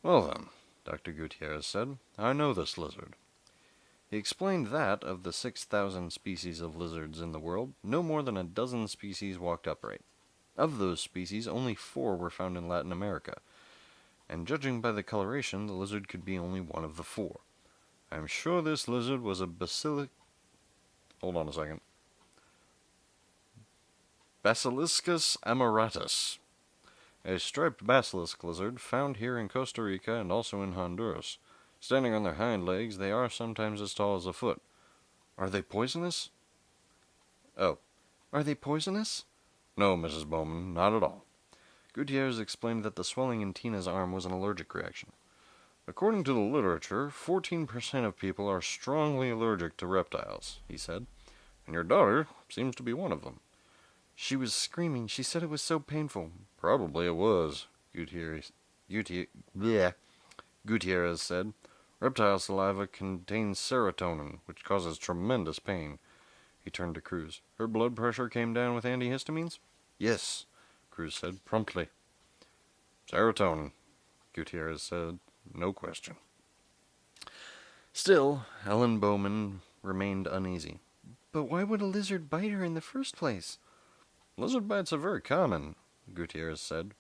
"Well then," Dr. Gutierrez said, "I know this lizard." He explained that, of the 6,000 species of lizards in the world, no more than a dozen species walked upright. Of those species, only 4 were found in Latin America, and judging by the coloration, the lizard could be only one of the 4. "I'm sure this lizard was a Hold on a second. Basiliscus amoratus, a striped basilisk lizard found here in Costa Rica and also in Honduras. Standing on their hind legs, they are sometimes as tall as a foot." "Are they poisonous?" "Oh, are they poisonous?" "No, Mrs. Bowman, not at all." Gutierrez explained that the swelling in Tina's arm was an allergic reaction. "According to the literature, 14% of people are strongly allergic to reptiles," he said, "and your daughter seems to be one of them." "She was screaming. She said it was so painful." "Probably it was," Gutierrez said. "Reptile saliva contains serotonin, which causes tremendous pain." He turned to Cruz. "Her blood pressure came down with antihistamines?" "Yes," Cruz said, promptly. "Serotonin," Gutierrez said. "No question." Still, Ellen Bowman remained uneasy. "But why would a lizard bite her in the first place?" "Lizard bites are very common," Gutierrez said.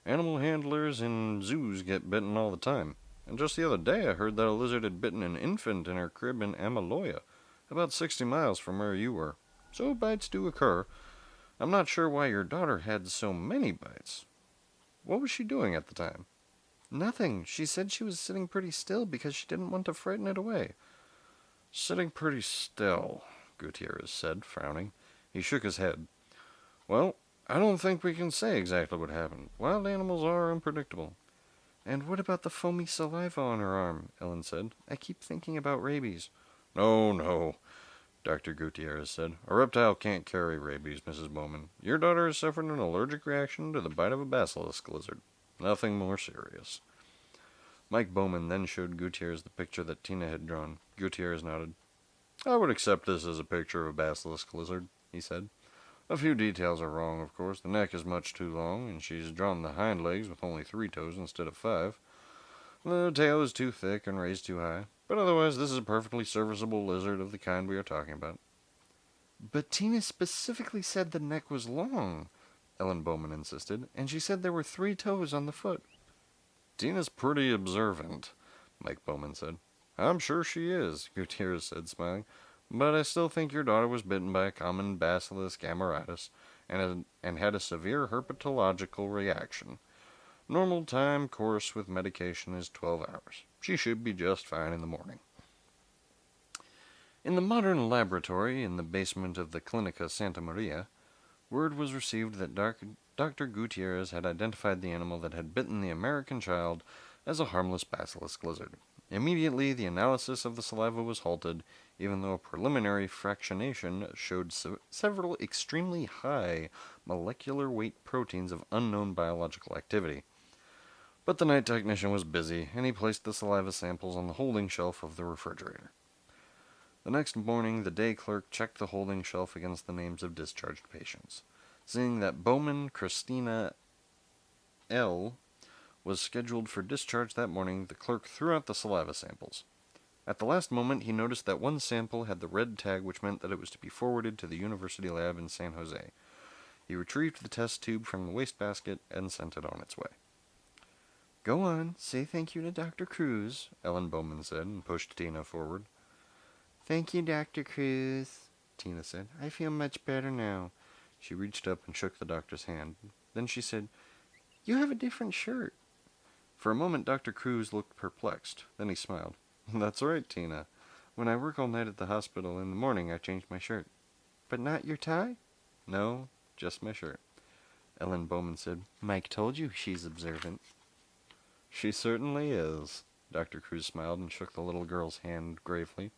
"Animal handlers in zoos get bitten all the time. And just the other day I heard that a lizard had bitten an infant in her crib in Amaloya, about 60 miles from where you were. So bites do occur. I'm not sure why your daughter had so many bites. What was she doing at the time?" "Nothing. She said she was sitting pretty still because she didn't want to frighten it away." "Sitting pretty still," Gutierrez said, frowning. He shook his head. "Well, I don't think we can say exactly what happened. Wild animals are unpredictable." "And what about the foamy saliva on her arm?" Ellen said. "I keep thinking about rabies." No, Dr. Gutierrez said. "A reptile can't carry rabies, Mrs. Bowman. Your daughter has suffered an allergic reaction to the bite of a basilisk lizard. Nothing more serious." Mike Bowman then showed Gutierrez the picture that Tina had drawn. Gutierrez nodded. "I would accept this as a picture of a basilisk lizard," he said. "A few details are wrong, of course. The neck is much too long, and she's drawn the hind legs with only 3 toes instead of 5. The tail is too thick and raised too high. But otherwise, this is a perfectly serviceable lizard of the kind we are talking about." "But Tina specifically said the neck was long," Ellen Bowman insisted, "and she said there were 3 toes on the foot." "Tina's pretty observant," Mike Bowman said. "I'm sure she is," Gutierrez said, smiling. "But I still think your daughter was bitten by a common Bacillus amoratus and had a severe herpetological reaction. Normal time course with medication is 12 hours. She should be just fine in the morning." In the modern laboratory in the basement of the Clinica Santa Maria, word was received that Dr. Gutierrez had identified the animal that had bitten the American child as a harmless basilisk lizard. Immediately, the analysis of the saliva was halted, even though a preliminary fractionation showed several extremely high molecular weight proteins of unknown biological activity. But the night technician was busy, and he placed the saliva samples on the holding shelf of the refrigerator. The next morning, the day clerk checked the holding shelf against the names of discharged patients. Seeing that Bowman Christina L. was scheduled for discharge that morning, the clerk threw out the saliva samples. At the last moment, he noticed that one sample had the red tag, which meant that it was to be forwarded to the university lab in San Jose. He retrieved the test tube from the wastebasket and sent it on its way. "Go on, say thank you to Dr. Cruz," Ellen Bowman said, and pushed Tina forward. "Thank you, Dr. Cruz," Tina said. "I feel much better now." She reached up and shook the doctor's hand. Then she said, "You have a different shirt." For a moment, Dr. Cruz looked perplexed. Then he smiled. "That's right, Tina. When I work all night at the hospital, in the morning I change my shirt." "But not your tie?" "No, just my shirt." Ellen Bowman said, "Mike told you she's observant." "She certainly is." Dr. Cruz smiled and shook the little girl's hand gravely.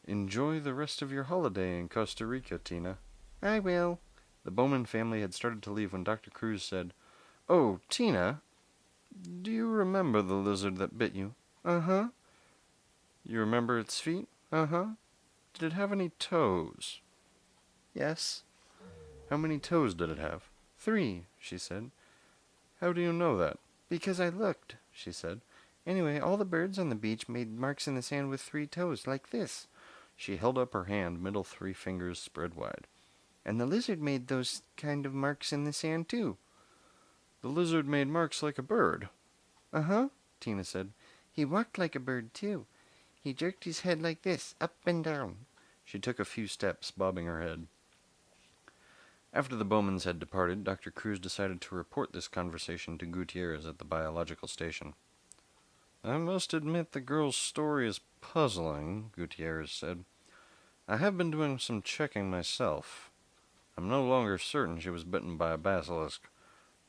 "Enjoy the rest of your holiday in Costa Rica, Tina." "I will." The Bowman family had started to leave when Dr. Cruz said, "Oh, Tina, do you remember the lizard that bit you?" "Uh-huh." "You remember its feet?" "Uh-huh." "Did it have any toes?" "Yes." "How many toes did it have?" "3," she said. "How do you know that?" "Because I looked," she said. "Anyway, all the birds on the beach made marks in the sand with 3 toes, like this." She held up her hand, middle 3 fingers spread wide. "And the lizard made those kind of marks in the sand, too." "The lizard made marks like a bird?" "Uh-huh," Tina said. "He walked like a bird, too. He jerked his head like this, up and down." She took a few steps, bobbing her head. After the Bowmans had departed, Dr. Cruz decided to report this conversation to Gutierrez at the biological station. "I must admit the girl's story is puzzling," Gutierrez said. "I have been doing some checking myself. I'm no longer certain she was bitten by a basilisk.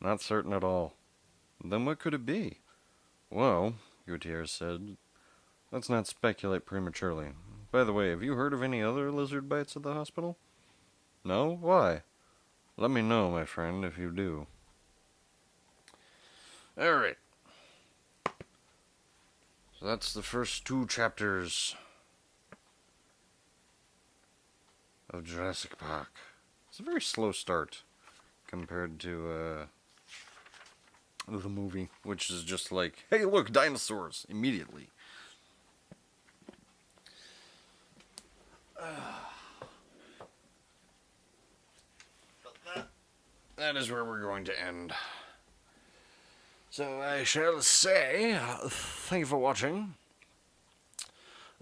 Not certain at all." "Then what could it be?" "Well," Gutierrez said, "let's not speculate prematurely. By the way, have you heard of any other lizard bites at the hospital?" "No? Why?" "Let me know, my friend, if you do." Alright. So that's the first 2 chapters of Jurassic Park. It's a very slow start compared to the movie, which is just like, hey, look, dinosaurs, immediately. But that is where we're going to end. So I shall say, thank you for watching.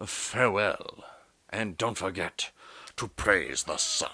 Farewell, and don't forget to praise the sun.